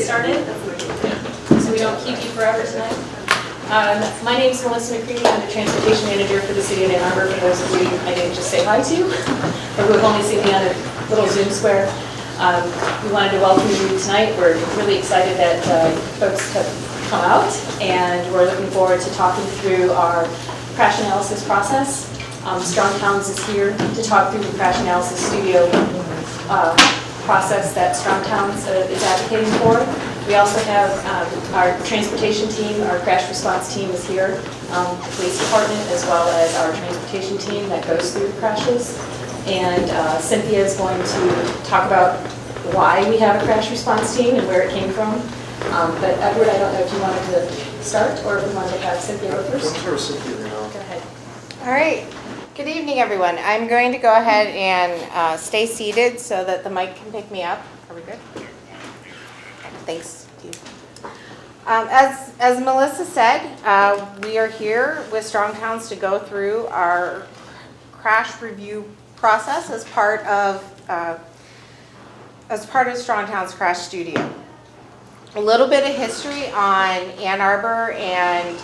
started so we don't keep you forever tonight. My name is Melissa McCready. I'm the transportation manager for the City of Ann Arbor. For those of you I didn't just say hi to, or who have only seen me on a little Zoom square, we wanted to welcome you tonight. We're really excited that folks have come out, and we're looking forward to talking through our crash analysis process. Strong Towns is here to talk through the crash analysis studio process that Strong Towns is advocating for. We also have our transportation team, our crash response team is here, the police department, as well as our transportation team that goes through the crashes. And Cynthia is going to talk about why we have a crash response team and where it came from. But Edward, I don't know if you wanted to start or if we wanted to have Cynthia go first. Go ahead. All right. Good evening, everyone. I'm going to go ahead and stay seated so that the mic can pick me up. Are we good? Thanks, Steve. As Melissa said, we are here with Strong Towns to go through our crash review process as part of Strong Towns Crash Studio. A little bit of history on Ann Arbor and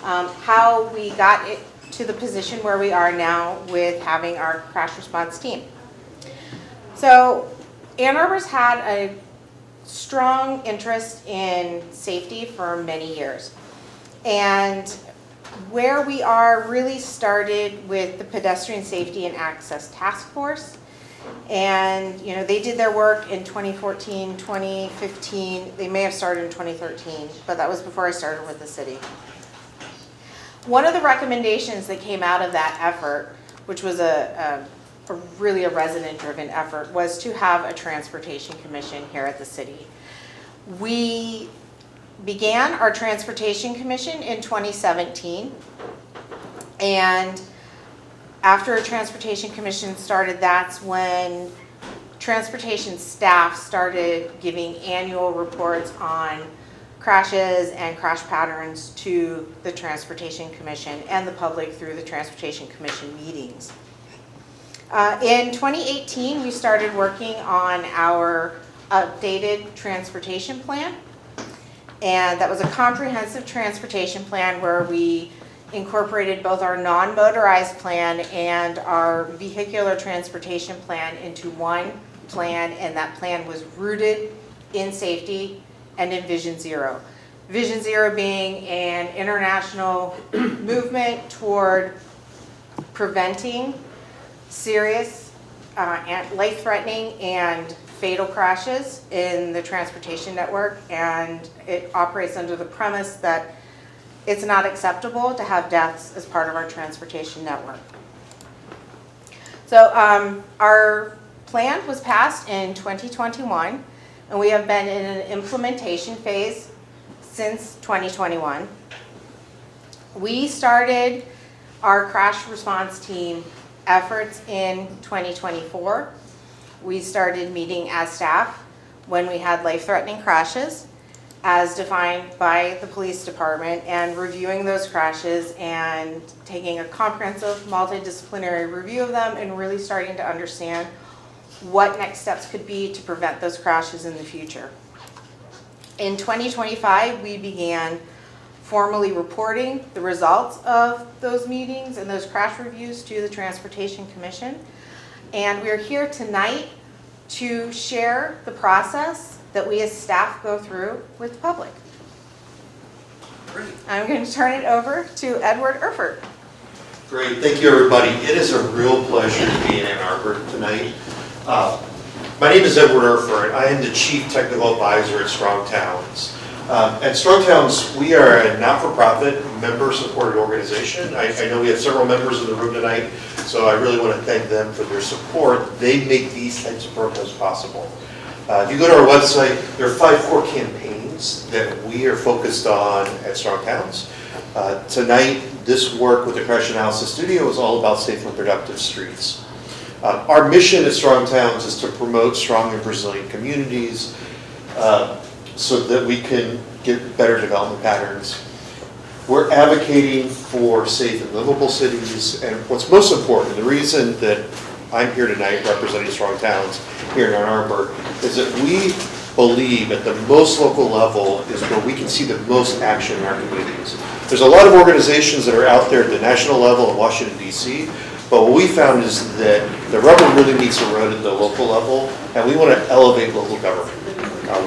how we got it to the position where we are now with having our crash response team. So Ann Arbor's had a strong interest in safety for many years. And where we are really started with the Pedestrian Safety and Access Task Force. And they did their work in 2014, 2015. They may have started in 2013, but that was before I started with the city. One of the recommendations that came out of that effort, which was really a resident-driven effort, was to have a transportation commission here at the city. We began our transportation commission in 2017, and after a transportation commission started, that's when transportation staff started giving annual reports on crashes and crash patterns to the Transportation Commission and the public through the Transportation Commission meetings. In 2018, we started working on our updated transportation plan, and that was a comprehensive transportation plan where we incorporated both our non-motorized plan and our vehicular transportation plan into one plan, and that plan was rooted in safety and in Vision Zero. Vision Zero being an international movement toward preventing serious, life-threatening, and fatal crashes in the transportation network, and it operates under the premise that it's not acceptable to have deaths as part of our transportation network. So our plan was passed in 2021, and we have been in an implementation phase since 2021. We started our crash response team efforts in 2024. We started meeting as staff when we had life-threatening crashes as defined by the police department, and reviewing those crashes and taking a comprehensive multidisciplinary review of them and really starting to understand what next steps could be to prevent those crashes in the future. In 2025, we began formally reporting the results of those meetings and those crash reviews to the Transportation Commission. And we're here tonight to share the process that we as staff go through with the public. Great. I'm going to turn it over to Edward Erfurt. Great, thank you everybody. It is a real pleasure to be in Ann Arbor tonight. My name is Edward Erfurt. I am the Chief Technical Advisor at Strong Towns. At Strong Towns, we are a not-for-profit, member-supported organization. I know we have several members in the room tonight, so I really want to thank them for their support. They make these types of programs possible. If you go to our website, there are 5 core campaigns that we are focused on at Strong Towns. Tonight, this work with the Crash Analysis Studio is all about safe and productive streets. Our mission at Strong Towns is to promote strong and resilient communities so that we can get better development patterns. We're advocating for safe and livable cities, and what's most important, the reason that I'm here tonight representing Strong Towns here in Ann Arbor, is that we believe at the most local level is where we can see the most action in our communities. There's a lot of organizations that are out there at the national level in Washington, D.C., but what we found is that the rubber really meets the road at the local level, and we want to elevate local government.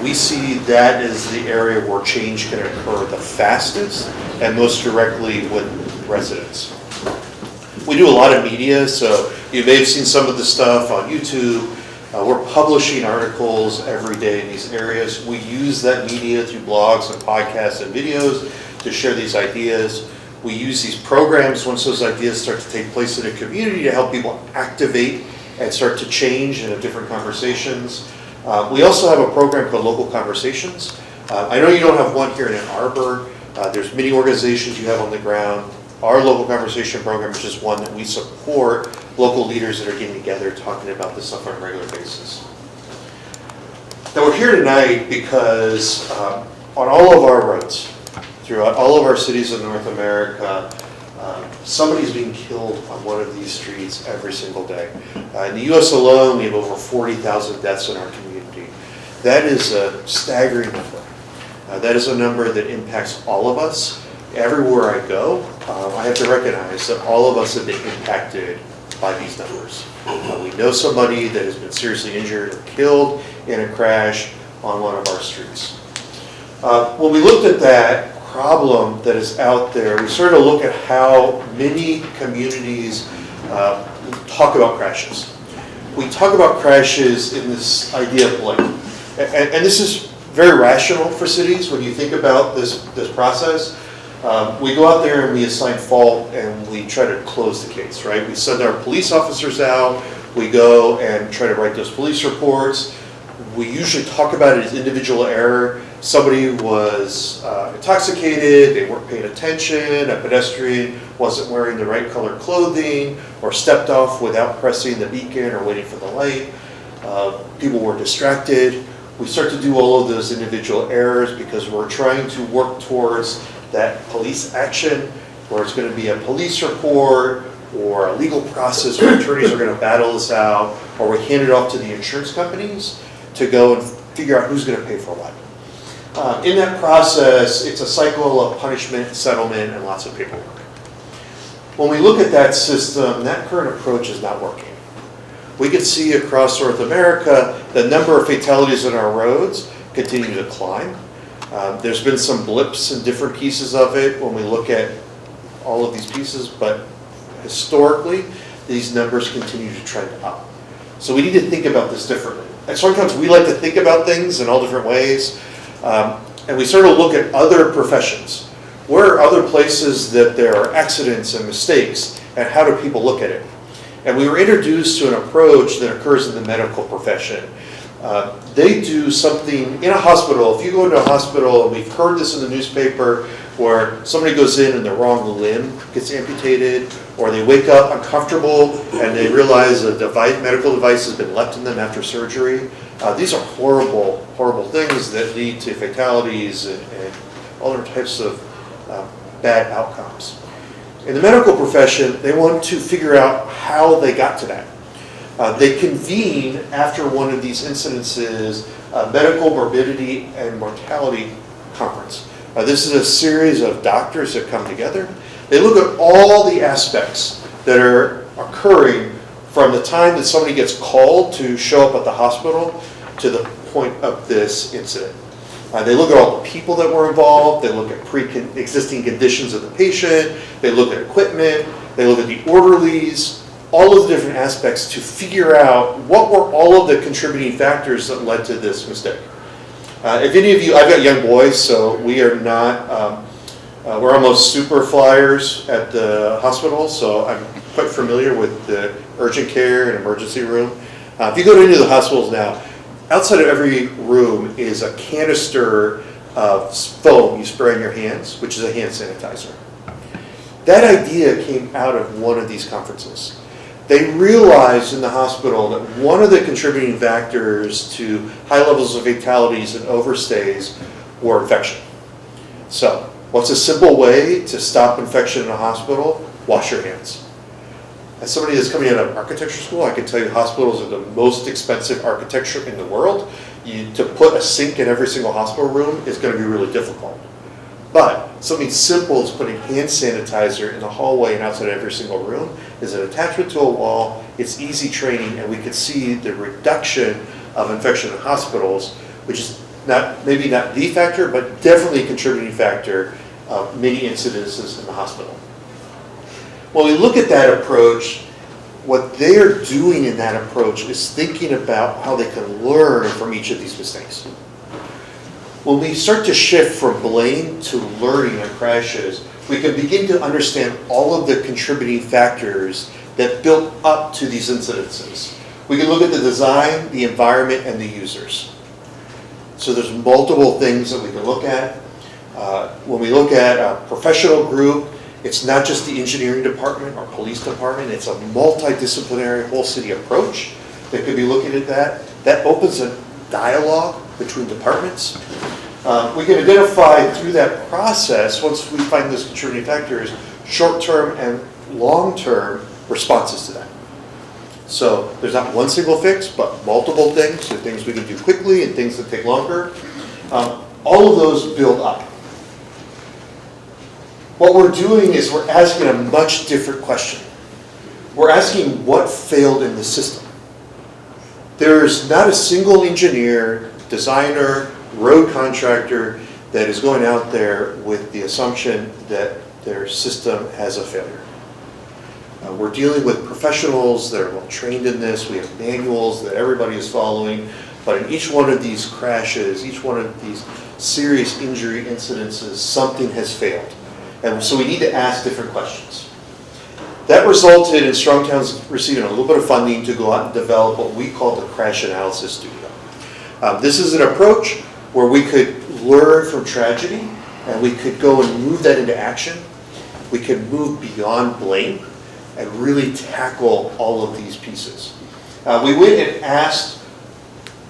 We see that as the area where change can occur the fastest and most directly with residents. We do a lot of media, so you may have seen some of the stuff on YouTube. We're publishing articles every day in these areas. We use that media through blogs and podcasts and videos to share these ideas. We use these programs once those ideas start to take place in a community to help people activate and start to change in different conversations. We also have a program called Local Conversations. I know you don't have one here in Ann Arbor. There's many organizations you have on the ground. Our Local Conversation program is just one that we support local leaders that are getting together talking about this stuff on a regular basis. Now we're here tonight because on all of our roads, throughout all of our cities in North America, somebody's being killed on one of these streets every single day. In the US alone, we have over 40,000 deaths in our community. That is a staggering number. That is a number that impacts all of us. Everywhere I go, I have to recognize that all of us have been impacted by these numbers. We know somebody that has been seriously injured or killed in a crash on one of our streets. When we looked at that problem that is out there, we started to look at how many communities talk about crashes. We talk about crashes in this idea of blame. And this is very rational for cities when you think about this process. We go out there and we assign fault and we try to close the case, right? We send our police officers out, we go and try to write those police reports. We usually talk about it as individual error. Somebody was intoxicated, they weren't paying attention, a pedestrian wasn't wearing the right color clothing, or stepped off without pressing the beacon or waiting for the light. People were distracted. We start to do all of those individual errors because we're trying to work towards that police action where it's going to be a police report or a legal process where attorneys are going to battle this out, or we hand it off to the insurance companies to go and figure out who's going to pay for what. In that process, it's a cycle of punishment, settlement, and lots of paperwork. When we look at that system, that current approach is not working. We can see across North America the number of fatalities on our roads continue to climb. There's been some blips in different pieces of it when we look at all of these pieces, but historically, these numbers continue to trend up. So we need to think about this differently. And sometimes we like to think about things in all different ways, and we sort of look at other professions. Where are other places that there are accidents and mistakes, and how do people look at it? And we were introduced to an approach that occurs in the medical profession. They do something in a hospital. If you go into a hospital, and we've heard this in the newspaper, where somebody goes in and the wrong limb gets amputated, or they wake up uncomfortable and they realize a medical device has been left in them after surgery. These are horrible, horrible things that lead to fatalities and other types of bad outcomes. In the medical profession, they want to figure out how they got to that. They convene after one of these incidences a medical morbidity and mortality conference. This is a series of doctors that come together. They look at all the aspects that are occurring from the time that somebody gets called to show up at the hospital to the point of this incident. They look at all the people that were involved. They look at pre-existing conditions of the patient. They look at equipment. They look at the orderlies, all of the different aspects to figure out what were all of the contributing factors that led to this mistake. If any of you, I've got young boys, so we are not, we're almost super flyers at the hospital, so I'm quite familiar with the urgent care and emergency room. If you go to any of the hospitals now, outside of every room is a canister of foam you spray on your hands, which is a hand sanitizer. That idea came out of one of these conferences. They realized in the hospital that one of the contributing factors to high levels of fatalities and overstays were infection. So, what's a simple way to stop infection in a hospital? Wash your hands. As somebody that's coming out of architecture school, I can tell you hospitals are the most expensive architecture in the world. To put a sink in every single hospital room is going to be really difficult. But something simple as putting hand sanitizer in the hallway and outside every single room is an attachment to a wall. It's easy training, and we could see the reduction of infection in hospitals, which is maybe not the factor, but definitely a contributing factor of many incidences in the hospital. When we look at that approach, what they're doing in that approach is thinking about how they can learn from each of these mistakes. When we start to shift from blame to learning on crashes, we can begin to understand all of the contributing factors that built up to these incidences. We can look at the design, the environment, and the users. So there's multiple things that we can look at. When we look at a professional group, it's not just the engineering department or police department, it's a multidisciplinary whole city approach that could be looking at that. That opens a dialogue between departments. We can identify through that process, once we find those contributing factors, short-term and long-term responses to that. So there's not one single fix, but multiple things, so things we can do quickly and things that take longer. All of those build up. What we're doing is we're asking a much different question. We're asking what failed in the system. There's not a single engineer, designer, road contractor that is going out there with the assumption that their system has a failure. We're dealing with professionals that are well trained in this. We have manuals that everybody is following. But in each one of these crashes, each one of these serious injury incidences, something has failed. And so we need to ask different questions. That resulted in Strong Towns receiving a little bit of funding to go out and develop what we call the Crash Analysis Studio. This is an approach where we could learn from tragedy and we could go and move that into action. We could move beyond blame and really tackle all of these pieces. We went and asked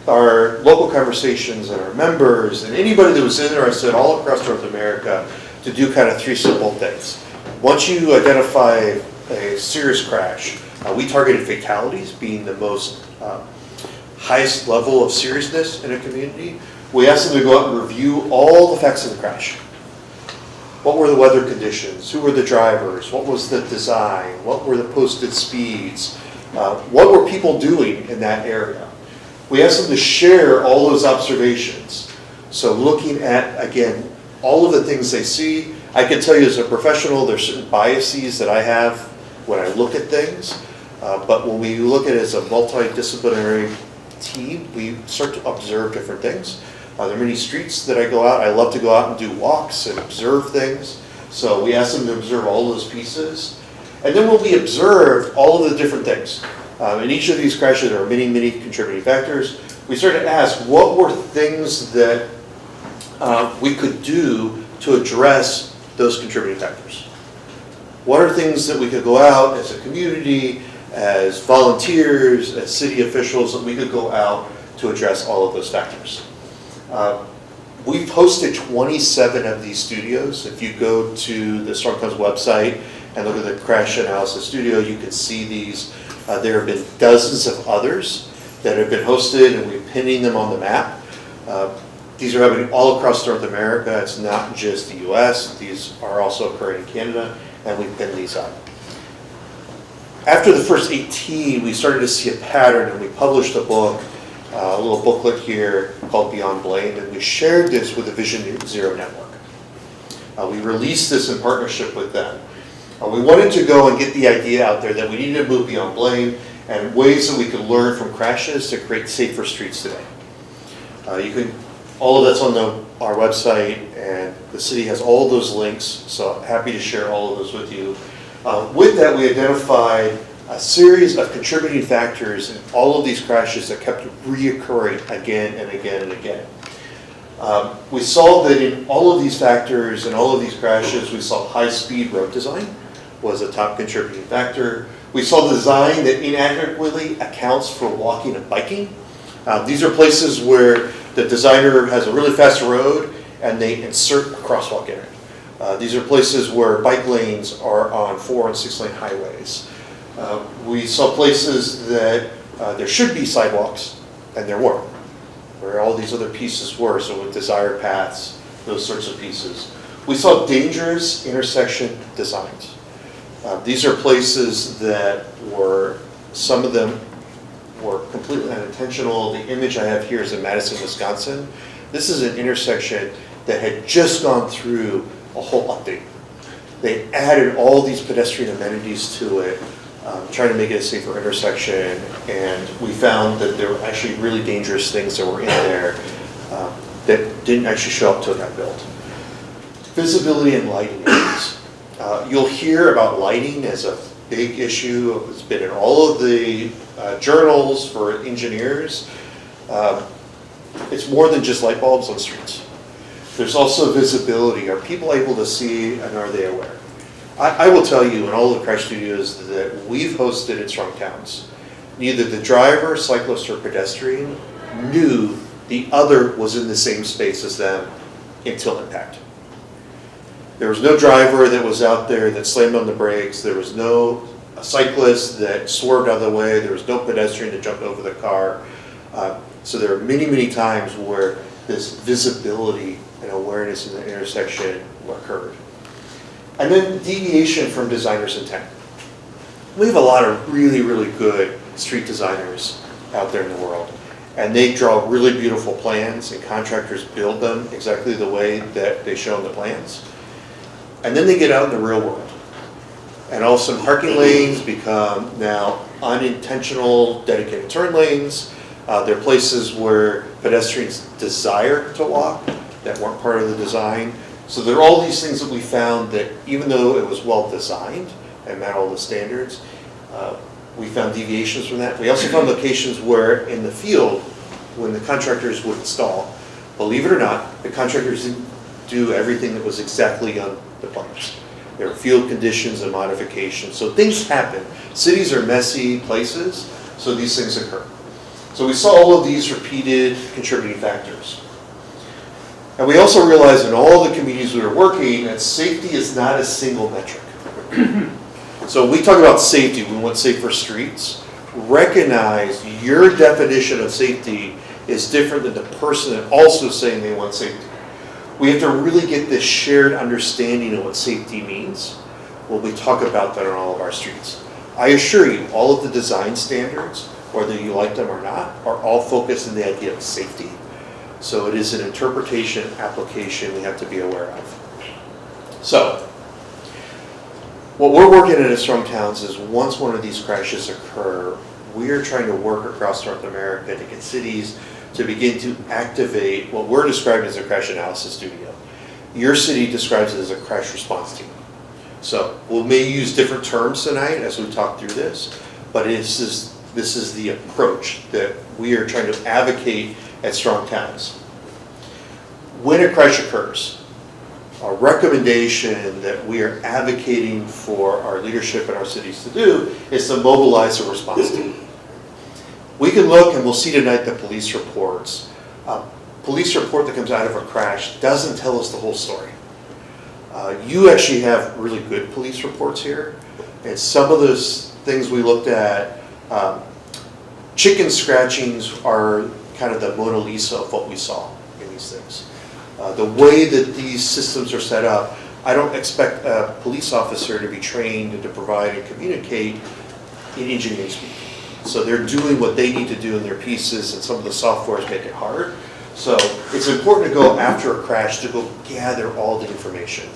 our local conversations and our members and anybody that was interested all across North America to do kind of three simple things. Once you identify a serious crash, we targeted fatalities being the most highest level of seriousness in a community. We asked them to go out and review all the facts of the crash. What were the weather conditions? Who were the drivers? What was the design? What were the posted speeds? What were people doing in that area? We asked them to share all those observations. So looking at, again, all of the things they see. I can tell you as a professional, there's certain biases that I have when I look at things. But when we look at it as a multidisciplinary team, we start to observe different things. There are many streets that I go out. I love to go out and do walks and observe things. So we asked them to observe all those pieces. And then when we observed all of the different things, in each of these crashes there are many, many contributing factors, we started to ask what were things that we could do to address those contributing factors. What are things that we could go out as a community, as volunteers, as city officials, that we could go out to address all of those factors? We've hosted 27 of these studios. If you go to the Strong Towns website and look at the Crash Analysis Studio, you can see these. There have been dozens of others that have been hosted, and we're pinning them on the map. These are happening all across North America. It's not just the US. These are also occurring in Canada, and we've pinned these up. After the first 18, we started to see a pattern, and we published a book, a little booklet here called Beyond Blame, and we shared this with the Vision Zero Network. We released this in partnership with them. We wanted to go and get the idea out there that we needed to move beyond blame and ways that we could learn from crashes to create safer streets today. All of that's on our website, and the city has all those links, so I'm happy to share all of those with you. With that, we identified a series of contributing factors in all of these crashes that kept reoccurring again and again and again. We saw that in all of these factors and all of these crashes, we saw high-speed road design was a top contributing factor. We saw design that inaccurately accounts for walking and biking. These are places where the designer has a really fast road and they insert a crosswalk in it. These are places where bike lanes are on 4- and 6-lane highways. We saw places that there should be sidewalks, and there weren't, where all these other pieces were, so with desired paths, those sorts of pieces. We saw dangerous intersection designs. These are places that were, some of them were completely unintentional. The image I have here is in Madison, Wisconsin. This is an intersection that had just gone through a whole update. They added all these pedestrian amenities to it, trying to make it a safer intersection, and we found that there were actually really dangerous things that were in there that didn't actually show up till it got built. Visibility and lighting issues. You'll hear about lighting as a big issue. It's been in all of the journals for engineers. It's more than just light bulbs on streets. There's also visibility. Are people able to see, and are they aware? I will tell you, in all the crash studios that we've hosted at Strong Towns, neither the driver, cyclist, or pedestrian knew the other was in the same space as them until impact. There was no driver that was out there that slammed on the brakes. There was no cyclist that swerved out of the way. There was no pedestrian that jumped over the car. So there are many, many times where this visibility and awareness in the intersection occurred. And then deviation from designer's intent. We have a lot of really, really good street designers out there in the world. And they draw really beautiful plans, and contractors build them exactly the way that they show in the plans. And then they get out in the real world. And all of a sudden, parking lanes become now unintentional dedicated turn lanes. They're places where pedestrians desire to walk that weren't part of the design. So there are all these things that we found that even though it was well designed and met all the standards, we found deviations from that. We also found locations where in the field, when the contractors would install, believe it or not, the contractors didn't do everything that was exactly on the plans. There were field conditions and modifications. So things happen. Cities are messy places, so these things occur. So we saw all of these repeated contributing factors. And we also realized in all the communities we were working that safety is not a single metric. So when we talk about safety, we want safer streets. Recognize your definition of safety is different than the person that also saying they want safety. We have to really get this shared understanding of what safety means when we talk about that on all of our streets. I assure you, all of the design standards, whether you like them or not, are all focused on the idea of safety. So it is an interpretation application we have to be aware of. So, what we're working at Strong Towns is once one of these crashes occur, we are trying to work across North America to get cities to begin to activate what we're describing as a crash analysis studio. Your city describes it as a crash response team. So we may use different terms tonight as we talk through this, but this is the approach that we are trying to advocate at Strong Towns. When a crash occurs, a recommendation that we are advocating for our leadership in our cities to do is to mobilize a response team. We can look and we'll see tonight the police reports. Police report that comes out of a crash doesn't tell us the whole story. You actually have really good police reports here, and some of those things we looked at, chicken scratchings are kind of the Mona Lisa of what we saw in these things. The way that these systems are set up, I don't expect a police officer to be trained and to provide and communicate in engineering speak. So they're doing what they need to do in their pieces, and some of the softwares make it hard. So it's important to go after a crash to go gather all the information.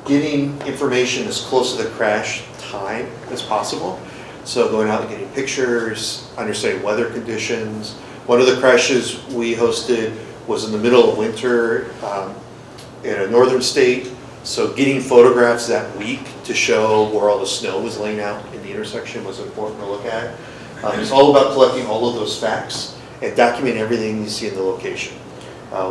Getting information as close to the crash time as possible. So going out and getting pictures, understanding weather conditions. One of the crashes we hosted was in the middle of winter in a northern state. So getting photographs that week to show where all the snow was laying out in the intersection was important to look at. It's all about collecting all of those facts and documenting everything you see in the location.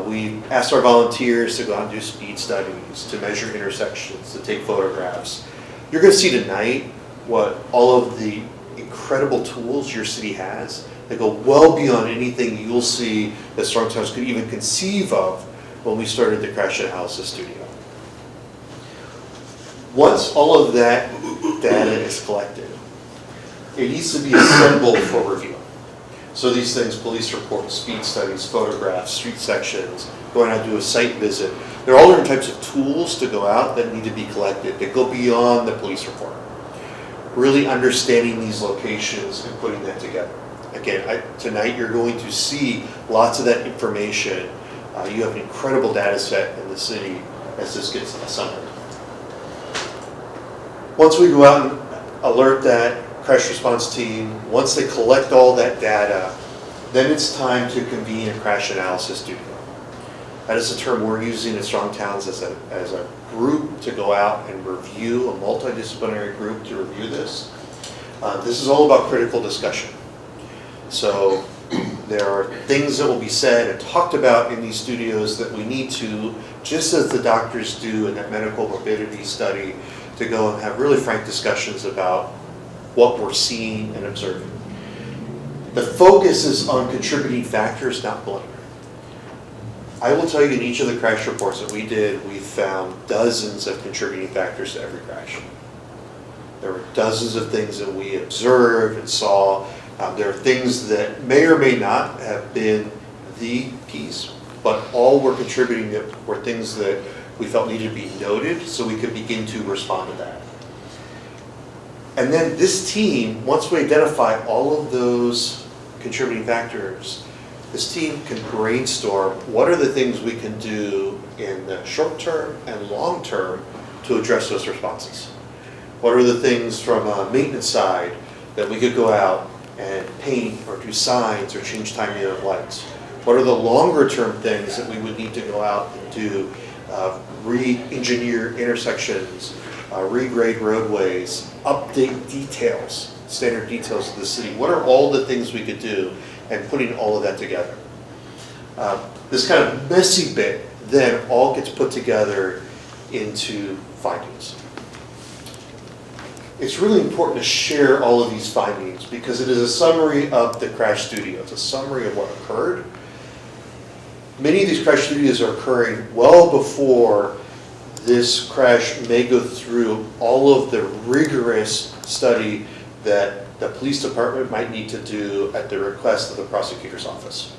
We asked our volunteers to go out and do speed studies, to measure intersections, to take photographs. You're going to see tonight what all of the incredible tools your city has that go well beyond anything you'll see that Strong Towns could even conceive of when we started the Crash Analysis Studio. Once all of that data is collected, it needs to be assembled for review. So these things, police reports, speed studies, photographs, street sections, going out to do a site visit, there are all different types of tools to go out that need to be collected that go beyond the police report. Really understanding these locations and putting that together. Again, tonight you're going to see lots of that information. You have an incredible data set in the city as this gets assembled. Once we go out and alert that crash response team, once they collect all that data, then it's time to convene a crash analysis studio. That is a term we're using at Strong Towns as a group to go out and review, a multidisciplinary group to review this. This is all about critical discussion. So there are things that will be said and talked about in these studios that we need to, just as the doctors do in that medical morbidity study, to go and have really frank discussions about what we're seeing and observing. The focus is on contributing factors, not blame. I will tell you, in each of the crash reports that we did, we found dozens of contributing factors to every crash. There were dozens of things that we observed and saw. There are things that may or may not have been the piece, but all were contributing that were things that we felt needed to be noted so we could begin to respond to that. And then this team, once we identify all of those contributing factors, this team can brainstorm what are the things we can do in the short term and long term to address those responses. What are the things from a maintenance side that we could go out and paint or do signs or change timing of lights? What are the longer term things that we would need to go out and do? Re-engineer intersections, regrade roadways, update details, standard details of the city. What are all the things we could do, and putting all of that together? This kind of messy bit then all gets put together into findings. It's really important to share all of these findings because it is a summary of the crash studio. It's a summary of what occurred. Many of these crash studios are occurring well before this crash may go through all of the rigorous study that the police department might need to do at the request of the prosecutor's office.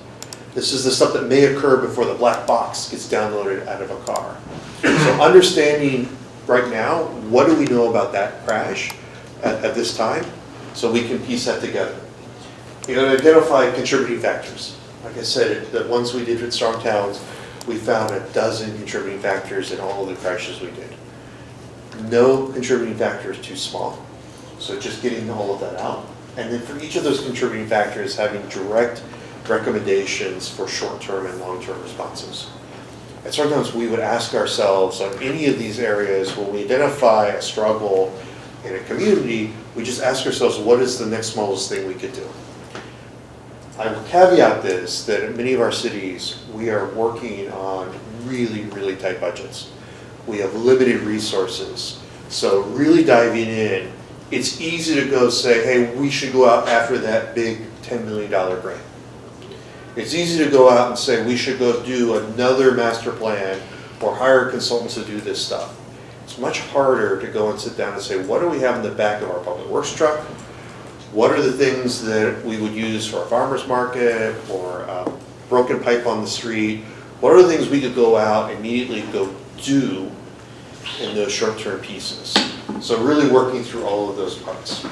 This is the stuff that may occur before the black box gets downloaded out of a car. So understanding right now, what do we know about that crash at this time, so we can piece that together. You know, identify contributing factors. Like I said, the ones we did with Strong Towns, we found a dozen contributing factors in all of the crashes we did. No contributing factor is too small, so just getting all of that out. And then for each of those contributing factors, having direct recommendations for short-term and long-term responses. And sometimes we would ask ourselves on any of these areas, when we identify a struggle in a community, we just ask ourselves, what is the next smallest thing we could do? I will caveat this, that in many of our cities, we are working on really, really tight budgets. We have limited resources. So really diving in, it's easy to go say, hey, we should go out after that big $10 million grant. It's easy to go out and say, we should go do another master plan or hire consultants to do this stuff. It's much harder to go and sit down and say, what do we have in the back of our public works truck? What are the things that we would use for a farmer's market or a broken pipe on the street? What are the things we could go out and immediately go do in those short-term pieces? So really working through all of those parts.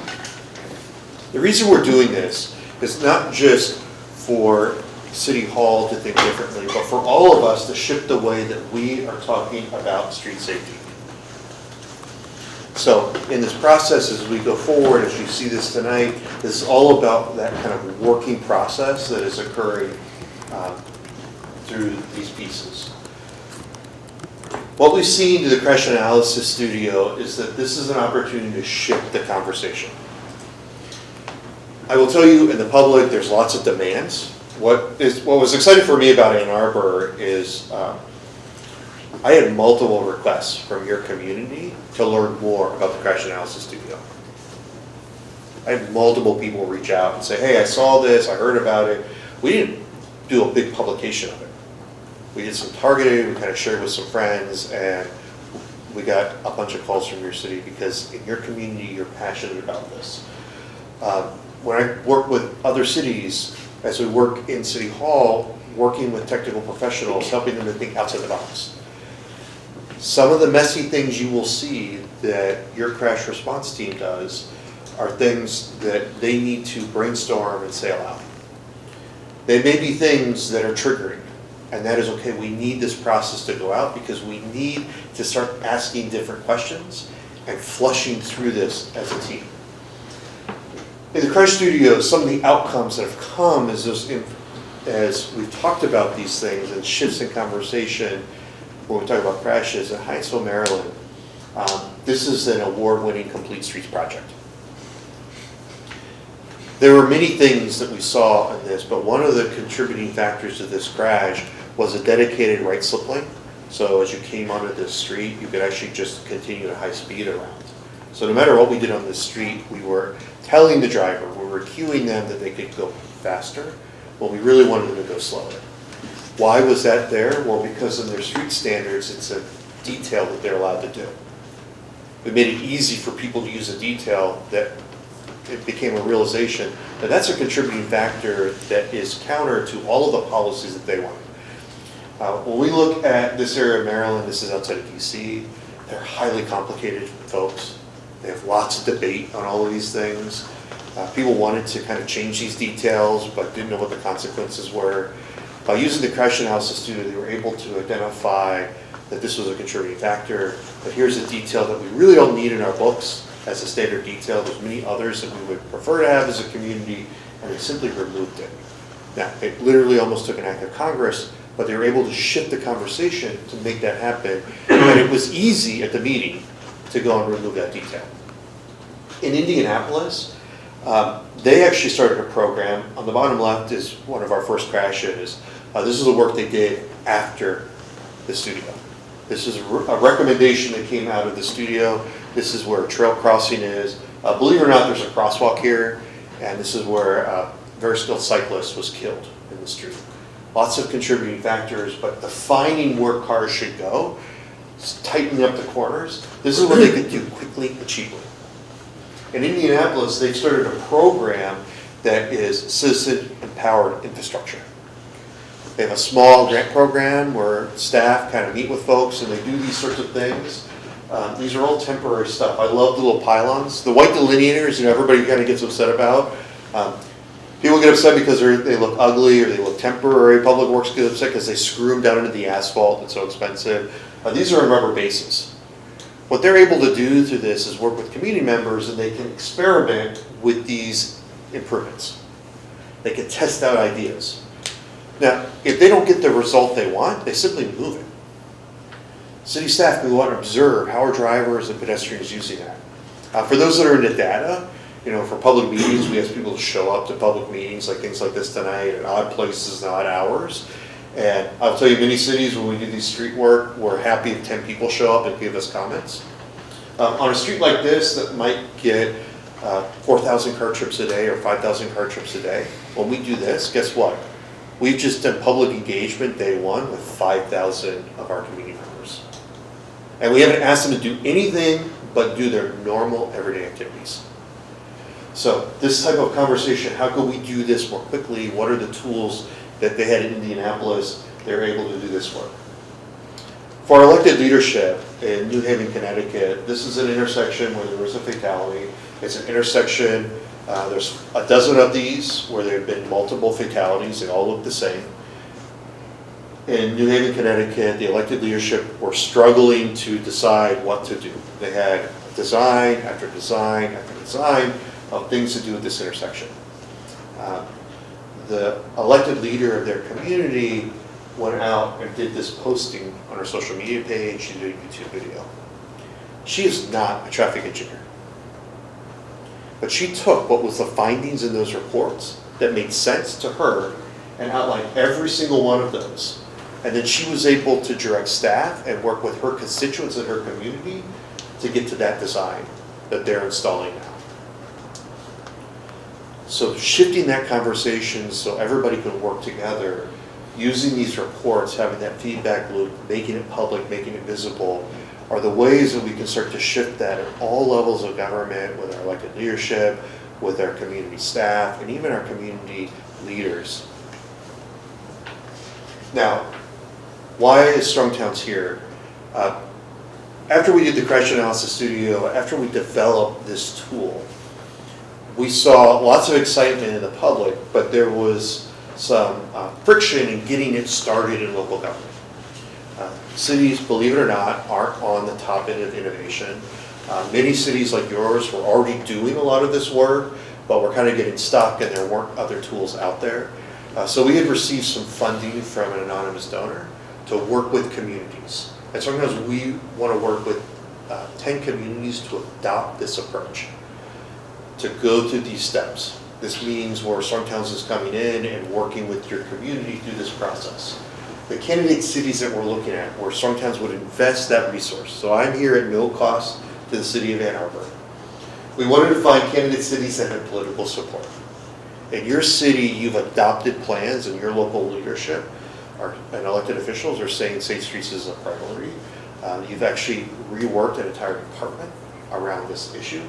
The reason we're doing this is not just for City Hall to think differently, but for all of us to shift the way that we are talking about street safety. So in this process, as we go forward, as you see this tonight, this is all about that kind of working process that is occurring through these pieces. What we've seen to the crash analysis studio is that this is an opportunity to shift the conversation. I will tell you, in the public, there's lots of demands. What was exciting for me about Ann Arbor is I had multiple requests from your community to learn more about the crash analysis studio. I had multiple people reach out and say, hey, I saw this, I heard about it. We didn't do a big publication of it. We did some targeted, we kind of shared with some friends, and we got a bunch of calls from your city because in your community, you're passionate about this. When I work with other cities, as we work in City Hall, working with technical professionals, helping them to think outside the box. Some of the messy things you will see that your crash response team does are things that they need to brainstorm and say aloud. They may be things that are triggering, and that is okay. We need this process to go out because we need to start asking different questions and flushing through this as a team. In the crash studio, some of the outcomes that have come as we've talked about these things and shifts in conversation when we talk about crashes in Hyattsville, Maryland. This is an award-winning Complete Streets project. There were many things that we saw in this, but one of the contributing factors to this crash was a dedicated right slip lane. So as you came onto this street, you could actually just continue at high speed around. So no matter what we did on this street, we were telling the driver, we were cueing them that they could go faster, when we really wanted them to go slower. Why was that there? Well, because in their street standards, it's a detail that they're allowed to do. We made it easy for people to use a detail that it became a realization that that's a contributing factor that is counter to all of the policies that they want. When we look at this area of Maryland, this is outside of DC, they're highly complicated folks. They have lots of debate on all of these things. People wanted to kind of change these details, but didn't know what the consequences were. By using the crash analysis studio, they were able to identify that this was a contributing factor, but here's a detail that we really don't need in our books as a standard detail. There's many others that we would prefer to have as a community, and they simply removed it. Now, it literally almost took an act of Congress, but they were able to shift the conversation to make that happen, and it was easy at the meeting to go and remove that detail. In Indianapolis, they actually started a program. On the bottom left is one of our first crashes. This is the work they did after the studio. This is a recommendation that came out of the studio. This is where trail crossing is. Believe it or not, there's a crosswalk here, and this is where a very skilled cyclist was killed in the street. Lots of contributing factors, but defining where cars should go, tightening up the corners, this is what they could do quickly and cheaply. In Indianapolis, they've started a program that is citizen-empowered infrastructure. They have a small grant program where staff kind of meet with folks and they do these sorts of things. These are all temporary stuff. I love the little pylons. The white delineators, everybody kind of gets upset about. People get upset because they look ugly or they look temporary. Public Works gets upset because they screw them down into the asphalt. It's so expensive. These are on rubber bases. What they're able to do through this is work with community members, and they can experiment with these improvements. They can test out ideas. Now, if they don't get the result they want, they simply move it. City staff can go out and observe how are drivers and pedestrians using that. For those that are into data, for public meetings, we ask people to show up to public meetings, like things like this tonight, at odd places and odd hours. And I'll tell you, many cities, when we do these street work, we're happy if 10 people show up and give us comments. On a street like this that might get 4,000 car trips a day or 5,000 car trips a day, when we do this, guess what? We've just done public engagement day one with 5,000 of our community members. And we haven't asked them to do anything but do their normal everyday activities. So this type of conversation, how can we do this more quickly? What are the tools that they had in Indianapolis? They're able to do this work. For our elected leadership in New Haven, Connecticut, this is an intersection where there was a fatality. It's an intersection, there's a dozen of these where there have been multiple fatalities. They all look the same. In New Haven, Connecticut, the elected leadership were struggling to decide what to do. They had design after design after design of things to do at this intersection. The elected leader of their community went out and did this posting on her social media page. She did a YouTube video. She is not a traffic engineer. But she took what was the findings in those reports that made sense to her and outlined every single one of those. And then she was able to direct staff and work with her constituents in her community to get to that design that they're installing now. So shifting that conversation so everybody can work together, using these reports, having that feedback loop, making it public, making it visible, are the ways that we can start to shift that at all levels of government, with our elected leadership, with our community staff, and even our community leaders. Now, why is Strong Towns here? After we did the crash analysis studio, after we developed this tool, we saw lots of excitement in the public, but there was some friction in getting it started in local government. Cities, believe it or not, aren't on the top end of innovation. Many cities like yours were already doing a lot of this work, but we're kind of getting stuck and there weren't other tools out there. So we had received some funding from an anonymous donor to work with communities. And sometimes we want to work with 10 communities to adopt this approach, to go through these steps. This means where Strong Towns is coming in and working with your community through this process. The candidate cities that we're looking at, where Strong Towns would invest that resource. So I'm here at no cost to the City of Ann Arbor. We wanted to find candidate cities that had political support. In your city, you've adopted plans, and your local leadership and elected officials are saying safe streets is a priority. You've actually reworked an entire department around this issue.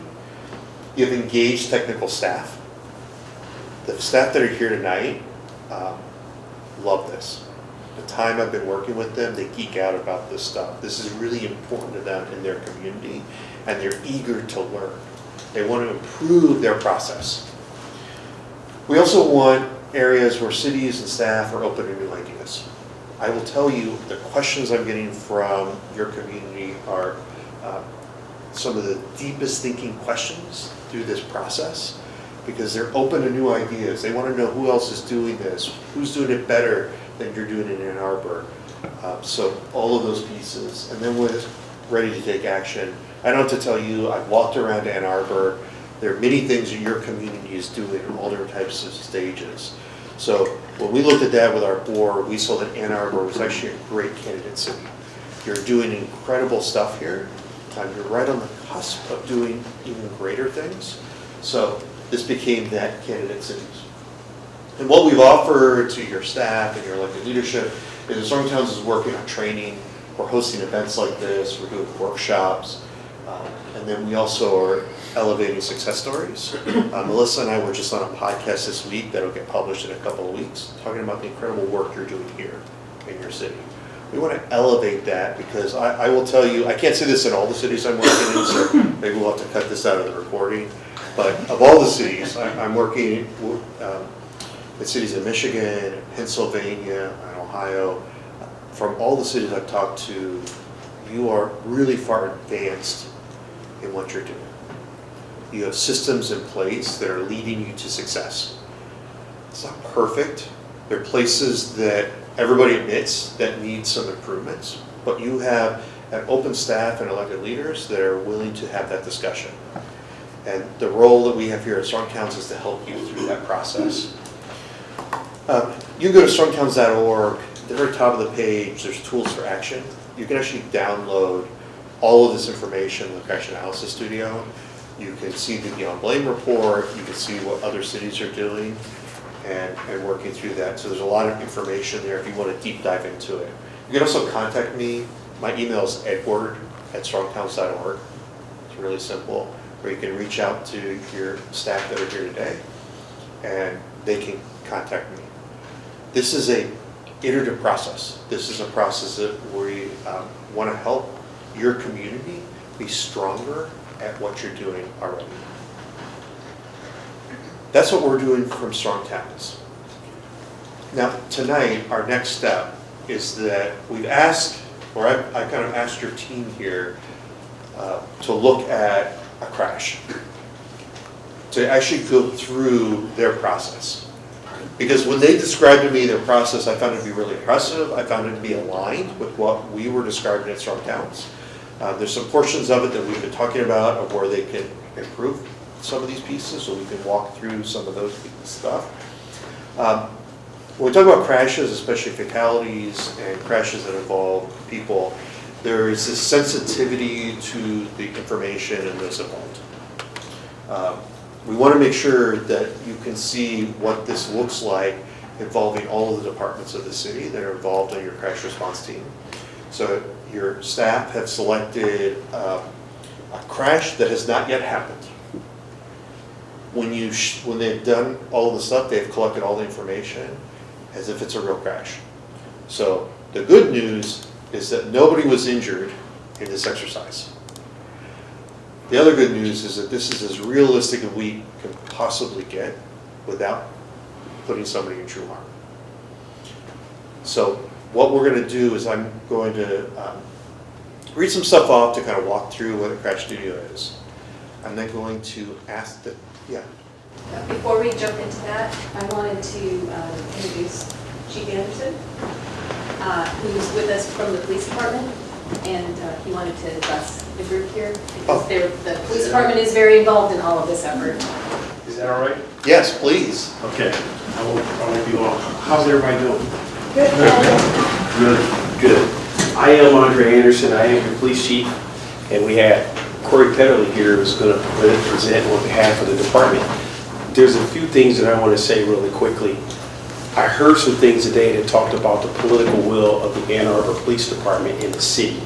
You've engaged technical staff. The staff that are here tonight love this. The time I've been working with them, they geek out about this stuff. This is really important to them in their community, and they're eager to learn. They want to improve their process. We also want areas where cities and staff are open to new ideas. I will tell you, the questions I'm getting from your community are some of the deepest thinking questions through this process, because they're open to new ideas. They want to know who else is doing this, who's doing it better than you're doing it in Ann Arbor. So all of those pieces, and then we're ready to take action. I don't have to tell you, I've walked around Ann Arbor. There are many things that your community is doing in all different types of stages. So when we looked at that with our board, we saw that Ann Arbor was actually a great candidate city. You're doing incredible stuff here. You're right on the cusp of doing even greater things. So this became that candidate city. And what we've offered to your staff and your elected leadership is that Strong Towns is working on training. We're hosting events like this. We're doing workshops. And then we also are elevating success stories. Melissa and I were just on a podcast this week that'll get published in a couple of weeks, talking about the incredible work you're doing here in your city. We want to elevate that, because I will tell you, I can't say this in all the cities I'm working in, so maybe we'll have to cut this out of the recording. But of all the cities, I'm working with cities in Michigan, Pennsylvania, and Ohio. From all the cities I've talked to, you are really far advanced in what you're doing. You have systems in place that are leading you to success. It's not perfect. There are places that everybody admits that need some improvements, but you have an open staff and elected leaders that are willing to have that discussion. And the role that we have here at Strong Towns is to help you through that process. You can go to strongtowns.org. At the very top of the page, there's tools for action. You can actually download all of this information in the Crash Analysis Studio. You can see the Beyond Blame report. You can see what other cities are doing and working through that. So there's a lot of information there if you want to deep dive into it. You can also contact me. My email is edward@strongtowns.org. It's really simple. Or you can reach out to your staff that are here today, and they can contact me. This is a iterative process. This is a process that we want to help your community be stronger at what you're doing already. That's what we're doing from Strong Towns. Now, tonight, our next step is that we've asked, or I kind of asked your team here to look at a crash, to actually go through their process. Because when they described to me their process, I found it to be really impressive. I found it to be aligned with what we were describing at Strong Towns. There's some portions of it that we've been talking about of where they can improve some of these pieces, so we can walk through some of those stuff. When we talk about crashes, especially fatalities and crashes that involve people, there is this sensitivity to the information and those involved. We want to make sure that you can see what this looks like involving all of the departments of the city that are involved in your crash response team. So your staff have selected a crash that has not yet happened. when they've done all the stuff, they've collected all the information as if it's a real crash. So the good news is that nobody was injured in this exercise. The other good news is that this is as realistic as we can possibly get without putting somebody in true harm. So what we're going to do is I'm going to read some stuff off to kind of walk through what a crash studio is. I'm then going to ask that, yeah. Before we jump into that, I wanted to introduce Chief Anderson, who's with us from the police department, and he wanted to address the group here because the police department is very involved in all of this effort. Is that all right? Yes, please. Okay. I won't be long. How's everybody doing? Good. Good. I am Andre Anderson. I am your police chief, and we have Corey Petterly here who's going to present on behalf of the department. There's a few things that I want to say really quickly. I heard some things today that talked about the political will of the Ann Arbor Police Department in the city.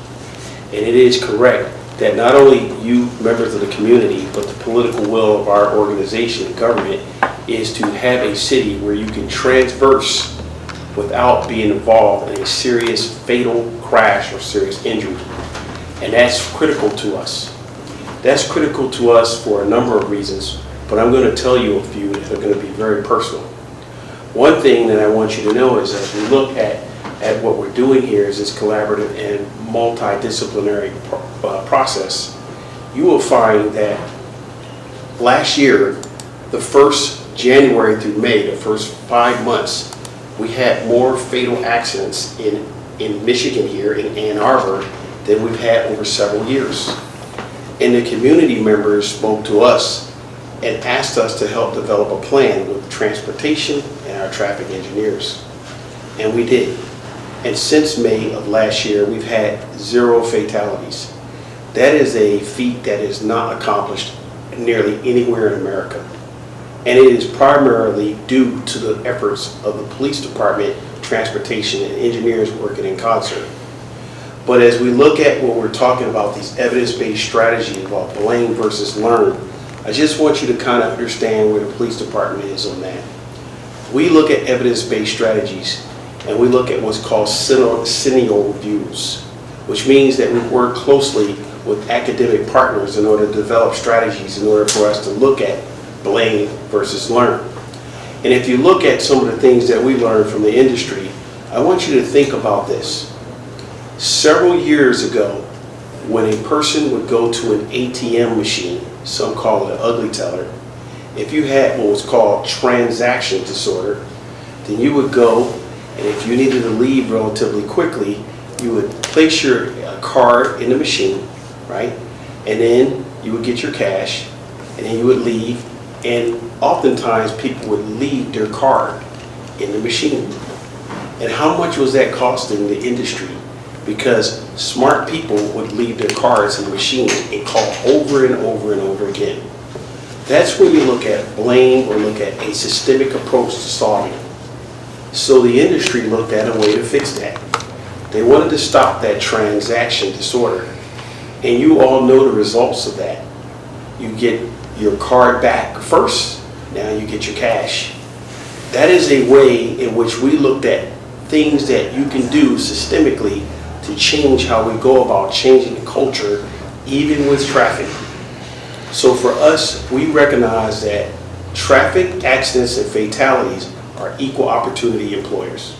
And it is correct that not only you, members of the community, but the political will of our organization and government is to have a city where you can transverse without being involved in a serious fatal crash or serious injury. And that's critical to us. That's critical to us for a number of reasons, but I'm going to tell you a few that are going to be very personal. One thing that I want you to know is as we look at what we're doing here is this collaborative and multidisciplinary process, you will find that last year, the first January through May, the first 5 months, we had more fatal accidents in Michigan here in Ann Arbor than we've had over several years. And the community members spoke to us and asked us to help develop a plan with transportation and our traffic engineers. And we did. And since May of last year, we've had 0 fatalities. That is a feat that is not accomplished nearly anywhere in America. And it is primarily due to the efforts of the police department, transportation, and engineers working in concert. But as we look at what we're talking about, these evidence-based strategies about blame versus learn, I just want you to kind of understand where the police department is on that. We look at evidence-based strategies and we look at what's called senior reviews, which means that we work closely with academic partners in order to develop strategies in order for us to look at blame versus learn. And if you look at some of the things that we learned from the industry, I want you to think about this. Several years ago, when a person would go to an ATM machine, some call it an ugly teller, if you had what was called transaction disorder, then you would go, and if you needed to leave relatively quickly, you would place your card in the machine, right? And then you would get your cash, and then you would leave, and oftentimes people would leave their card in the machine. And how much was that costing the industry? Because smart people would leave their cards in the machine and call over and over and over again. That's when you look at blame or look at a systemic approach to solving. So the industry looked at a way to fix that. They wanted to stop that transaction disorder. And you all know the results of that. You get your card back first, now you get your cash. That is a way in which we looked at things that you can do systemically to change how we go about changing the culture, even with traffic. So for us, we recognize that traffic accidents and fatalities are equal opportunity employers.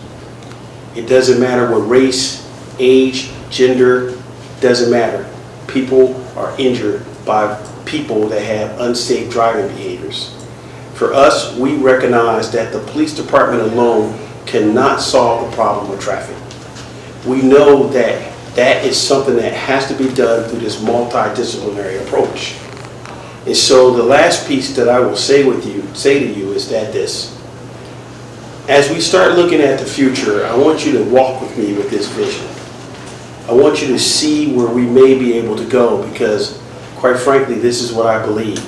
It doesn't matter what race, age, gender, doesn't matter. People are injured by people that have unsafe driving behaviors. For us, we recognize that the police department alone cannot solve the problem of traffic. We know that that is something that has to be done through this multidisciplinary approach. And so the last piece that I will say to you is that this. As we start looking at the future, I want you to walk with me with this vision. I want you to see where we may be able to go because, quite frankly, this is what I believe.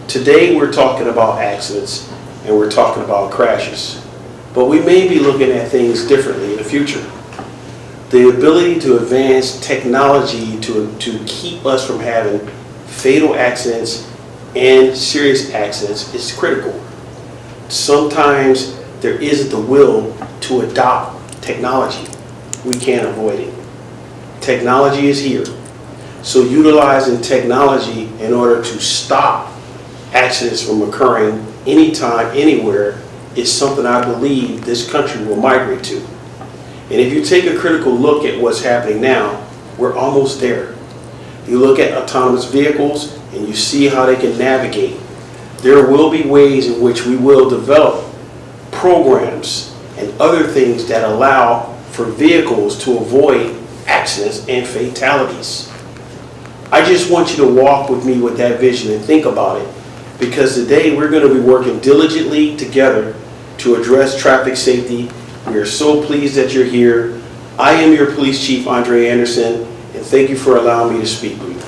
Today we're talking about accidents and we're talking about crashes, but we may be looking at things differently in the future. The ability to advance technology to keep us from having fatal accidents and serious accidents is critical. Sometimes there isn't the will to adopt technology. We can't avoid it. Technology is here. So utilizing technology in order to stop accidents from occurring anytime, anywhere, is something I believe this country will migrate to. And if you take a critical look at what's happening now, we're almost there. You look at autonomous vehicles and you see how they can navigate. There will be ways in which we will develop programs and other things that allow for vehicles to avoid accidents and fatalities. I just want you to walk with me with that vision and think about it, because today we're going to be working diligently together to address traffic safety. We are so pleased that you're here. I am your Police Chief, Andre Anderson, and thank you for allowing me to speak with you.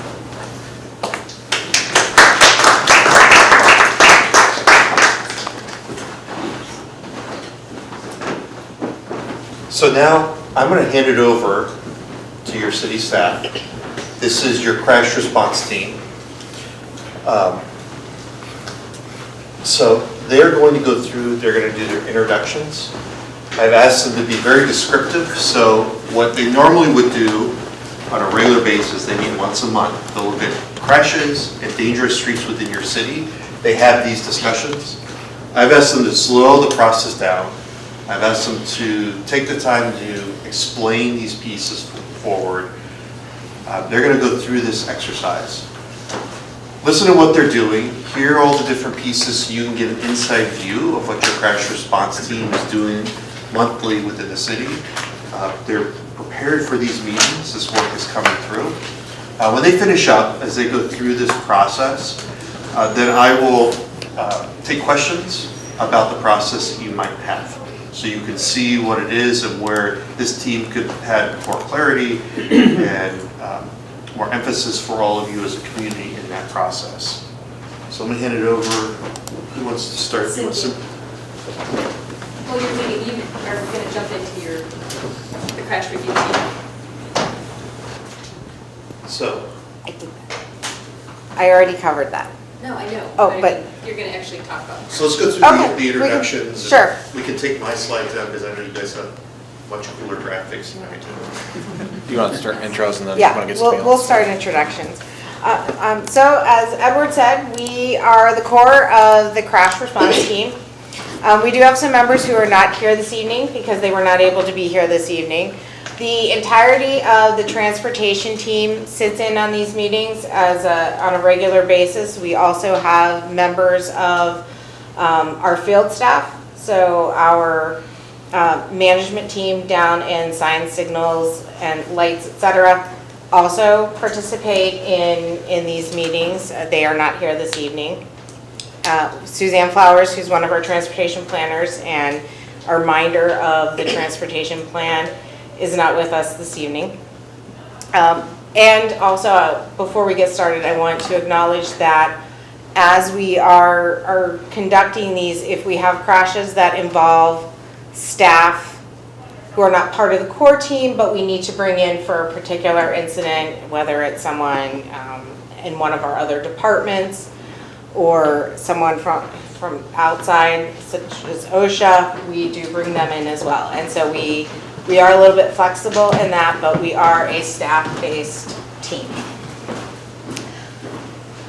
So now, I'm going to hand it over to your city staff. This is your crash response team. So they're going to go through, they're going to do their introductions. I've asked them to be very descriptive, so what they normally would do on a regular basis, they meet once a month. They'll look at crashes and dangerous streets within your city. They have these discussions. I've asked them to slow the process down. I've asked them to take the time to explain these pieces forward. They're going to go through this exercise. Listen to what they're doing, hear all the different pieces so you can get an inside view of what your crash response team is doing monthly within the city. They're prepared for these meetings, this work is coming through. When they finish up, as they go through this process, then I will take questions about the process that you might have. So you can see what it is and where this team could have more clarity and more emphasis for all of you as a community in that process. So I'm going to hand it over. Who wants to start? Cynthia. Well, you are going to jump into the crash review team. So, I already covered that. No, I know. Oh, I but- mean, you're going to actually talk about it. so let's go through Okay, the introductions. sure. We can take my slides down because I know you guys have much cooler graphics than I do. Do you want to start intros and then Yeah, want to get we'll start introductions. So as Edward said, we are the core of the crash response team. We do have some members who are not here this evening because they were not able to be here this evening. The entirety of the transportation team sits in on these meetings on a regular basis. We also have members of our field staff, so our management team down in signs, signals, and lights, etc., also participate in these meetings. They are not here this evening. Suzanne Flowers, who's one of our transportation planners and our minder of the transportation plan, is not with us this evening. And also, before we get started, I want to acknowledge that as we are conducting these, if we have crashes that involve staff who are not part of the core team, but we need to bring in for a particular incident, whether it's someone in one of our other departments or someone from outside, such as OSHA, we do bring them in as well. And so we are a little bit flexible in that, but we are a staff-based team.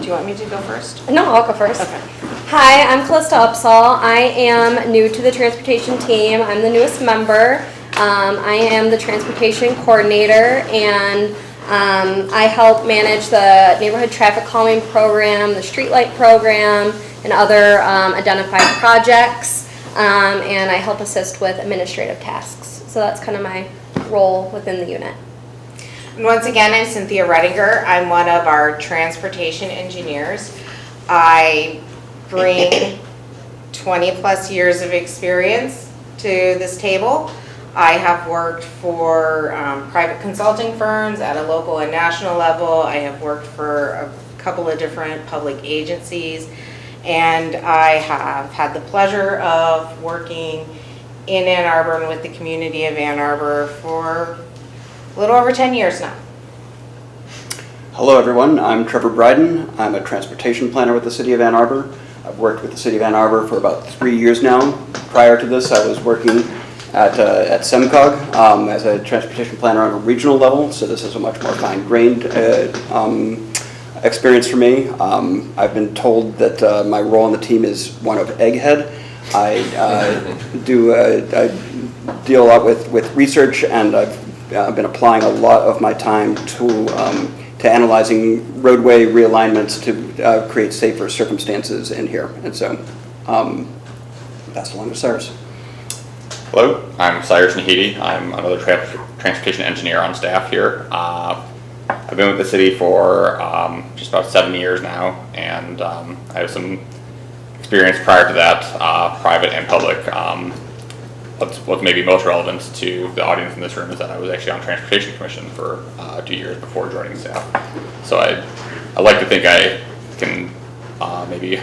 Do you want me to go first? No, I'll go first. Okay. Hi, I'm Callista Upsall. I am new to the transportation team. I'm the newest member. I am the transportation coordinator, and I help manage the neighborhood traffic calming program, the streetlight program, and other identified projects, and I help assist with administrative tasks. So that's kind of my role within the unit. And once again, I'm Cynthia Redinger. I'm one of our transportation engineers. I bring 20 plus years of experience to this table. I have worked for private consulting firms at a local and national level. I have worked for a couple of different public agencies, and I have had the pleasure of working in Ann Arbor and with the community of Ann Arbor for a little over 10 years now. Hello everyone, I'm Trevor Bryden. I'm a transportation planner with the City of Ann Arbor. I've worked with the City of Ann Arbor for about 3 years now. Prior to this, I was working at SEMCOG as a transportation planner on a regional level, so this is a much more fine-grained experience for me. I've been told that my role on the team is one of egghead. I deal a lot with research, and I've been applying a lot of my time to analyzing roadway realignments to create safer circumstances in here. And so that's along with Cyrus. Hello, I'm Cyrus Nahidi. I'm another transportation engineer on staff here. I've been with the city for just about 7 years now, and I have some experience prior to that, private and public. What's maybe most relevant to the audience in this room is that I was actually on Transportation Commission for 2 years before joining staff. So I like to think I can maybe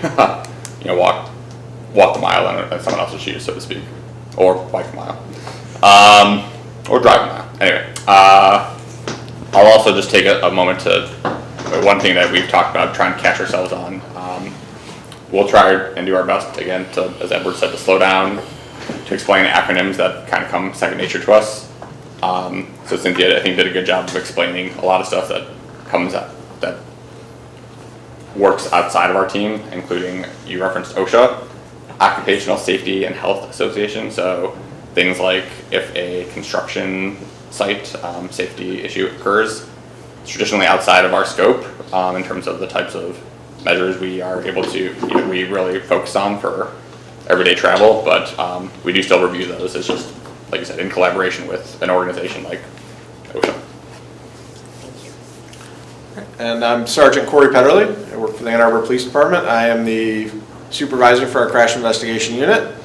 walk a mile in someone else's shoes, so to speak, or bike a mile, or drive a mile. Anyway, I'll also just take a moment to one thing that we've talked about trying to catch ourselves on. We'll try and do our best again to, as Edward said, to slow down, to explain acronyms that kind of come second nature to us. So Cynthia, I think, did a good job of explaining a lot of stuff that comes up, that works outside of our team, including, you referenced OSHA, Occupational Safety and Health Association. So things like if a construction site safety issue occurs, it's traditionally outside of our scope in terms of the types of measures we are able to, we really focus on for everyday travel, but we do still review those. It's just, like you said, in collaboration with an organization like OSHA. And I'm Sergeant Corey Petterly. I work for the Ann Arbor Police Department. I am the supervisor for our crash investigation unit.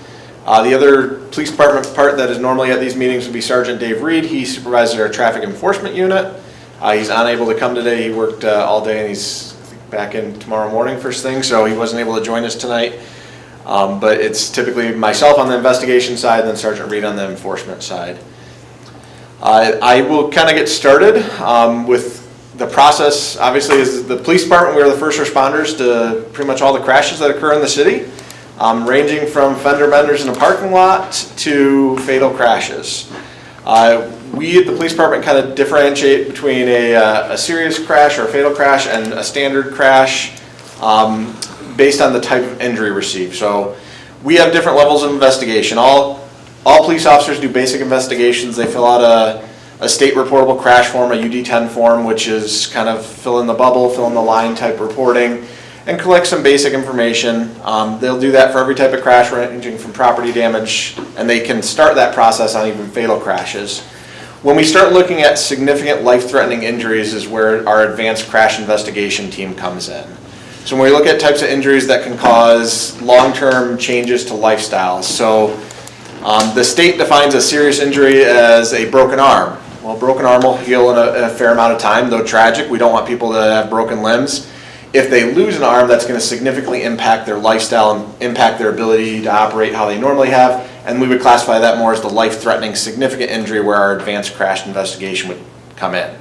The other police department part that is normally at these meetings would be Sergeant Dave Reed. He supervises our traffic enforcement unit. He's unable to come today. He worked all day, and he's back in tomorrow morning first thing, so he wasn't able to join us tonight. But it's typically myself on the investigation side, then Sergeant Reed on the enforcement side. I will kind of get started with the process. Obviously, as the police department, we are the first responders to pretty much all the crashes that occur in the city, ranging from fender benders in a parking lot to fatal crashes. We at the police department kind of differentiate between a serious crash or a fatal crash and a standard crash based on the type of injury received. So we have different levels of investigation. All police officers do basic investigations. They fill out a state reportable crash form, a UD-10 form, which is kind of fill in the bubble, fill in the line type reporting, and collect some basic information. They'll do that for every type of crash, ranging from property damage, and they can start that process on even fatal crashes. When we start looking at significant life-threatening injuries is where our advanced crash investigation team comes in. So when we look at types of injuries that can cause long-term changes to lifestyles. So the state defines a serious injury as a broken arm. Well, a broken arm will heal in a fair amount of time, though tragic. We don't want people to have broken limbs. If they lose an arm, that's going to significantly impact their lifestyle and impact their ability to operate how they normally have. And we would classify that more as the life-threatening significant injury where our advanced crash investigation would come in.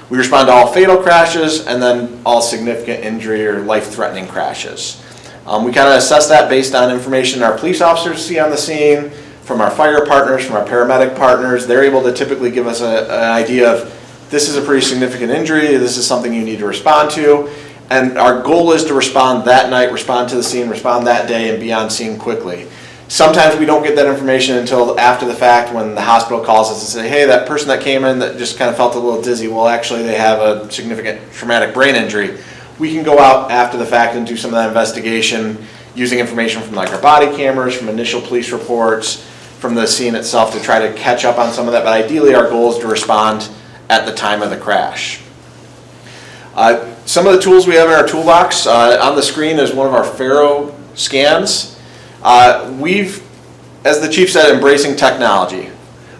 We respond to all fatal crashes and then all significant injury or life-threatening crashes. We kind of assess that based on information our police officers see on the scene, from our fire partners, from our paramedic partners. They're able to typically give us an idea of this is a pretty significant injury, this is something you need to respond to. And our goal is to respond that night, respond to the scene, respond that day, and be on scene quickly. Sometimes we don't get that information until after the fact when the hospital calls us and say, hey, that person that came in that just kind of felt a little dizzy, well, actually they have a significant traumatic brain injury. We can go out after the fact and do some of that investigation using information from like our body cameras, from initial police reports, from the scene itself to try to catch up on some of that. But ideally our goal is to respond at the time of the crash. Some of the tools we have in our toolbox, on the screen is one of our Faro scans. We've, as the chief said, embracing technology.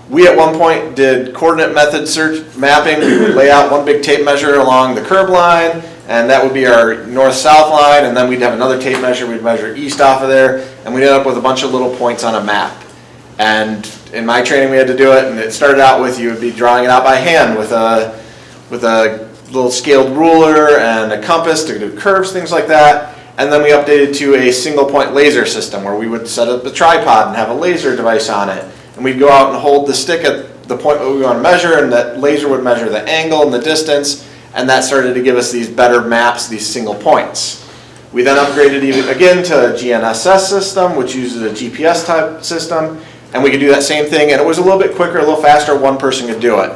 We at one point did coordinate method search mapping. We would lay out one big tape measure along the curb line, and that would be our north-south line, and then we'd have another tape measure, we'd measure east off of there, and we'd end up with a bunch of little points on a map. And in my training we had to do it, and it started out with you would be drawing it out by hand with a little scaled ruler and a compass to do curves, things like that. And then we updated to a single point laser system where we would set up a tripod and have a laser device on it. And we'd go out and hold the stick at the point that we want to measure, and that laser would measure the angle and the distance, and that started to give us these better maps, these single points. We then upgraded again to a GNSS system, which uses a GPS type system, and we could do that same thing, and it was a little bit quicker, a little faster, one person could do it.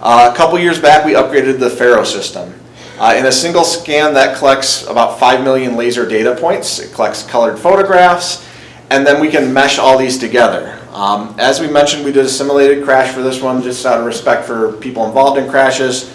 A couple years back, we upgraded the Faro system. In a single scan, that collects about 5 million laser data points. It collects colored photographs, and then we can mesh all these together. As we mentioned, we did a simulated crash for this one, just out of respect for people involved in crashes.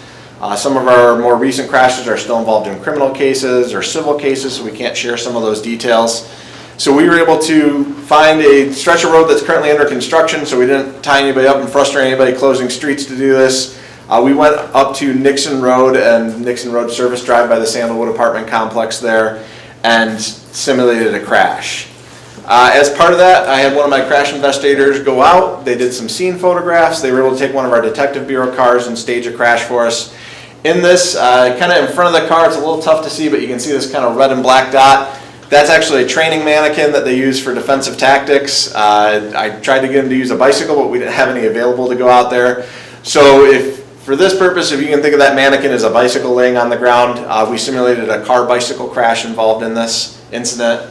Some of our more recent crashes are still involved in criminal cases or civil cases, so we can't share some of those details. So we were able to find a stretch of road that's currently under construction, so we didn't tie anybody up and frustrate anybody closing streets to do this. We went up to Nixon Road and Nixon Road Service Drive by the Sandalwood apartment complex there and simulated a crash. As part of that, I had one of my crash investigators go out. They did some scene photographs. They were able to take one of our detective bureau cars and stage a crash for us. In this, kind of in front of the car, it's a little tough to see, but you can see this kind of red and black dot. That's actually a training mannequin that they use for defensive tactics. I tried to get them to use a bicycle, but we didn't have any available to go out there. So for this purpose, if you can think of that mannequin as a bicycle laying on the ground, we simulated a car-bicycle crash involved in this incident.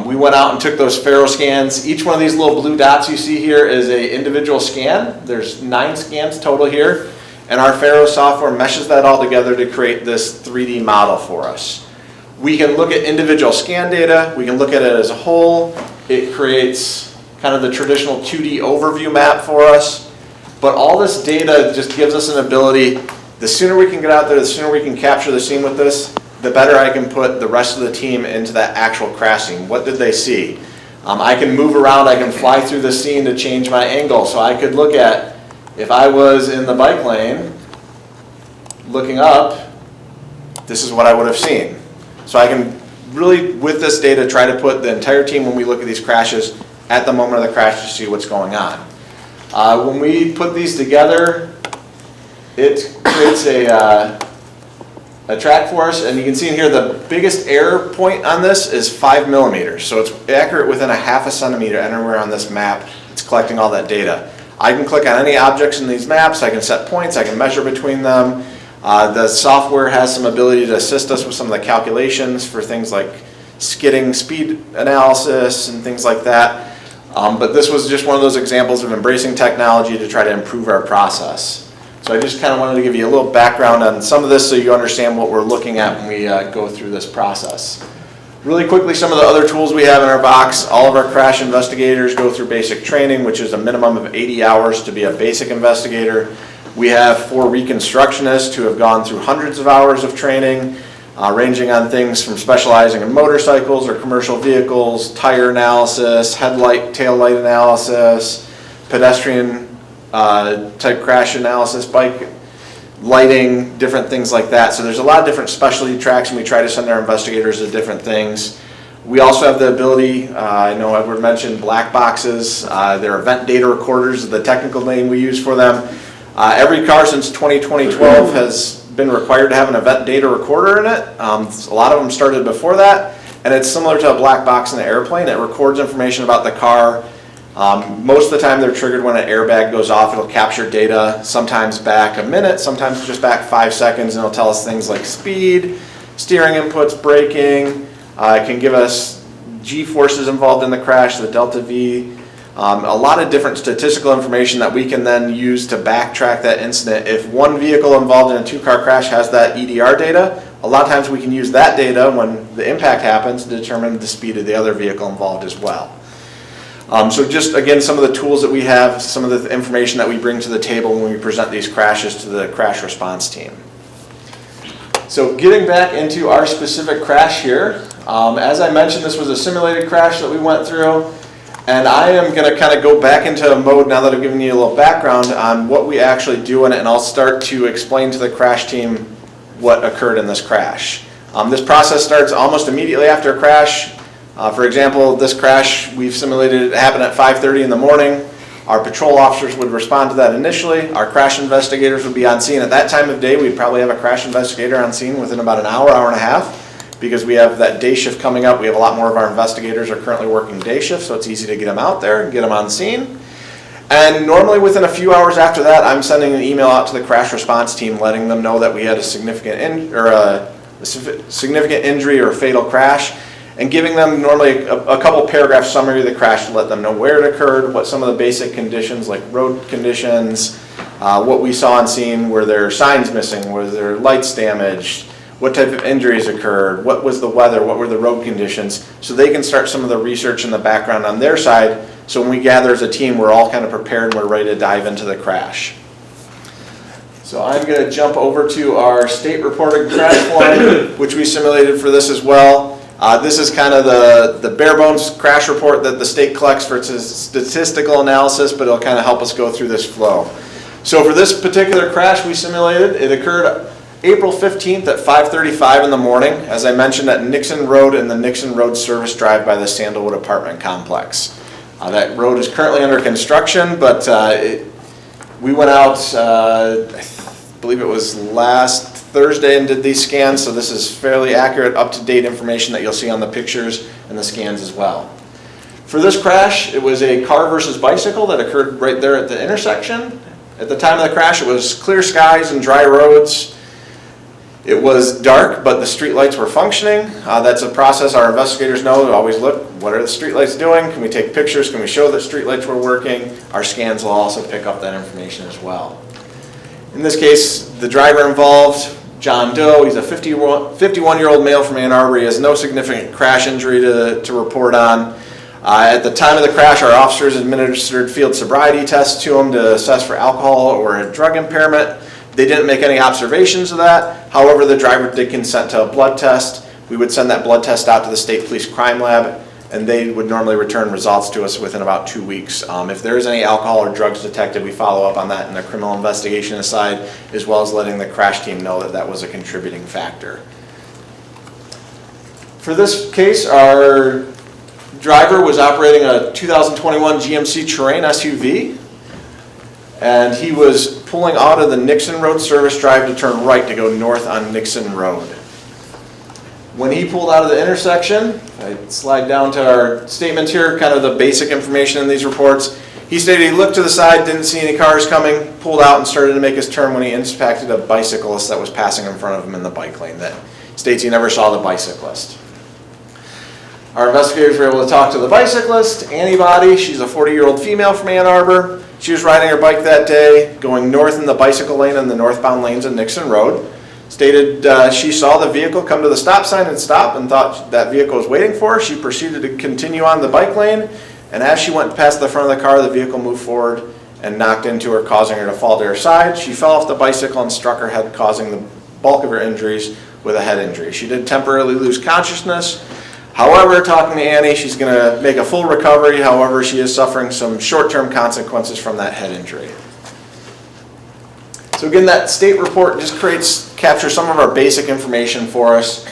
We went out and took those Faro scans. Each one of these little blue dots you see here is an individual scan. There's 9 scans total here. And our Faro software meshes that all together to create this 3D model for us. We can look at individual scan data. We can look at it as a whole. It creates kind of the traditional 2D overview map for us. But all this data just gives us an ability, the sooner we can get out there, the sooner we can capture the scene with this, the better I can put the rest of the team into that actual crash scene. What did they see? I can move around, I can fly through the scene to change my angle. So I could look at, if I was in the bike lane, looking up, this is what I would have seen. So I can really, with this data, try to put the entire team, when we look at these crashes, at the moment of the crash to see what's going on. When we put these together, it creates a track for us, and you can see in here the biggest error point on this is 5 millimeters. So it's accurate within a half a centimeter anywhere on this map. It's collecting all that data. I can click on any objects in these maps, I can set points, I can measure between them. The software has some ability to assist us with some of the calculations for things like skidding speed analysis and things like that. But this was just one of those examples of embracing technology to try to improve our process. So I just kind of wanted to give you a little background on some of this so you understand what we're looking at when we go through this process. Really quickly, some of the other tools we have in our box. All of our crash investigators go through basic training, which is a minimum of 80 hours to be a basic investigator. We have 4 reconstructionists who have gone through hundreds of hours of training, ranging on things from specializing in motorcycles or commercial vehicles, tire analysis, headlight, tail light analysis, pedestrian type crash analysis, bike lighting, different things like that. So there's a lot of different specialty tracks, and we try to send our investigators to different things. We also have the ability, I know Edward mentioned black boxes. They're event data recorders is the technical name we use for them. Every car since 2012 has been required to have an event data recorder in it. A lot of them started before that, and it's similar to a black box in an airplane. It records information about the car. Most of the time they're triggered when an airbag goes off. It'll capture data, sometimes back a minute, sometimes just back 5 seconds, and it'll tell us things like speed, steering inputs, braking. It can give us G-forces involved in the crash, the delta V. A lot of different statistical information that we can then use to backtrack that incident. If one vehicle involved in a 2-car crash has that EDR data, a lot of times we can use that data when the impact happens to determine the speed of the other vehicle involved as well. So just again, some of the tools that we have, some of the information that we bring to the table when we present these crashes to the crash response team. So getting back into our specific crash here, as I mentioned, this was a simulated crash that we went through, and I am going to kind of go back into a mode now that I've given you a little background on what we actually do in it, and I'll start to explain to the crash team what occurred in this crash. This process starts almost immediately after a crash. For example, this crash we've simulated, it happened at 5:30 in the morning. Our patrol officers would respond to that initially. Our crash investigators would be on scene. At that time of day, we'd probably have a crash investigator on scene within about an hour, hour and a half, because we have that day shift coming up. We have a lot more of our investigators are currently working day shift, so it's easy to get them out there and get them on scene. And normally within a few hours after that, I'm sending an email out to the crash response team letting them know that we had a significant injury or fatal crash, and giving them normally a couple paragraph summary of the crash to let them know where it occurred, what some of the basic conditions like road conditions, what we saw on scene, were there signs missing, were there lights damaged, what type of injuries occurred, what was the weather, what were the road conditions, so they can start some of the research in the background on their side, so when we gather as a team, we're all kind of prepared and we're ready to dive into the crash. So I'm going to jump over to our state reported crash form, which we simulated for this as well. This is kind of the bare bones crash report that the state collects for its statistical analysis, but it'll kind of help us go through this flow. So for this particular crash we simulated, it occurred April 15th at 5:35 in the morning, as I mentioned, at Nixon Road and the Nixon Road Service Drive by the Sandalwood apartment complex. That road is currently under construction, but we went out, I believe it was last Thursday, and did these scans, so this is fairly accurate, up-to-date information that you'll see on the pictures and the scans as well. For this crash, it was a car versus bicycle that occurred right there at the intersection. At the time of the crash, it was clear skies and dry roads. It was dark, but the street lights were functioning. That's a process our investigators know to always look, what are the street lights doing? Can we take pictures? Can we show that street lights were working? Our scans will also pick up that information as well. In this case, the driver involved, John Doe, he's a 51-year-old male from Ann Arbor. He has no significant crash injury to report on. At the time of the crash, our officers administered field sobriety tests to him to assess for alcohol or a drug impairment. They didn't make any observations of that. However, the driver did consent to a blood test. We would send that blood test out to the State Police Crime Lab, and they would normally return results to us within about 2 weeks. If there is any alcohol or drugs detected, we follow up on that in the criminal investigation side, as well as letting the crash team know that that was a contributing factor. For this case, our driver was operating a 2021 GMC Terrain SUV, and he was pulling out of the Nixon Road Service Drive to turn right to go north on Nixon Road. When he pulled out of the intersection, I slide down to our statement here, kind of the basic information in these reports. He stated he looked to the side, didn't see any cars coming, pulled out and started to make his turn when he impacted a bicyclist that was passing in front of him in the bike lane. That states he never saw the bicyclist. Our investigators were able to talk to the bicyclist, Annie Body. She's a 40-year-old female from Ann Arbor. She was riding her bike that day, going north in the bicycle lane and the northbound lanes of Nixon Road. Stated she saw the vehicle come to the stop sign and stop and thought that vehicle was waiting for her. She proceeded to continue on the bike lane, and as she went past the front of the car, the vehicle moved forward and knocked into her, causing her to fall to her side. She fell off the bicycle and struck her head, causing the bulk of her injuries with a head injury. She did temporarily lose consciousness. However, talking to Annie, she's going to make a full recovery. However, she is suffering some short-term consequences from that head injury. So again, that state report just captures some of our basic information for us.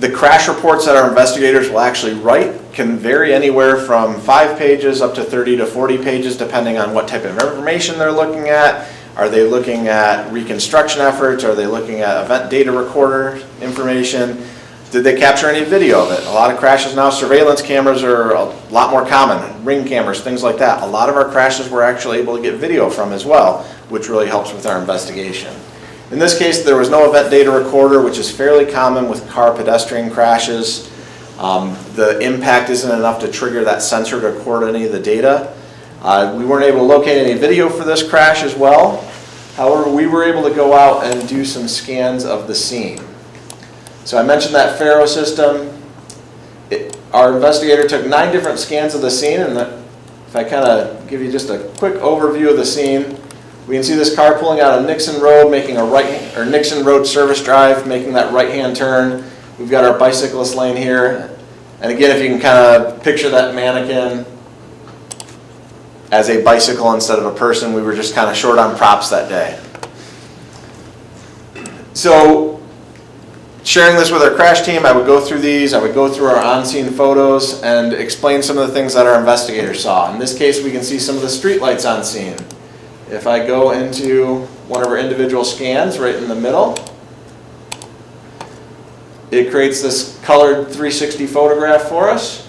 The crash reports that our investigators will actually write can vary anywhere from 5 pages up to 30 to 40 pages, depending on what type of information they're looking at. Are they looking at reconstruction efforts? Are they looking at event data recorder information? Did they capture any video of it? A lot of crashes now, surveillance cameras are a lot more common, ring cameras, things like that. A lot of our crashes we're actually able to get video from as well, which really helps with our investigation. In this case, there was no event data recorder, which is fairly common with car pedestrian crashes. The impact isn't enough to trigger that sensor to record any of the data. We weren't able to locate any video for this crash as well. However, we were able to go out and do some scans of the scene. So I mentioned that Faro system. Our investigator took 9 different scans of the scene, and if I kind of give you just a quick overview of the scene, we can see this car pulling out of Nixon Road, making a Nixon Road Service Drive, making that right-hand turn. We've got our bicyclist lane here, and again, if you can kind of picture that mannequin as a bicycle instead of a person, we were just kind of short on props that day. So, sharing this with our crash team, I would go through these, I would go through our on-scene photos and explain some of the things that our investigators saw. In this case, we can see some of the street lights on scene. If I go into one of our individual scans right in the middle, it creates this colored 360 photograph for us,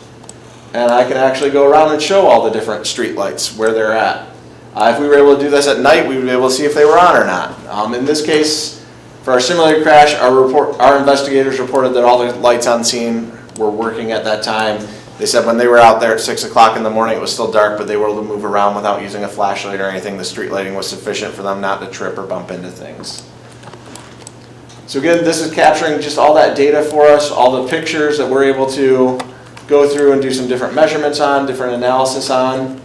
and I can actually go around and show all the different street lights where they're at. If we were able to do this at night, we would be able to see if they were on or not. In this case, for our simulated crash, our investigators reported that all the lights on scene were working at that time. They said when they were out there at 6 o'clock in the morning, it was still dark, but they were able to move around without using a flashlight or anything. The street lighting was sufficient for them not to trip or bump into things. So again, this is capturing just all that data for us, all the pictures that we're able to go through and do some different measurements on, different analysis on.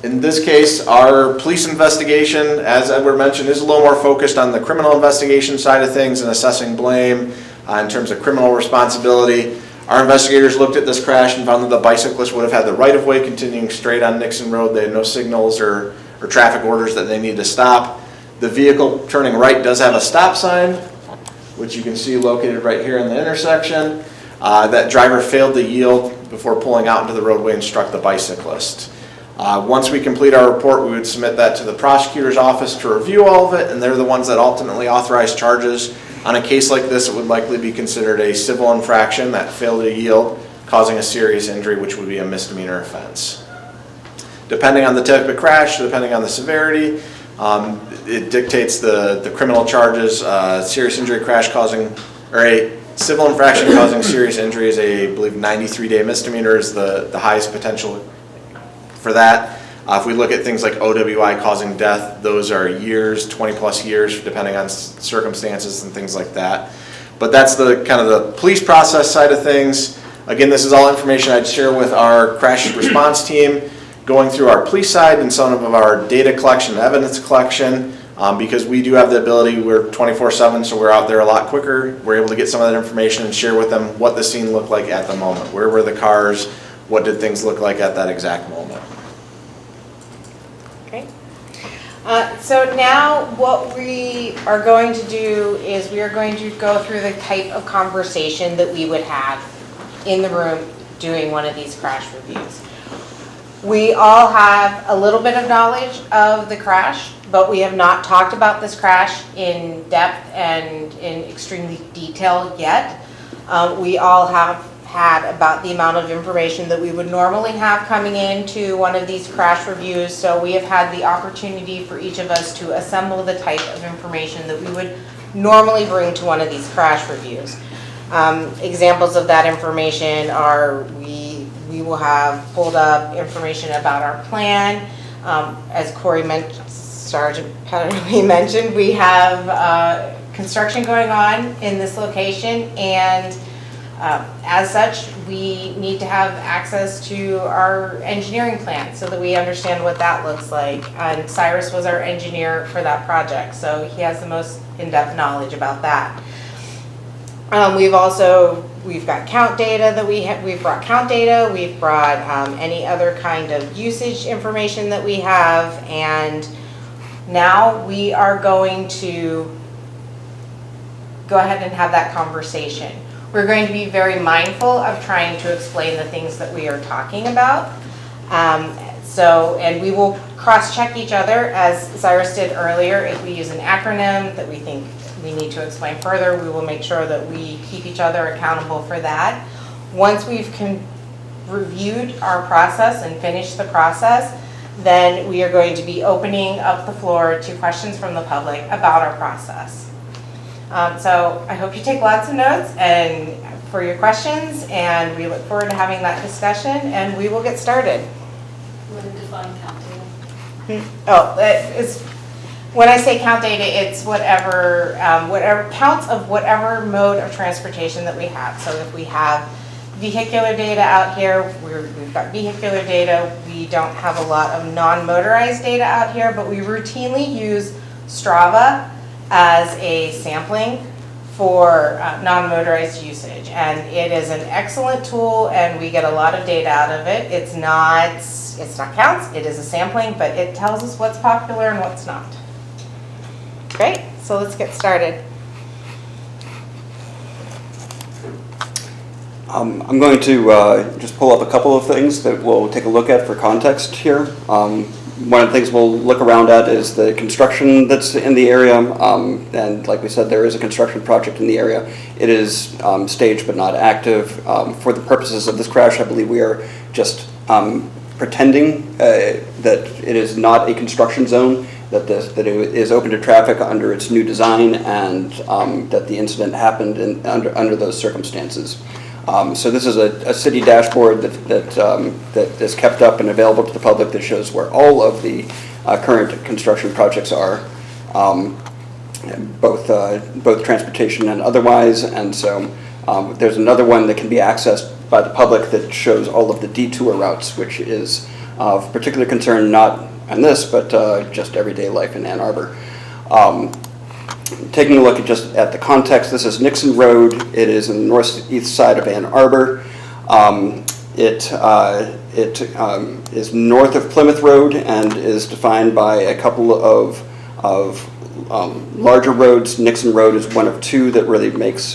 In this case, our police investigation, as Edward mentioned, is a little more focused on the criminal investigation side of things and assessing blame in terms of criminal responsibility. Our investigators looked at this crash and found that the bicyclist would have had the right-of-way continuing straight on Nixon Road. They had no signals or traffic orders that they needed to stop. The vehicle turning right does have a stop sign, which you can see located right here in the intersection. That driver failed to yield before pulling out into the roadway and struck the bicyclist. Once we complete our report, we would submit that to the prosecutor's office to review all of it, and they're the ones that ultimately authorize charges. On a case like this, it would likely be considered a civil infraction that failed to yield, causing a serious injury, which would be a misdemeanor offense. Depending on the type of crash, depending on the severity, it dictates the criminal charges. Serious injury crash causing, or a civil infraction causing serious injury is I believe 93-day misdemeanor is the highest potential for that. If we look at things like OWI causing death, those are years, 20 plus years, depending on circumstances and things like that. But that's the kind of the police process side of things. Again, this is all information I'd share with our crash response team, going through our police side and some of our data collection and evidence collection, because we do have the ability, we're 24/7, so we're out there a lot quicker. We're able to get some of that information and share with them what the scene looked like at the moment. Where were the cars? What did things look like at that exact moment? Okay. So now what we are going to do is we are going to go through the type of conversation that we would have in the room doing one of these crash reviews. We all have a little bit of knowledge of the crash, but we have not talked about this crash in depth and in extremely detail yet. We all have had about the amount of information that we would normally have coming into one of these crash reviews, so we have had the opportunity for each of us to assemble the type of information that we would normally bring to one of these crash reviews. Examples of that information are we will have pulled up information about our plan. As Corey mentioned, Sergeant Petterly mentioned, we have construction going on in this location, and as such, we need to have access to our engineering plan so that we understand what that looks like. And Cyrus was our engineer for that project, so he has the most in-depth knowledge about that. We've got count data that we've brought count data, we've brought any other kind of usage information that we have, and now we are going to go ahead and have that conversation. We're going to be very mindful of trying to explain the things that we are talking about. And we will cross-check each other, as Cyrus did earlier. If we use an acronym that we think we need to explain further, we will make sure that we keep each other accountable for that. Once we've reviewed our process and finished the process, then we are going to be opening up the floor to questions from the public about our process. So I hope you take lots of notes and for your questions, and we look forward to having that discussion, and we will get started. I'm going to define count data. When I say count data, it's whatever counts of whatever mode of transportation that we have. So if we have vehicular data out here, we've got vehicular data. We don't have a lot of non-motorized data out here, but we routinely use Strava as a sampling for non-motorized usage, and it is an excellent tool, and we get a lot of data out of it. It's not counts, it is a sampling, but it tells us what's popular and what's not. Great, so let's get started. I'm going to just pull up a couple of things that we'll take a look at for context here. One of the things we'll look around at is the construction that's in the area, and like we said, there is a construction project in the area. It is staged but not active. For the purposes of this crash, I believe we are just pretending that it is not a construction zone, that it is open to traffic under its new design, and that the incident happened under those circumstances. So this is a city dashboard that is kept up and available to the public that shows where all of the current construction projects are, both transportation and otherwise. And so there's another one that can be accessed by the public that shows all of the detour routes, which is of particular concern not on this, but just everyday life in Ann Arbor. Taking a look at the context, this is Nixon Road. It is in the northeast side of Ann Arbor. It is north of Plymouth Road and is defined by a couple of larger roads. Nixon Road is one of two that really makes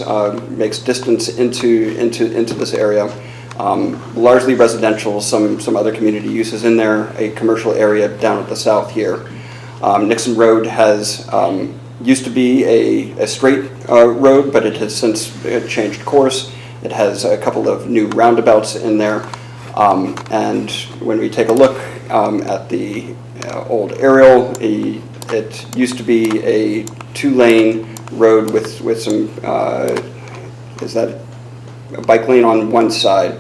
distance into this area. Largely residential, some other community uses in there, a commercial area down at the south here. Nixon Road has used to be a straight road, but it has since changed course. It has a couple of new roundabouts in there. And when we take a look at the old aerial, it used to be a 2-lane road with some, is that a bike lane on one side?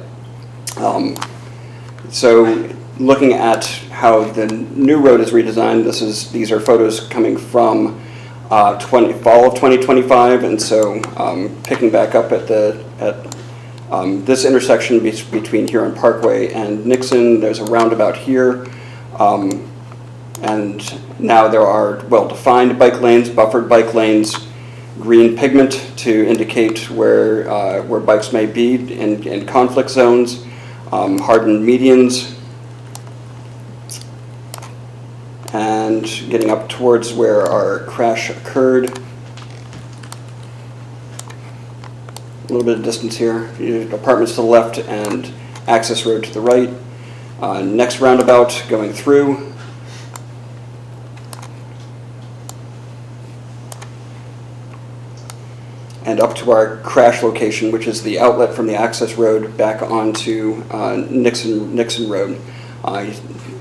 So looking at how the new road is redesigned, these are photos coming from fall of 2025, and so picking back up at this intersection between Huron Parkway and Nixon, there's a roundabout here, and now there are well-defined bike lanes, buffered bike lanes, green pigment to indicate where bikes may be in conflict zones, hardened medians, and getting up towards where our crash occurred. A little bit of distance here, apartments to the left and access road to the right. Next roundabout going through. And up to our crash location, which is the outlet from the access road back onto Nixon Road.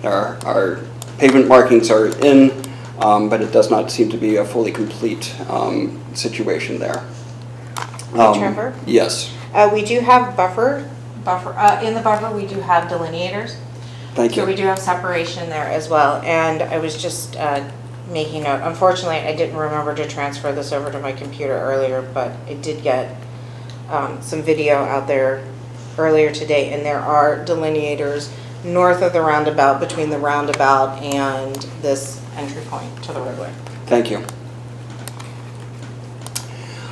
Our pavement markings are in, but it does not seem to be a fully complete situation there. Trevor? Yes. We do have buffer, in the buffer, we do have delineators. Thank you. So we do have separation there as well. And I was just making note, unfortunately, I didn't remember to transfer this over to my computer earlier, but I did get some video out there earlier today, and there are delineators north of the roundabout, between the roundabout and this entry point to the roadway. Thank you.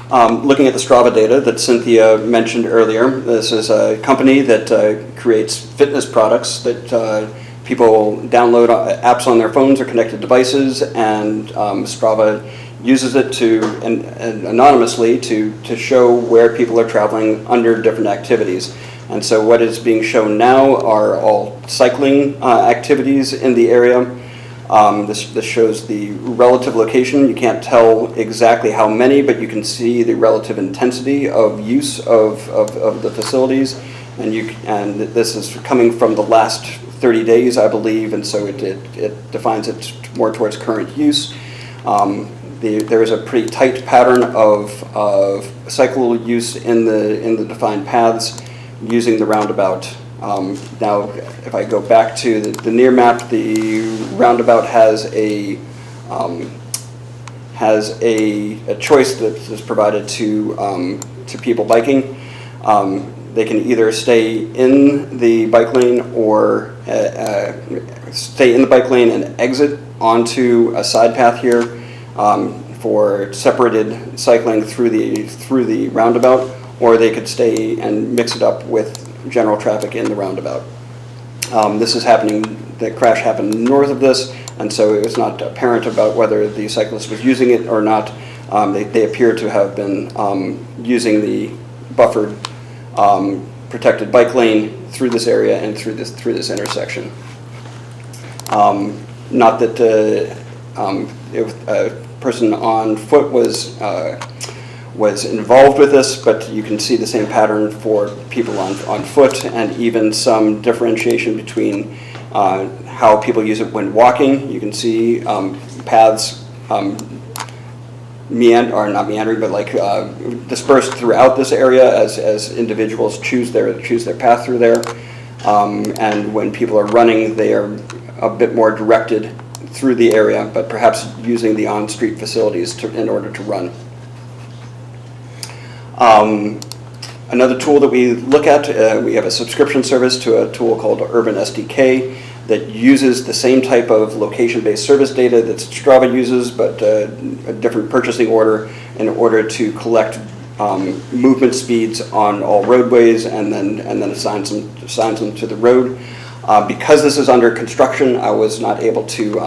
Looking at the Strava data that Cynthia mentioned earlier, this is a company that creates fitness products that people download apps on their phones or connected devices, and Strava uses it to and anonymously to show where people are traveling under different activities. And so what is being shown now are all cycling activities in the area. This shows the relative location. You can't tell exactly how many, but you can see the relative intensity of use of the facilities. And this is coming from the last 30 days, I believe, and so it defines it more towards current use. There is a pretty tight pattern of cycle use in the defined paths using the roundabout. Now, if I go back to the near map, the roundabout has a choice that is provided to people biking. They can either stay in the bike lane or stay in the bike lane and exit onto a side path here for separated cycling through the roundabout, or they could stay and mix it up with general traffic in the roundabout. This is happening, the crash happened north of this, and so it was not apparent about whether the cyclist was using it or not. They appear to have been using the buffered protected bike lane through this area and through this intersection. Not that if a person on foot was involved with this, but you can see the same pattern for people on foot, and even some differentiation between how people use it when walking. You can see paths not meandering, but like dispersed throughout this area as individuals choose their path through there. And when people are running, they are a bit more directed through the area, but perhaps using the on-street facilities in order to run. Another tool that we look at, we have a subscription service to a tool called Urban SDK that uses the same type of location-based service data that Strava uses, but a different purchasing order in order to collect movement speeds on all roadways and then assigns them to the road. Because this is under construction, I was not able to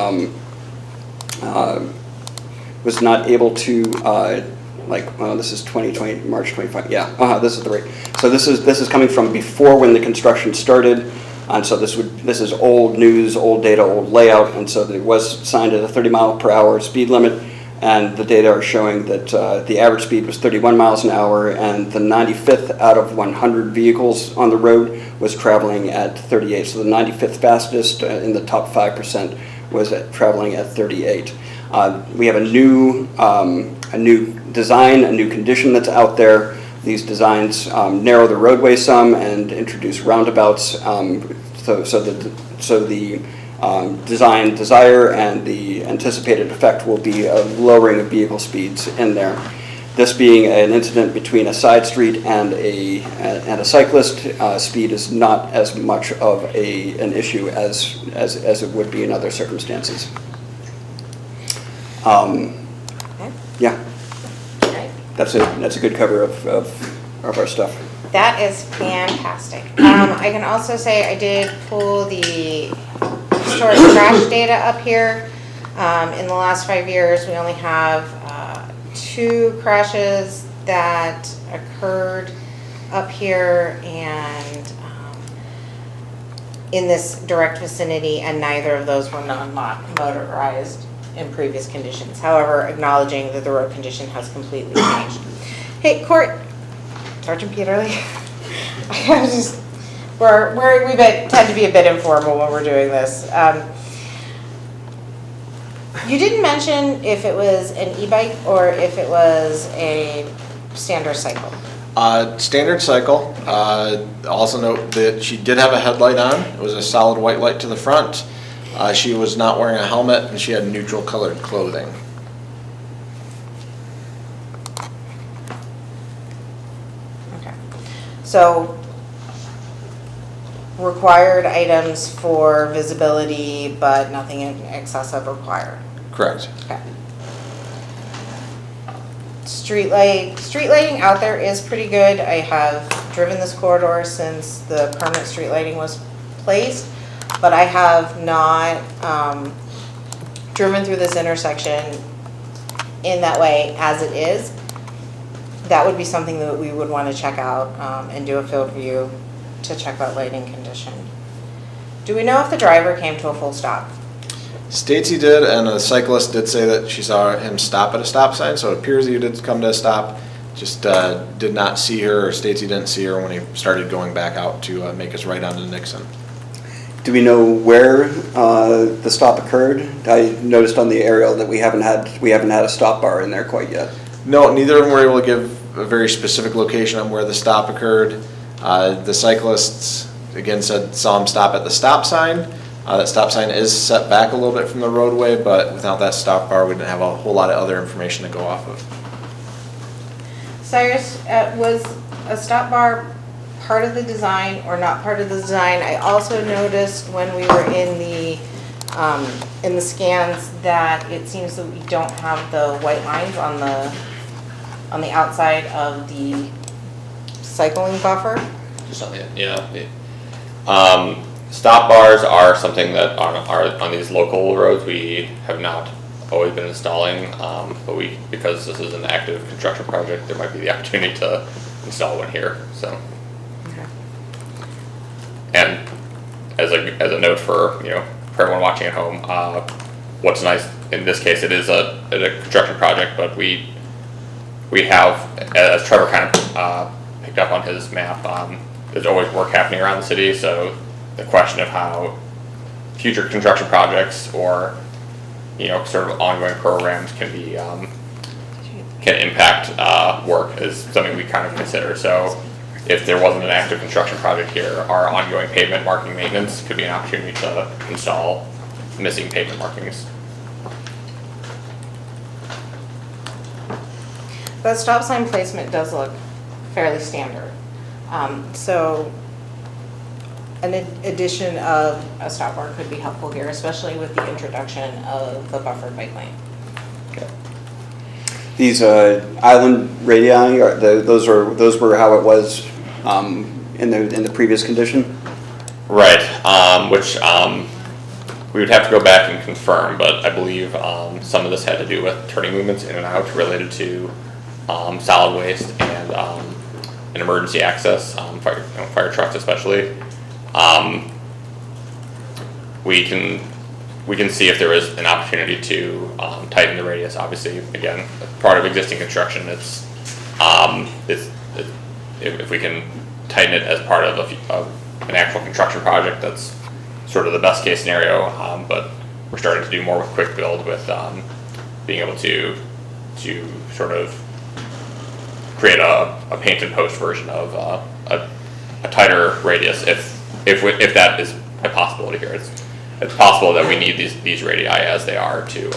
this is 2020, March 25, yeah, this is the rate. So this is coming from before when the construction started, and so this is old news, old data, old layout, and so it was signed at a 30-mile-per-hour speed limit, and the data are showing that the average speed was 31 miles an hour, and the 95th out of 100 vehicles on the road was traveling at 38. So the 95th fastest in the top 5% was traveling at 38. We have a new design, a new condition that's out there. These designs narrow the roadway some and introduce roundabouts. So the design desire and the anticipated effect will be a lowering of vehicle speeds in there. This being an incident between a side street and a cyclist, speed is not as much of an issue as it would be in other circumstances. Yeah, that's a good cover of our stuff. That is fantastic. I can also say I did pull the historic crash data up here. In the last 5 years, we only have 2 crashes that occurred up here and in this direct vicinity, and neither of those were non-motorized in previous conditions. However, acknowledging that the road condition has completely changed. Hey, Sergeant Peterly, we tend to be a bit informal when we're doing this. You didn't mention if it was an e-bike or if it was a standard cycle. Standard cycle. Also note that she did have a headlight on. It was a solid white light to the front. She was not wearing a helmet, and she had neutral colored clothing. Okay. So, required items for visibility, but nothing excessive required. Correct. Okay. Street lighting out there is pretty good. I have driven this corridor since the permanent street lighting was placed, but I have not driven through this intersection in that way as it is. That would be something that we would want to check out and do a field view to check that lighting condition. Do we know if the driver came to a full stop? Stacy did, and a cyclist did say that she saw him stop at a stop sign, so it appears he did come to a stop. Just did not see her, or Stacy didn't see her when he started going back out to make his right onto Nixon. Do we know where the stop occurred? I noticed on the aerial that we haven't had a stop bar in there quite yet. No, neither of them were able to give a very specific location on where the stop occurred. The cyclists, again, saw him stop at the stop sign. That stop sign is set back a little bit from the roadway, but without that stop bar, we didn't have a whole lot of other information to go off of. Cyrus, was a stop bar part of the design or not part of the design? I also noticed when we were in the scans that it seems that we don't have the white lines on the outside of the cycling buffer. Stop bars are something that are on these local roads we have not always been installing, but because this is an active construction project, there might be the opportunity to install one here. So. Okay. as a note for, for everyone watching at home, what's nice, in this case, it is a construction project, but we have, as Trevor kind of picked up on his map, there's always work happening around the city, so the question of how future construction projects or, sort of ongoing programs can be, can impact work is something we kind of consider. So if there wasn't an active construction project here, our ongoing pavement marking maintenance could be an opportunity to install missing pavement markings. The stop sign placement does look fairly standard. So an addition of a stop bar could be helpful here, especially with the introduction of the buffered bike lane. These island radii, those were how it was in the previous condition? Right, which we would have to go back and confirm, but I believe some of this had to do with turning movements in and out related to solid waste and an emergency access, fire trucks especially. We can see if there is an opportunity to tighten the radius. Obviously, again, part of existing construction, if we can tighten it as part of an actual construction project, that's sort of the best case scenario. But we're starting to do more with quick build, with being able to sort of create a paint and post version of a tighter radius if that is a possibility here. It's possible that we need these radii as they are to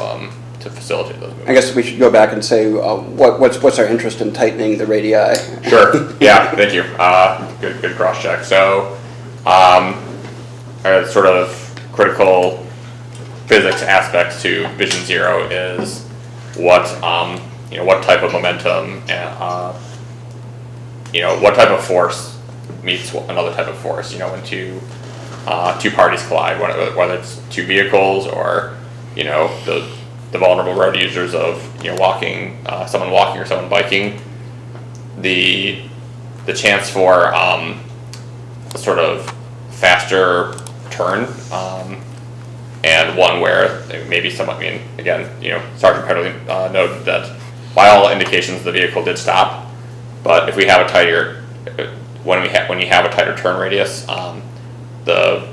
facilitate those movements. I guess we should go back and say what's our interest in tightening the radii? Sure. Yeah. Thank you. Good cross check. So, sort of critical physics aspects to Vision Zero is what type of momentum and what type of force meets another type of force. When two parties collide, whether it's two vehicles or the vulnerable road users of someone walking or someone biking, the chance for sort of faster turn and one where maybe someone, again, Sergeant Petterly noted that by all indications the vehicle did stop, but if we have a tighter, when you have a tighter turn radius, the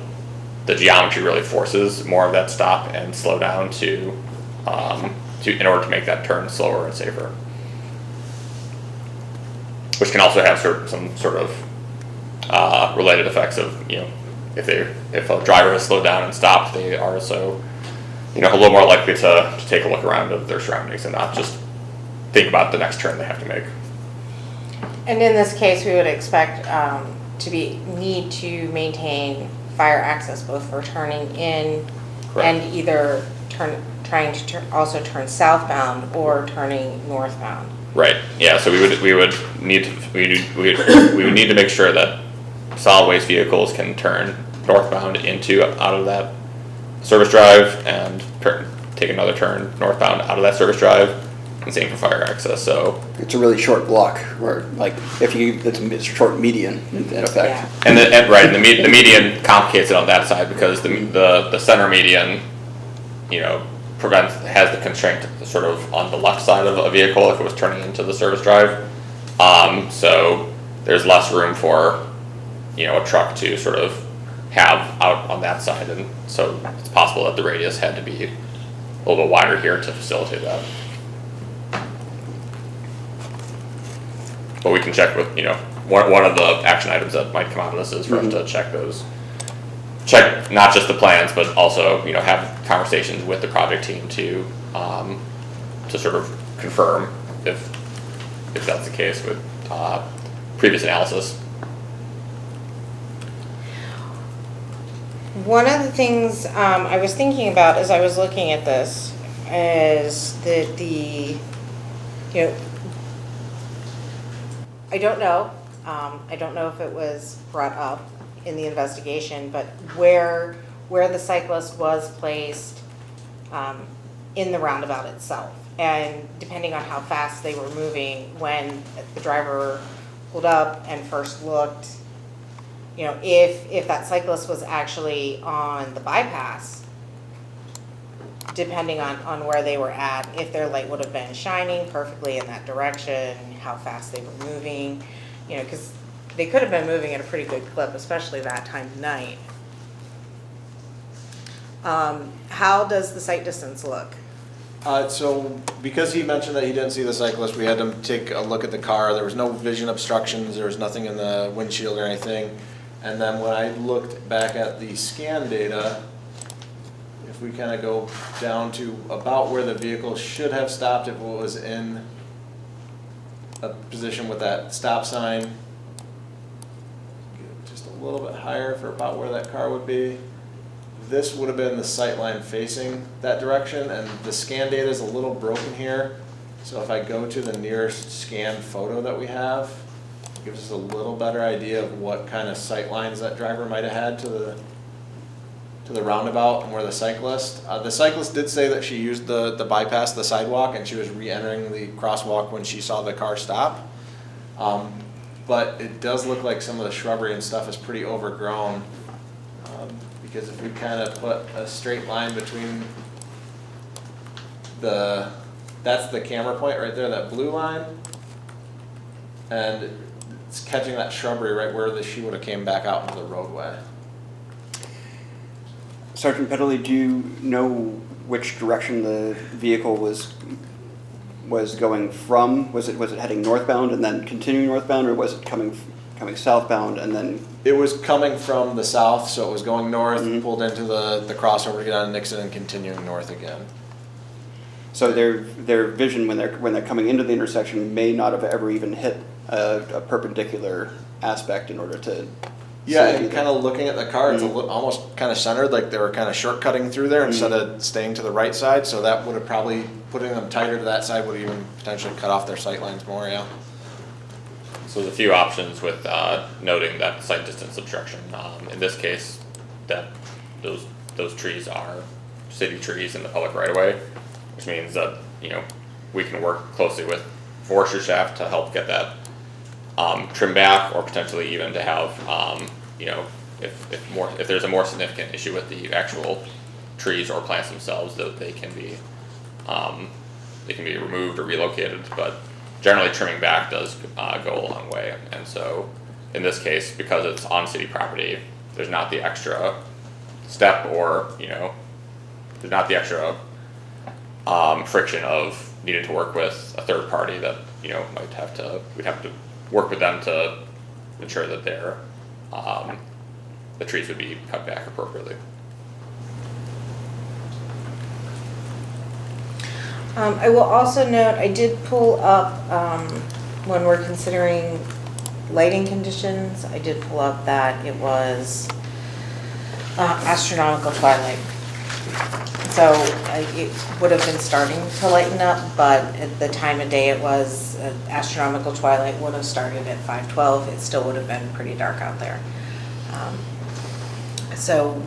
geometry really forces more of that stop and slow down to in order to make that turn slower and safer, which can also have some sort of related effects of if a driver has slowed down and stopped, they are also a little more likely to take a look around of their surroundings and not just think about the next turn they have to make. And in this case, we would expect need to maintain fire access both for turning in Correct. and either trying to also turn southbound or turning northbound. Right. Yeah. So we would need to make sure that solid waste vehicles can turn northbound out of that service drive and take another turn northbound out of that service drive, and same for fire access. So It's a really short block, or it's a short median in effect. Yeah. and the median complicates it on that side because the center median, has the constraint sort of on the left side of a vehicle if it was turning into the service drive. So there's less room for a truck to sort of have out on that side, and so it's possible that the radius had to be a little bit wider here to facilitate that. But we can check with, one of the action items that might come out of this is for us to check not just the plans, but also, have conversations with the project team to sort of confirm if that's the case with previous analysis. One of the things I was thinking about as I was looking at this is that I don't know. I don't know if it was brought up in the investigation, but where the cyclist was placed in the roundabout itself. And depending on how fast they were moving, when the driver pulled up and first looked, you know, if that cyclist was actually on the bypass, depending on where they were at, if their light would have been shining perfectly in that direction, how fast they were moving, you know, because they could have been moving at a pretty good clip, especially that time of night. How does the sight distance look? So because he mentioned that he didn't see the cyclist, we had him take a look at the car. There was no vision obstructions, there was nothing in the windshield or anything. And then when I looked back at the scan data, if we kind of go down to about where the vehicle should have stopped if it was in a position with that stop sign, get just a little bit higher for about where that car would be. This would have been the sight line facing that direction, and the scan data is a little broken here. So if I go to the nearest scanned photo that we have, it gives us a little better idea of what kind of sight lines that driver might have had to the roundabout and where the cyclist. The cyclist did say that she used the bypass, the sidewalk, and she was re-entering the crosswalk when she saw the car stop. But it does look like some of the shrubbery and stuff is pretty overgrown. Because if we kind of put a straight line between that's the camera point right there, that blue line, and it's catching that shrubbery right where she would have came back out into the roadway. Sergeant Petterly, do you know which direction the vehicle was going from? Was it heading northbound and then continuing northbound, or was it coming southbound and then? It was coming from the south, so it was going north, pulled into the crossover to get on Nixon and continuing north again. So their vision when they're coming into the intersection may not have ever even hit a perpendicular aspect in order to. Yeah, and kind of looking at the car, it's almost kind of centered, like they were kind of shortcutting through there instead of staying to the right side. So that would have probably, putting them tighter to that side would have even potentially cut off their sight lines more, yeah. So there's a few options with noting that sight distance obstruction. In this case, that those trees are city trees in the public right of way, which means that we can work closely with forestry staff to help get that trimmed back, or potentially even to have if there's a more significant issue with the actual trees or plants themselves, that they can be removed or relocated, but. Generally, trimming back does go a long way, and so in this case, because it's on city property, there's not the extra step, or there's not the extra friction of needing to work with a third party that we'd have to work with them to ensure that the trees would be cut back appropriately. I will also note, I did pull up, when we're considering lighting conditions, I did pull up that it was astronomical twilight. So it would have been starting to lighten up, but at the time of day it was, astronomical twilight would have started at 5:12. It still would have been pretty dark out there. So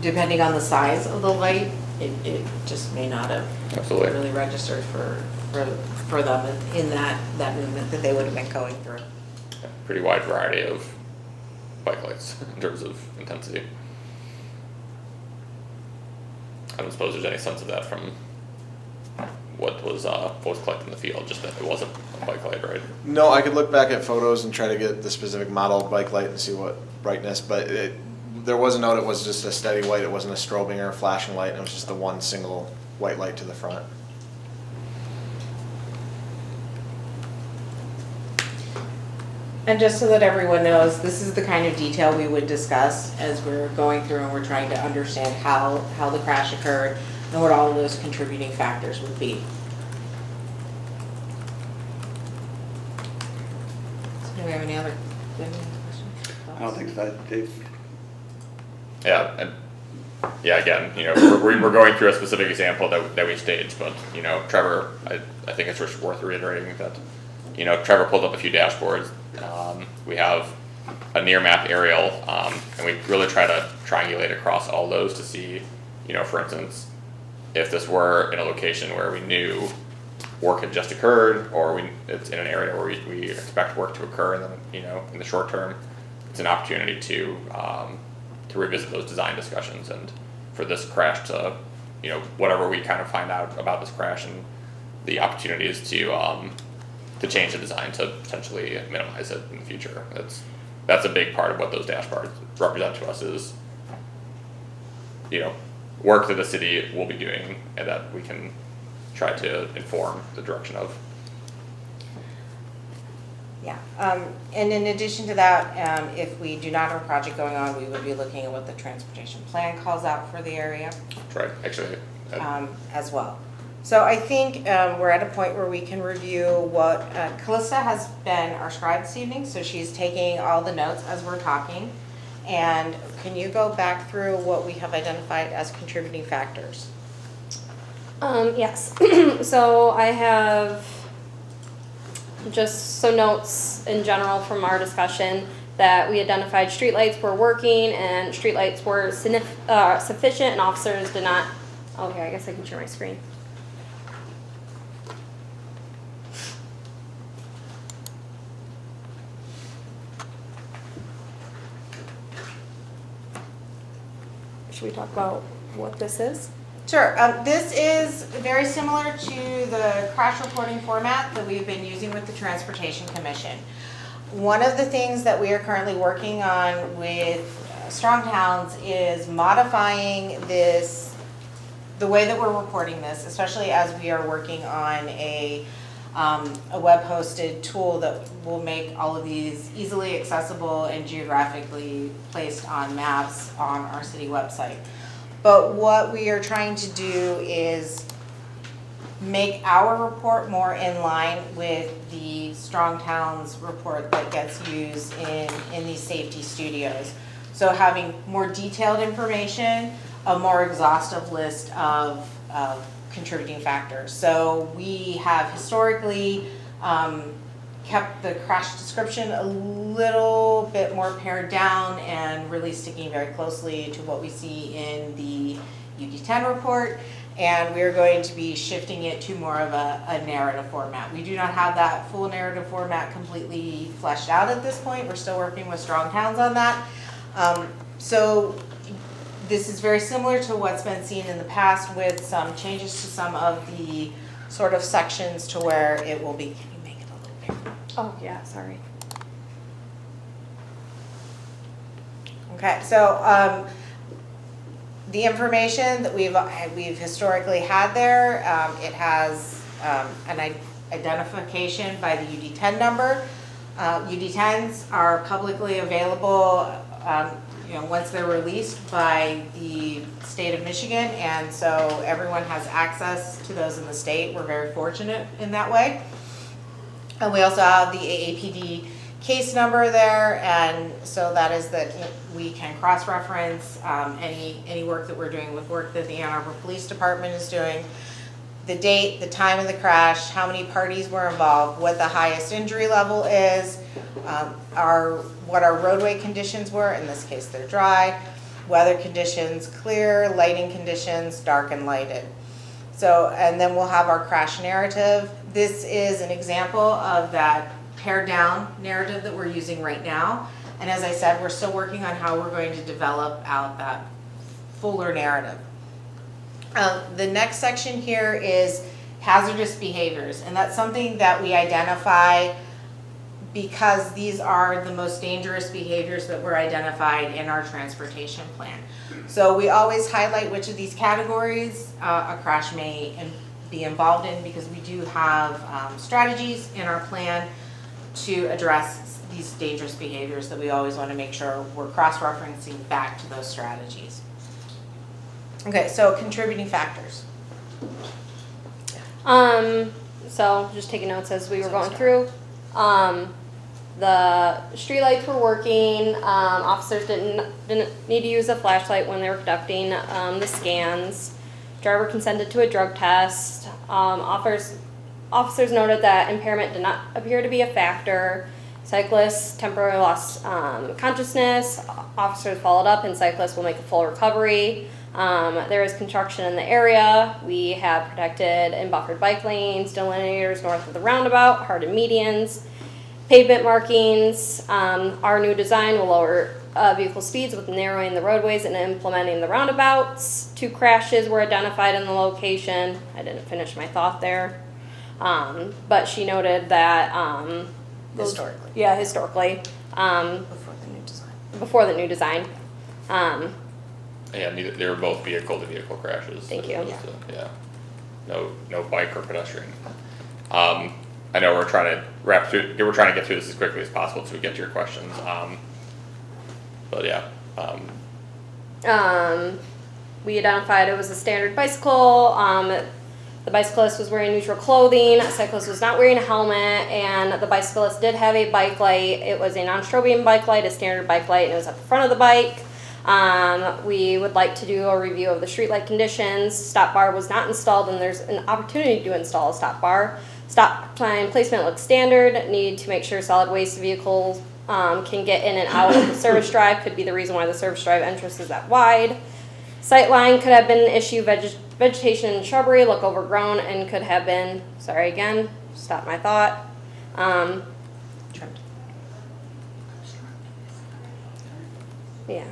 depending on the size of the light, it just may not have Absolutely. really registered for them in that movement that they would have been going through. Pretty wide variety of bike lights in terms of intensity. I don't suppose there's any sense of that from what was collected in the field, just that it wasn't a bike light, right? No, I could look back at photos and try to get the specific model of bike light and see what brightness, but there was a note it was just a steady white. It wasn't a strobing or a flashing light. It was just the one single white light to the front. And just so that everyone knows, this is the kind of detail we would discuss as we're going through and we're trying to understand how the crash occurred and what all of those contributing factors would be. So do we have any other questions? I don't think so, Dave. Yeah, and again, we're going through a specific example that we staged, but Trevor, I think it's worth reiterating that Trevor pulled up a few dashboards. We have a near map aerial, and we really try to triangulate across all those to see, for instance, if this were in a location where we knew work had just occurred, or it's in an area where we expect work to occur, and then, you know, in the short term, it's an opportunity to revisit those design discussions, and for this crash to, you know, whatever we kind of find out about this crash, and the opportunity is to change the design to potentially minimize it in the future. That's a big part of what those dashboards represent to us, is, you know, work that the city will be doing and that we can try to inform the direction of. Yeah, and in addition to that, if we do not have a project going on, we would be looking at what the transportation plan calls out for the area. That's right, actually. As well. So I think we're at a point where we can review what, Callista has been our scribe this evening, so she's taking all the notes as we're talking. And can you go back through what we have identified as contributing factors? Yes. So I have just some notes in general from our discussion that we identified streetlights were working and streetlights were sufficient and officers did not. Okay, I guess I can share my screen. Should we talk about what this is? Sure. This is very similar to the crash reporting format that we've been using with the Transportation Commission. One of the things that we are currently working on with Strong Towns is modifying this, the way that we're reporting this, especially as we are working on a web-hosted tool that will make all of these easily accessible and geographically placed on maps on our city website. But what we are trying to do is make our report more in line with the Strong Towns report that gets used in these safety studios. So having more detailed information, a more exhaustive list of contributing factors. So we have historically kept the crash description a little bit more pared down and really sticking very closely to what we see in the UD10 report. And we're going to be shifting it to more of a narrative format. We do not have that full narrative format completely fleshed out at this point. We're still working with Strong Towns on that. So this is very similar to what's been seen in the past with some changes to some of the sort of sections to where it will be. Can you make it a little bigger? Oh, yeah, sorry. Okay, so the information that we've historically had there, it has an identification by the UD10 number. UD10s are publicly available once they're released by the state of Michigan, and so everyone has access to those in the state. We're very fortunate in that way. And we also have the AAPD case number there, and so that is that we can cross-reference any work that we're doing with work that the Ann Arbor Police Department is doing. The date, the time of the crash, how many parties were involved, what the highest injury level is, what our roadway conditions were, in this case they're dry, weather conditions, clear, lighting conditions, dark and lighted. So, and then we'll have our crash narrative. This is an example of that pared down narrative that we're using right now. And as I said, we're still working on how we're going to develop out that fuller narrative. The next section here is hazardous behaviors, and that's something that we identify because these are the most dangerous behaviors that were identified in our transportation plan. So we always highlight which of these categories a crash may be involved in, because we do have strategies in our plan to address these dangerous behaviors that we always want to make sure we're cross-referencing back to those strategies. Okay, so contributing factors. So just taking notes as we were going through. The streetlights were working. Officers didn't need to use a flashlight when they were conducting the scans. Driver consented to a drug test. Officers noted that impairment did not appear to be a factor. Cyclists temporarily lost consciousness. Officers followed up, and cyclists will make a full recovery. There is construction in the area. We have protected and buffered bike lanes, delineators north of the roundabout, hardened medians, pavement markings. Our new design will lower vehicle speeds with narrowing the roadways and implementing the roundabouts. 2 crashes were identified in the location. I didn't finish my thought there. But she noted that Historically. Yeah, historically. Before the new design. Before the new design. Yeah, they were both vehicle-to-vehicle crashes. Thank you. Yeah. No bike or pedestrian. I know we're trying to we're trying to get through this as quickly as possible so we get to your questions. But yeah. We identified it was a standard bicycle. The bicyclist was wearing neutral clothing. The cyclist was not wearing a helmet, and the bicyclist did have a bike light. It was a non-strobian bike light, a standard bike light, and it was at the front of the bike. We would like to do a review of the streetlight conditions. Stop bar was not installed, and there's an opportunity to install a stop bar. Stop sign placement looks standard. Need to make sure solid waste vehicles can get in and out of the service drive. Could be the reason why the service drive entrance is that wide. Sight line could have been an issue. Vegetation and shrubbery look overgrown and could have been, sorry again, stop my thought. Trimmed. Yeah.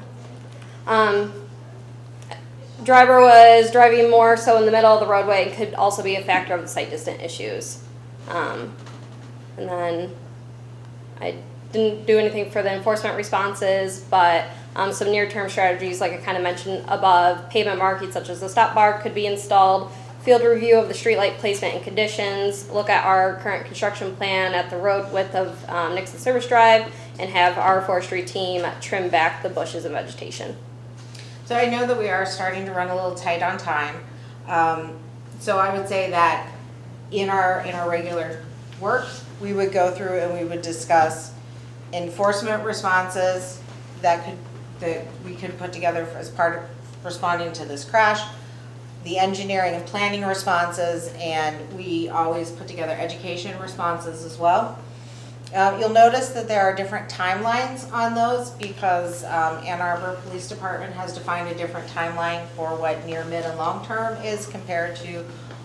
Driver was driving more so in the middle of the roadway and could also be a factor of the sight distance issues. And then I didn't do anything for the enforcement responses, but some near-term strategies, like I kind of mentioned above, pavement markings such as the stop bar could be installed, field review of the streetlight placement and conditions, look at our current construction plan at the road width of Nixon Service Drive, and have our forestry team trim back the bushes and vegetation. So I know that we are starting to run a little tight on time. So I would say that in our regular work, we would go through and we would discuss enforcement responses that we could put together as part of responding to this crash, the engineering and planning responses, and we always put together education responses as well. You'll notice that there are different timelines on those because Ann Arbor Police Department has defined a different timeline for what near, mid, and long term is compared to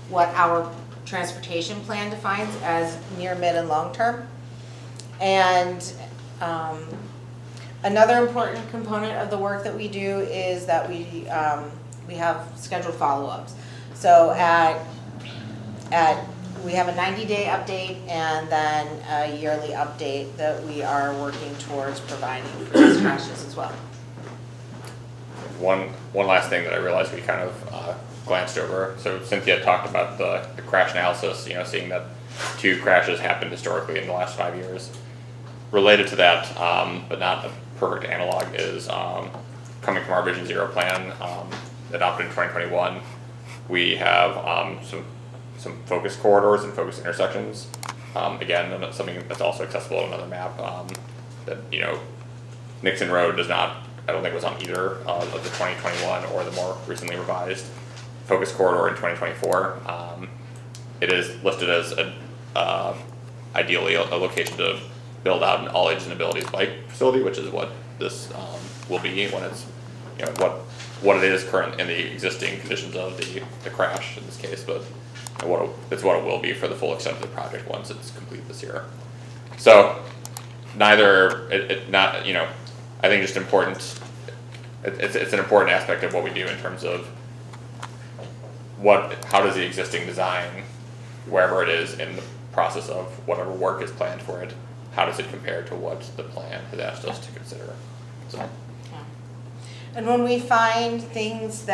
what our transportation plan defines as near, mid, and long term. And another important component of the work that we do is that we have scheduled follow-ups. So we have a 90-day update and then a yearly update that we are working towards providing for these crashes as well. One last thing that I realized we kind of glanced over. So Cynthia talked about the crash analysis, seeing that 2 crashes happened historically in the last 5 years. Related to that, but not a perfect analog, is coming from our Vision Zero plan adopted in 2021. We have some focus corridors and focus intersections. Again, something that's also accessible on another map. That Nixon Road does not, I don't think, was on either of the 2021 or the more recently revised focus corridor in 2024. It is listed as ideally a location to build out an all ages and abilities bike facility, which is what this will be when it's what it is current in the existing conditions of the crash in this case, but it's what it will be for the full extent of the project once it's complete this year. So neither I think just important. It's an important aspect of what we do in terms of how does the existing design, wherever it is in the process of whatever work is planned for it, how does it compare to what the plan has asked us to consider? So. And when we find things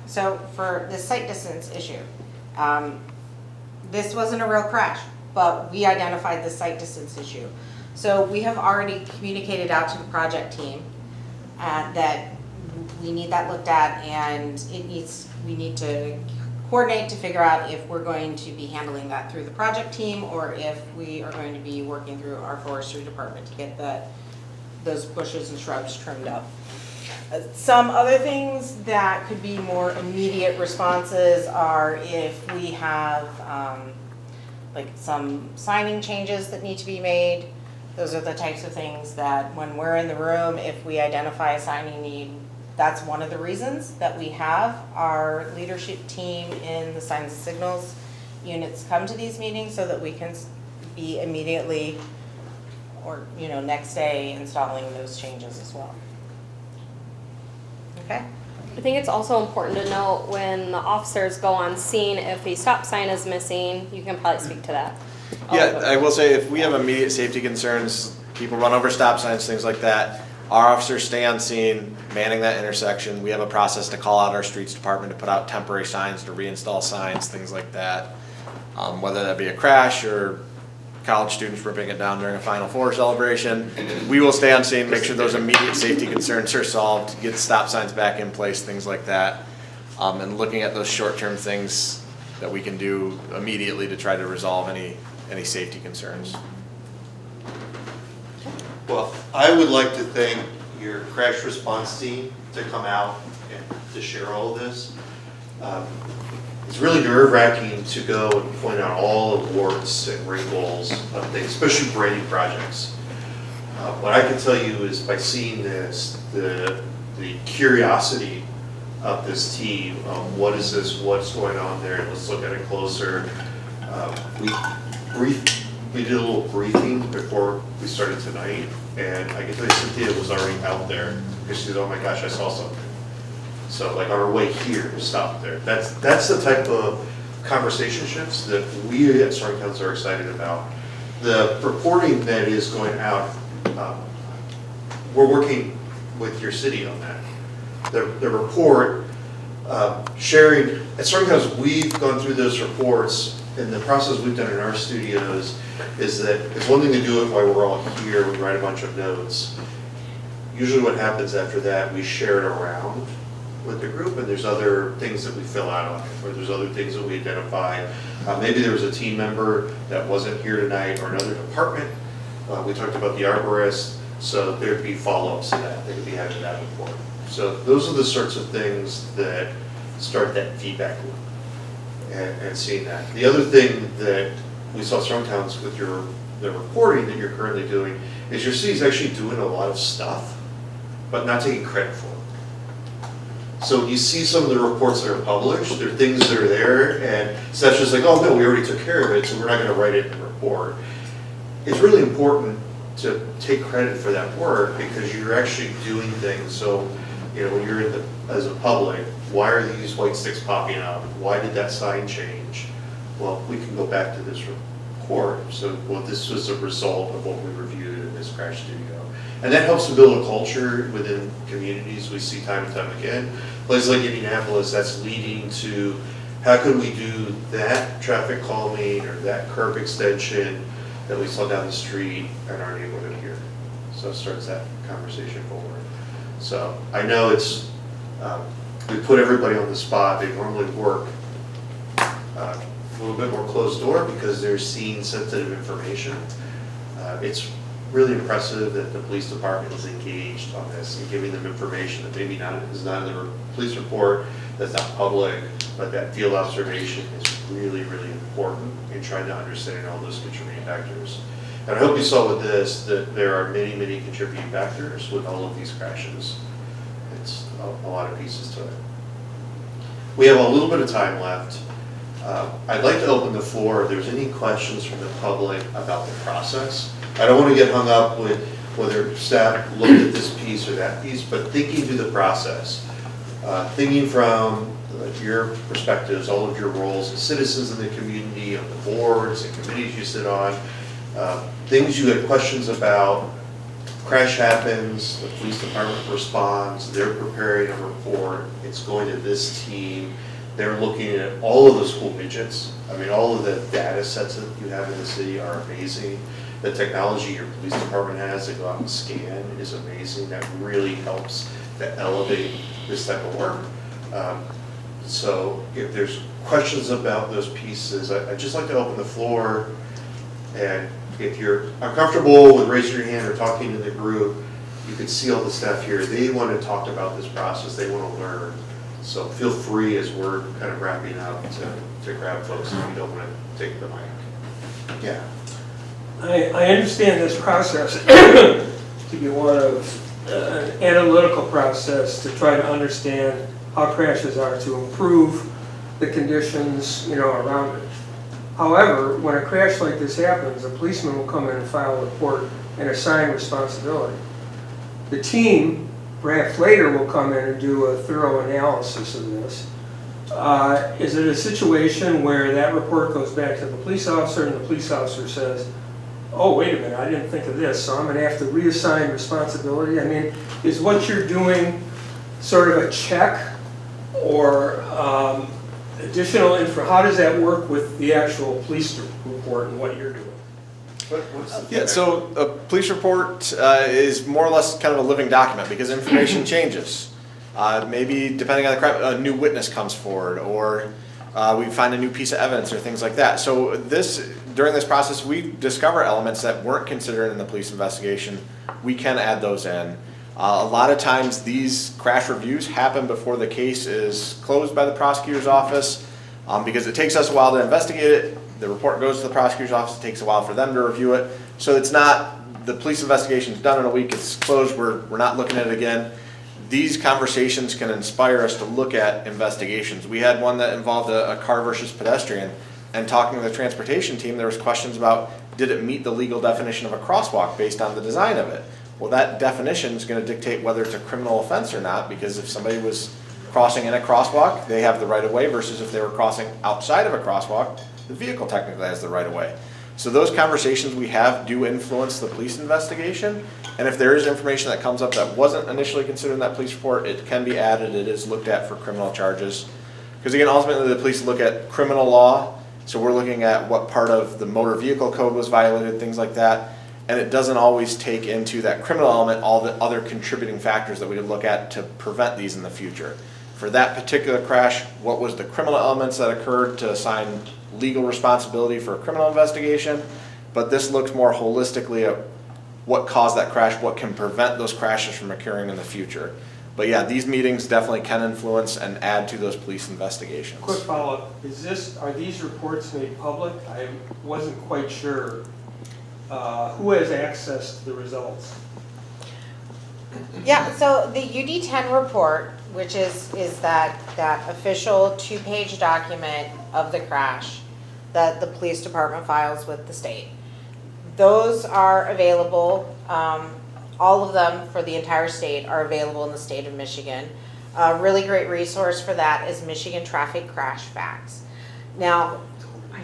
so for the sight distance issue, this wasn't a real crash, but we identified the sight distance issue. So we have already communicated out to the project team that we need that looked at, and we need to coordinate to figure out if we're going to be handling that through the project team or if we are going to be working through our forestry department to get those bushes and shrubs trimmed up. Some other things that could be more immediate responses are if we have like some signing changes that need to be made. Those are the types of things that when we're in the room, if we identify a signing need, That's one of the reasons that we have our leadership team in the signs and signals units come to these meetings so that we can be immediately or, next day installing those changes as well. Okay? I think it's also important to note when the officers go on scene, if a stop sign is missing, you can probably speak to that. Yeah, I will say, if we have immediate safety concerns, people run over stop signs, things like that, our officers stay on scene, manning that intersection. We have a process to call out our streets department to put out temporary signs, to reinstall signs, things like that. Whether that be a crash or college students ripping it down during a Final Four celebration, we will stay on scene, make sure those immediate safety concerns are solved, get stop signs back in place, things like that. And looking at those short-term things that we can do immediately to try to resolve any safety concerns. Well, I would like to thank your crash response team to come out and to share all of this. It's really nerve-wracking to go and point out all the warts and wrinkles of things, especially brand new projects. What I can tell you is by seeing this, the curiosity of this team, what is this, what's going on there, let's look at it closer. We did a little briefing before we started tonight, and I can tell you Cynthia was already out there because she said, oh my gosh, I saw something. So like on our way here, stopped there. That's the type of conversation shifts that we at Stark Towns are excited about. The reporting that is going out, we're working with your city on that. The report sharing, at Stark Towns, we've gone through those reports, and the process we've done in our studios is that it's one thing to do it while we're all here, we write a bunch of notes. Usually what happens after that, we share it around with the group, and there's other things that we fill out on it, or there's other things that we identify. Maybe there was a team member that wasn't here tonight, or another department. We talked about the arborist, so there'd be follow-ups to that. They could be having that report. So those are the sorts of things that start that feedback loop and seeing that. The other thing that we saw Strong Towns with the reporting that you're currently doing is your city's actually doing a lot of stuff, but not taking credit for it. So you see some of the reports that are published, there are things that are there, and staff's just like, oh no, we already took care of it, so we're not gonna write it in the report. It's really important to take credit for that work because you're actually doing things. So, when you're as a public, why are these white sticks popping up? Why did that sign change? Well, we can go back to this report. So, well, this was a result of what we reviewed in this crash studio. And that helps to build a culture within communities we see time and time again. Places like Indianapolis, that's leading to how can we do that traffic calming or that curb extension that we saw down the street in our neighborhood here. So it starts that conversation forward. So I know it's, we put everybody on the spot. They normally work a little bit more closed door because they're seeing sensitive information. It's really impressive that the police department is engaged on this and giving them information that maybe is not in the police report, that's not public, but that field observation is really, really important in trying to understand all those contributing factors. And I hope you saw with this that there are many, many contributing factors with all of these crashes. It's a lot of pieces to it. We have a little bit of time left. I'd like to open the floor if there's any questions from the public about the process. I don't want to get hung up with whether staff looked at this piece or that piece, but thinking through the process, thinking from your perspectives, all of your roles as citizens in the community, on the boards and committees you sit on, things you had questions about, crash happens, the police department responds, they're preparing a report, it's going to this team, they're looking at all of those cool widgets. I mean, all of the data sets that you have in the city are amazing. The technology your police department has to go out and scan is amazing. That really helps to elevate this type of work. So if there's questions about those pieces, I'd just like to open the floor. And if you're uncomfortable with raising your hand or talking to the group, you can see all the staff here. They want to talk about this process. They want to learn. So feel free as we're kind of wrapping up to grab folks if you don't want to take the mic. Yeah. I understand this process to be one of an analytical process to try to understand how crashes are to improve the conditions, around it. However, when a crash like this happens, a policeman will come in and file a report and assign responsibility. The team, perhaps later, will come in and do a thorough analysis of this. Is it a situation where that report goes back to the police officer and the police officer says, oh, wait a minute, I didn't think of this, so I'm going to have to reassign responsibility? I mean, is what you're doing sort of a check or additional info? How does that work with the actual police report and what you're doing? Yeah, so a police report is more or less kind of a living document because information changes. Maybe depending on the crime, a new witness comes forward, or we find a new piece of evidence or things like that. So during this process, we discover elements that weren't considered in the police investigation. We can add those in. A lot of times these crash reviews happen before the case is closed by the prosecutor's office because it takes us a while to investigate it. The report goes to the prosecutor's office, it takes a while for them to review it. So it's not, the police investigation is done in a week, it's closed, we're not looking at it again. These conversations can inspire us to look at investigations. We had one that involved a car versus pedestrian, and talking to the transportation team, there was questions about, did it meet the legal definition of a crosswalk based on the design of it? Well, that definition is going to dictate whether it's a criminal offense or not, because if somebody was crossing in a crosswalk, they have the right of way, versus if they were crossing outside of a crosswalk, the vehicle technically has the right of way. So those conversations we have do influence the police investigation, and if there is information that comes up that wasn't initially considered in that police report, it can be added, it is looked at for criminal charges. Because again, ultimately the police look at criminal law, so we're looking at what part of the motor vehicle code was violated, things like that, and it doesn't always take into that criminal element all the other contributing factors that we would look at to prevent these in the future. For that particular crash, what was the criminal elements that occurred to assign legal responsibility for a criminal investigation? But this looks more holistically at what caused that crash, what can prevent those crashes from occurring in the future. But yeah, these meetings definitely can influence and add to those police investigations. Quick follow-up, are these reports made public? I wasn't quite sure. Who has access to the results? Yeah, so the UD10 report, which is that official 2-page document of the crash that the police department files with the state. Those are available, all of them for the entire state are available in the state of Michigan. A really great resource for that is Michigan Traffic Crash Facts. Now,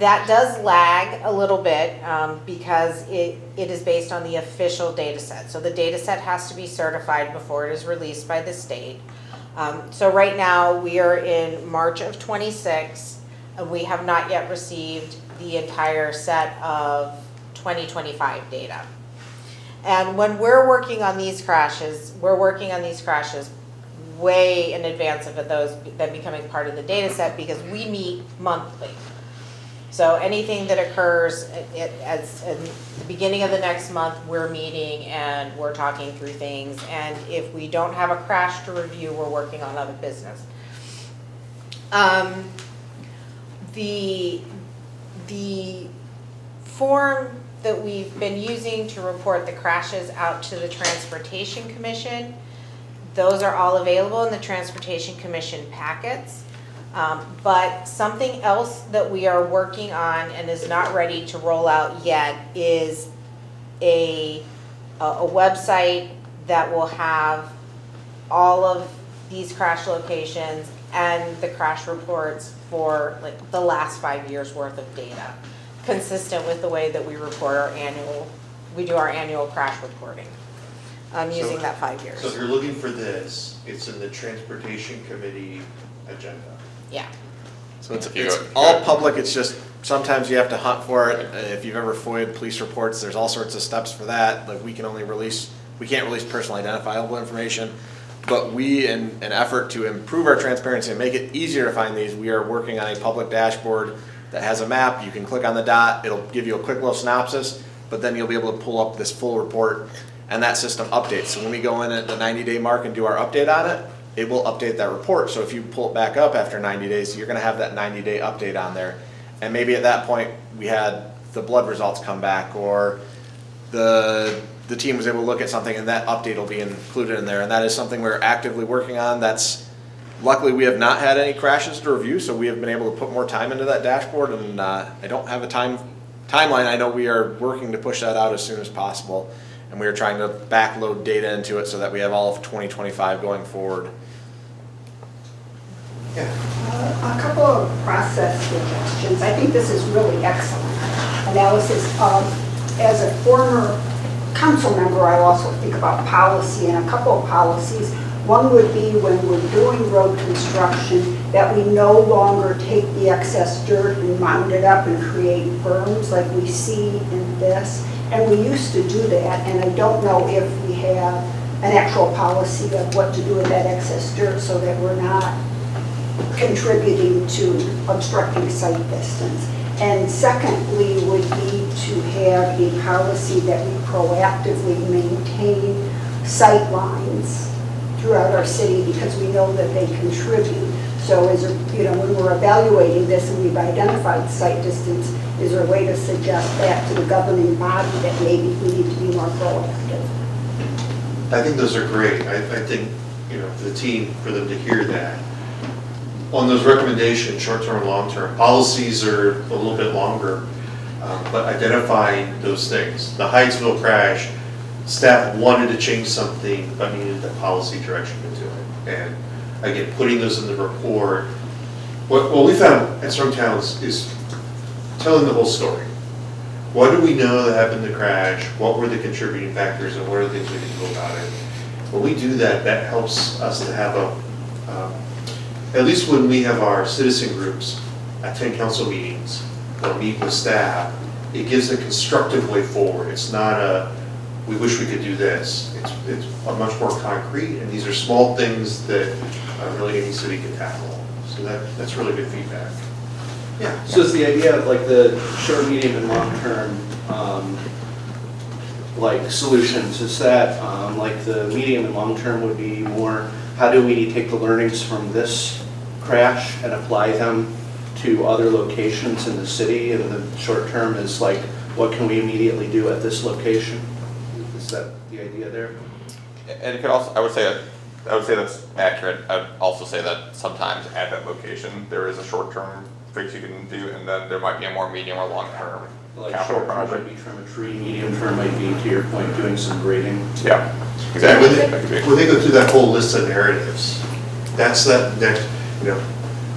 that does lag a little bit because it is based on the official data set. So the data set has to be certified before it is released by the state. So right now we are in March of 26 and we have not yet received the entire set of 2025 data. And when we're working on these crashes, way in advance of those them becoming part of the data set because we meet monthly. So anything that occurs at the beginning of the next month, we're meeting and we're talking through things. And if we don't have a crash to review, we're working on other business. The form that we've been using to report the crashes out to the Transportation Commission, those are all available in the Transportation Commission packets. But something else that we are working on and is not ready to roll out yet is a website that will have all of these crash locations and the crash reports for like the last 5 years worth of data, consistent with the way that we report we do our annual crash reporting, using that 5 years. So if you're looking for this, it's in the Transportation Committee agenda. Yeah. So it's all public, it's just sometimes you have to hunt for it. If you've ever FOIA'd police reports, there's all sorts of steps for that. Like we can't release personally identifiable information, but we, in an effort to improve our transparency and make it easier to find these, we are working on a public dashboard that has a map. You can click on the dot, it'll give you a quick little synopsis, but then you'll be able to pull up this full report and that system updates. So when we go in at the 90-day mark and do our update on it, it will update that report. So if you pull it back up after 90 days, you're gonna have that 90-day update on there. And maybe at that point, we had the blood results come back or the the team was able to look at something and that update will be included in there. And that is something we're actively working on. Luckily, we have not had any crashes to review, so we have been able to put more time into that dashboard, and I don't have a timeline. I know we are working to push that out as soon as possible, and we are trying to backload data into it so that we have all of 2025 going forward. A couple of process suggestions. I think this is really excellent analysis. As a former council member, I also think about policy and a couple of policies. One would be when we're doing road construction, that we no longer take the excess dirt and mound it up and create berms like we see in this. And we used to do that, and I don't know if we have an actual policy of what to do with that excess dirt so that we're not contributing to obstructing sight distance. And secondly would be to have a policy that we proactively maintain sight lines throughout our city, because we know that they contribute. So as when we're evaluating this and we've identified sight distance, is there a way to suggest that to the governing body that maybe we need to be more proactive? I think those are great. I think, for the team, for them to hear that. On those recommendations, short-term and long-term, policies are a little bit longer, but identifying those things. The Hyattsville crash, staff wanted to change something, but needed the policy direction to do it. And again, putting those in the report. What we found at Strong Towns is telling the whole story. What do we know that happened in the crash? What were the contributing factors, and what are the things we can do about it? When we do that, that helps us to have at least when we have our citizen groups attend council meetings or meet with staff, it gives a constructive way forward. It's not we wish we could do this. It's a much more concrete, and these are small things that really any city can tackle. So that's really good feedback. Yeah. So is the idea of like the short, medium, and long term solutions, is that like the medium and long term would be more, how do we take the learnings from this crash and apply them to other locations in the city, and the short term is like, what can we immediately do at this location? Is that the idea there? And it could also, I would say that's accurate. I'd also say that sometimes at that location, there is a short-term fix you can do, and then there might be a more medium or long-term Like capital short term project. might be trim a tree, medium term might be, to your point, doing some grading. Yeah, exactly. When they go through that whole list of narratives, that's that next,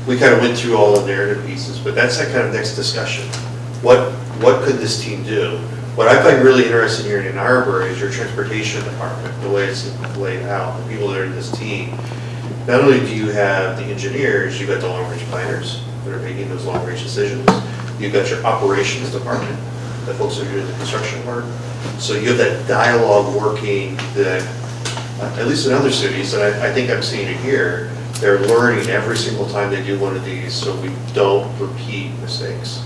we kind of went through all the narrative pieces, but that's that kind of next discussion. What could this team do? What I find really interesting here in Ann Arbor is your transportation department, the way it's laid out, the people that are in this team. Not only do you have the engineers, you've got the long-range planners that are making those long-range decisions. You've got your operations department, the folks that are doing the construction work. So you have that dialogue working that, at least in other cities, and I think I'm seeing it here, they're learning every single time they do one of these, so we don't repeat mistakes.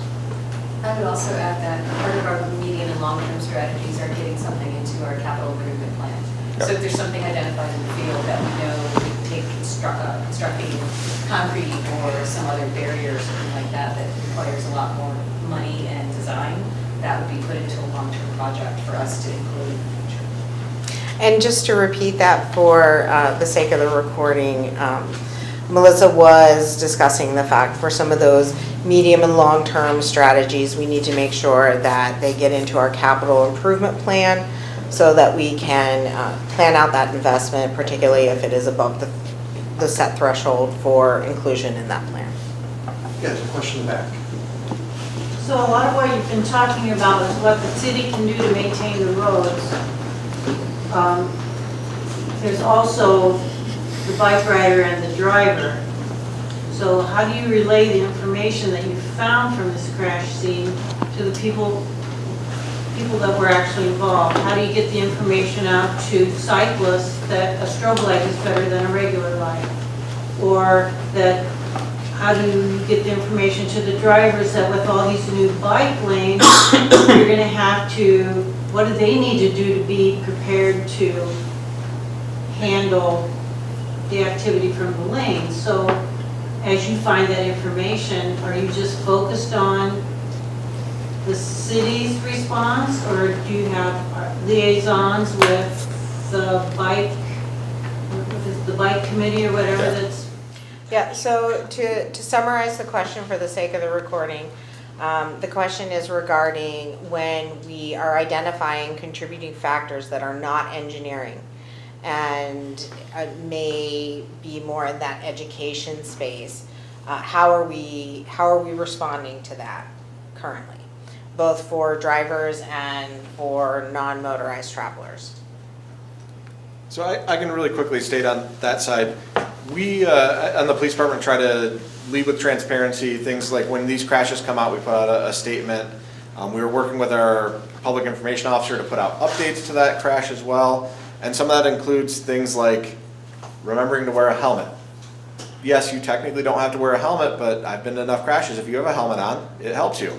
I would also add that part of our medium and long-term strategies are getting something into our capital improvement plan. Yep. So if there's something identified in the field that we know would take constructing concrete or some other barrier or something like that that requires a lot more money and design, that would be put into a long-term project for us to include in the future. And just to repeat that for the sake of the recording, Melissa was discussing the fact for some of those medium and long-term strategies, we need to make sure that they get into our capital improvement plan so that we can plan out that investment, particularly if it is above the set threshold for inclusion in that plan. Yeah, there's a question in the back. So a lot of what you've been talking about is what the city can do to maintain the roads. There's also the bike rider and the driver. So how do you relay the information that you found from this crash scene to the people that were actually involved? How do you get the information out to cyclists that a strobe light is better than a regular light? Or that, how do you get the information to the drivers that with all these new bike lanes, you're gonna have to, what do they need to do to be prepared to handle the activity from the lanes? So as you find that information, are you just focused on the city's response, or do you have liaisons with the bike committee or whatever that's? Yeah, so to summarize the question for the sake of the recording, the question is regarding when we are identifying contributing factors that are not engineering and may be more in that education space. How are we responding to that currently, both for drivers and for non-motorized travelers? So I can really quickly state on that side, we, on the police department, try to lead with transparency. Things like when these crashes come out, we put out a statement. We were working with our public information officer to put out updates to that crash as well. And some of that includes things like remembering to wear a helmet. Yes, you technically don't have to wear a helmet, but I've been to enough crashes. If you have a helmet on, it helps you.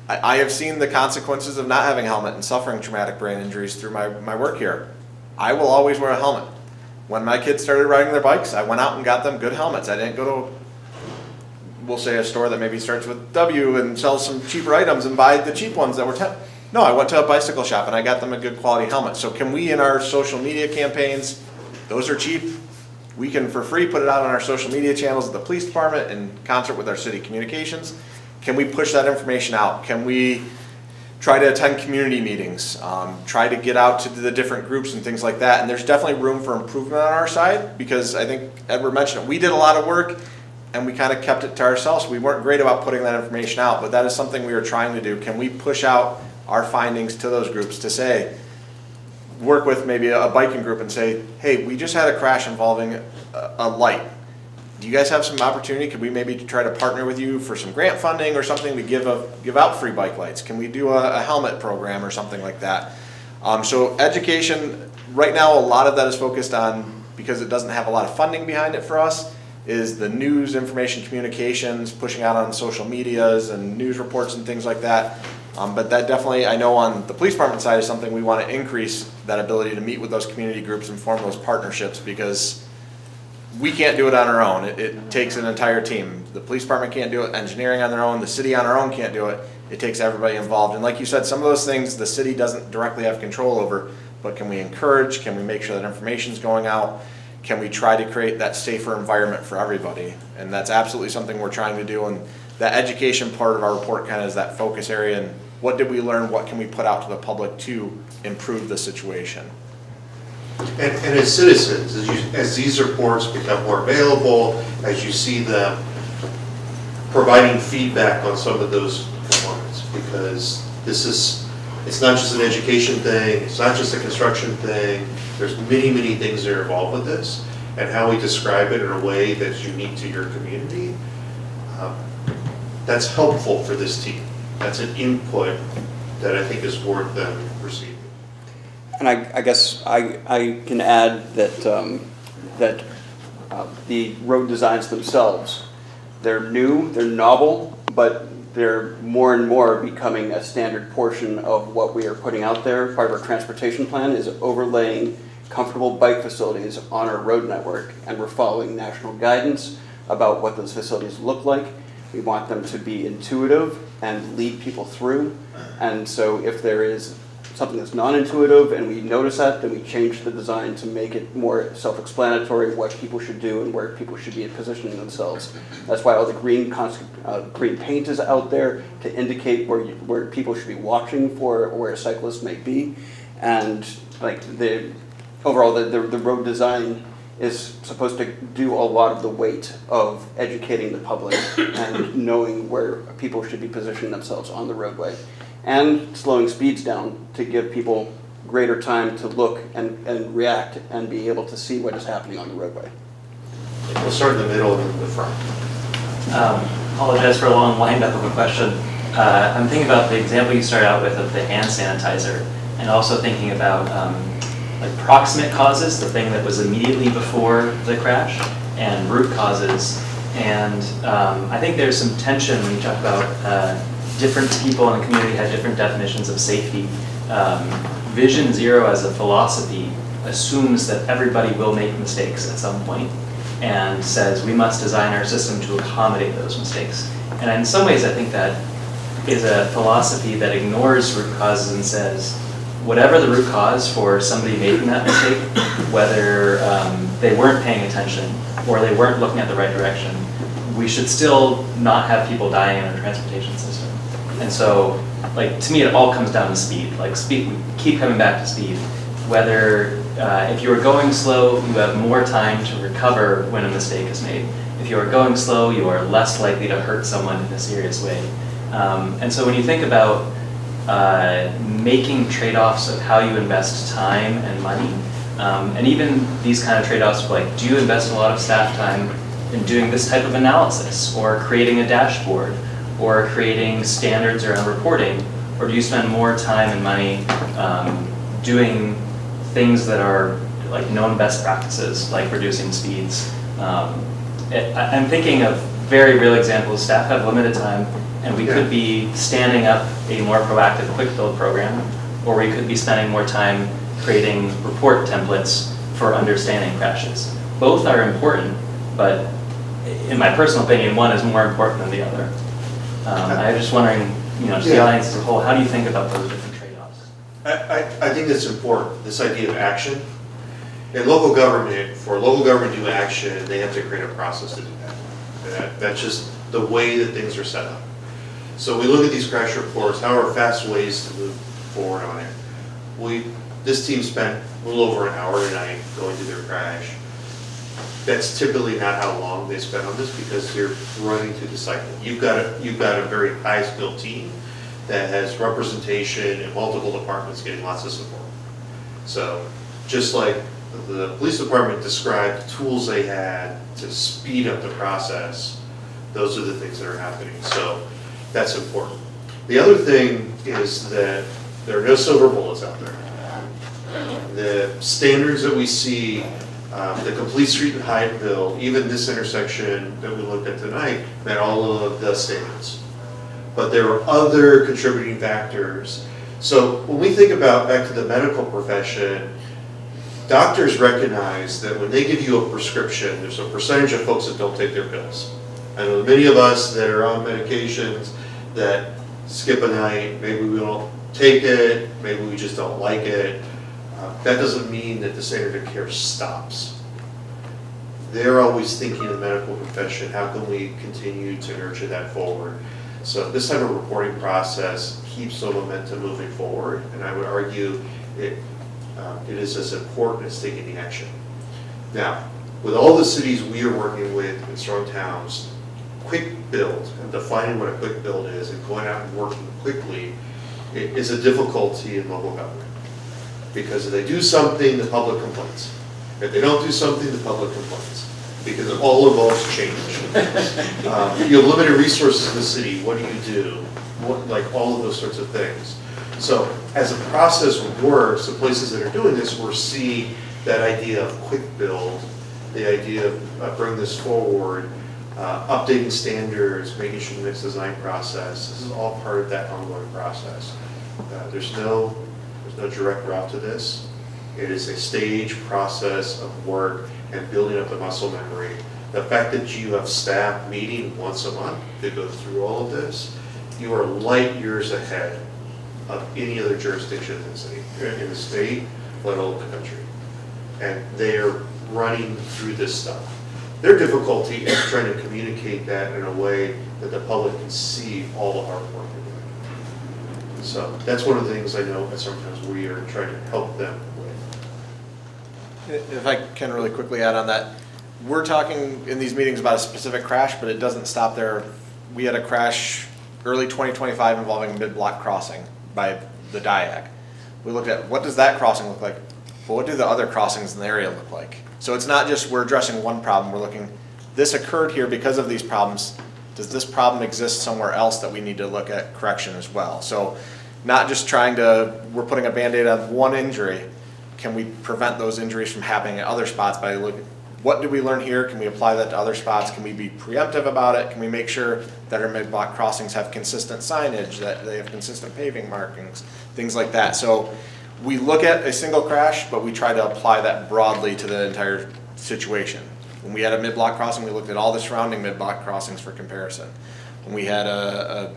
I have seen the consequences of not having a helmet and suffering traumatic brain injuries through my work here. I will always wear a helmet. When my kids started riding their bikes, I went out and got them good helmets. I didn't go to, we'll say, a store that maybe starts with W and sells some cheaper items and buy the cheap ones that were No, I went to a bicycle shop and I got them a good quality helmet. So can we, in our social media campaigns, those are cheap, we can for free put it out on our social media channels of the police department in concert with our city communications. Can we push that information out? Can we try to attend community meetings, try to get out to the different groups and things like that? And there's definitely room for improvement on our side, because I think Edward mentioned it. We did a lot of work and we kind of kept it to ourselves. We weren't great about putting that information out, but that is something we are trying to do. Can we push out our findings to those groups to say, work with maybe a biking group and say, hey, we just had a crash involving a light. Do you guys have some opportunity? Could we maybe try to partner with you for some grant funding or something to give out free bike lights? Can we do a helmet program or something like that? So education, right now a lot of that is focused on, because it doesn't have a lot of funding behind it for us, is the news, information, communications, pushing out on social medias and news reports and things like that. But that definitely, I know on the police department side, is something we want to increase, that ability to meet with those community groups and form those partnerships, because we can't do it on our own. It takes an entire team. The police department can't do it, engineering on their own, the city on our own can't do it. It takes everybody involved. And like you said, some of those things the city doesn't directly have control over, but can we encourage? Can we make sure that information's going out? Can we try to create that safer environment for everybody? And that's absolutely something we're trying to do. And that education part of our report kind of is that focus area, and what did we learn? What can we put out to the public to improve the situation? And as citizens, as these reports become more available, as you see them providing feedback on some of those components, because it's not just an education thing, it's not just a construction thing, there's many, many things that are involved with this, and how we describe it in a way that's unique to your community, that's helpful for this team. That's an input that I think is worth them receiving. And I guess I can add that the road designs themselves, they're new, they're novel, but they're more and more becoming a standard portion of what we are putting out there. Part of our transportation plan is overlaying comfortable bike facilities on our road network, and we're following national guidance about what those facilities look like. We want them to be intuitive and lead people through. And so if there is something that's non-intuitive and we notice that, then we change the design to make it more self-explanatory what people should do and where people should be positioning themselves. That's why all the green paint is out there to indicate where people should be watching for, or where cyclists may be. And like overall the road design is supposed to do a lot of the weight of educating the public and knowing where people should be positioning themselves on the roadway, and slowing speeds down to give people greater time to look and react and be able to see what is happening on the roadway. We'll start in the middle and then the front. Apologize for a long wind-up of a question. I'm thinking about the example you started out with of the hand sanitizer, and also thinking about like proximate causes, the thing that was immediately before the crash, and root causes. And I think there's some tension when you talk about different people in the community have different definitions of safety. Vision Zero as a philosophy assumes that everybody will make mistakes at some point, and says we must design our system to accommodate those mistakes. And in some ways I think that is a philosophy that ignores root causes and says, whatever the root cause for somebody making that mistake, whether they weren't paying attention or they weren't looking at the right direction, we should still not have people dying in our transportation system. And so, like, to me, it all comes down to speed. Like, speed, we keep coming back to speed. Whether, if you are going slow, you have more time to recover when a mistake is made. If you are going slow, you are less likely to hurt someone in a serious way. And so when you think about making trade-offs of how you invest time and money, and even these kind of trade-offs, like, do you invest a lot of staff time in doing this type of analysis, or creating a dashboard, or creating standards around reporting, or do you spend more time and money doing things that are like known best practices, like reducing speeds? I'm thinking of very real examples. Staff have limited time, and we could be standing up a more proactive quick build program, or we could be spending more time creating report templates for understanding crashes. Both are important, but in my personal opinion, one is more important than the other. I was just wondering, just the audience as a whole, how do you think about those different trade-offs? I think that's important, this idea of action. In local government, for local government to do action, they have to create a process to do that. That's just the way that things are set up. So we look at these crash reports, how are fast ways to move forward on it? This team spent a little over an hour tonight going through their crash. That's typically not how long they spend on this, because you're running through the cycle. You've got a very high-skilled team that has representation in multiple departments getting lots of support. So just like the police department described tools they had to speed up the process, those are the things that are happening. So that's important. The other thing is that there are no silver bullets out there. The standards that we see, the Complete Street and Hyde bill, even this intersection that we looked at tonight, met all of the standards. But there are other contributing factors. So when we think about back to the medical profession, doctors recognize that when they give you a prescription, there's a percentage of folks that don't take their pills. I know many of us that are on medications that skip a night, maybe we don't take it, maybe we just don't like it. That doesn't mean that the standard of care stops. They're always thinking in the medical profession, how can we continue to nurture that forward? So this type of reporting process keeps the momentum moving forward, and I would argue it is as important as taking the action. Now, with all the cities we are working with in strong towns, quick build, and defining what a quick build is, and going out and working quickly, it is a difficulty in local government. Because if they do something, the public complains. If they don't do something, the public complains. Because it all involves change. You have limited resources in the city, what do? Like all of those sorts of things. So as a process works, the places that are doing this will see that idea of quick build, the idea of bring this forward, updating standards, making sure the next design process, this is all part of that ongoing process. There's no direct route to this. It is a stage process of work and building up the muscle memory. The fact that you have staff meeting once a month to go through all of this, you are light years ahead of any other jurisdiction in the state, let alone the country. And they are running through this stuff. Their difficulty is trying to communicate that in a way that the public can see all the hard work they're doing. So that's one of the things I know that sometimes we are trying to help them with. If I can really quickly add on that, we're talking in these meetings about a specific crash, but it doesn't stop there. We had a crash early 2025 involving a mid-block crossing by the DIAG. We looked at what does that crossing look like, but what do the other crossings in the area look like? So it's not just we're addressing one problem, we're looking, this occurred here because of these problems. Does this problem exist somewhere else that we need to look at correction as well? So not just we're putting a Band-Aid on one injury, can we prevent those injuries from happening at other spots by looking, what did we learn here? Can we apply that to other spots? Can we be preemptive about it? Can we make sure that our mid-block crossings have consistent signage, that they have consistent paving markings, things like that. So we look at a single crash, but we try to apply that broadly to the entire situation. When we had a mid-block crossing, we looked at all the surrounding mid-block crossings for comparison. When we had a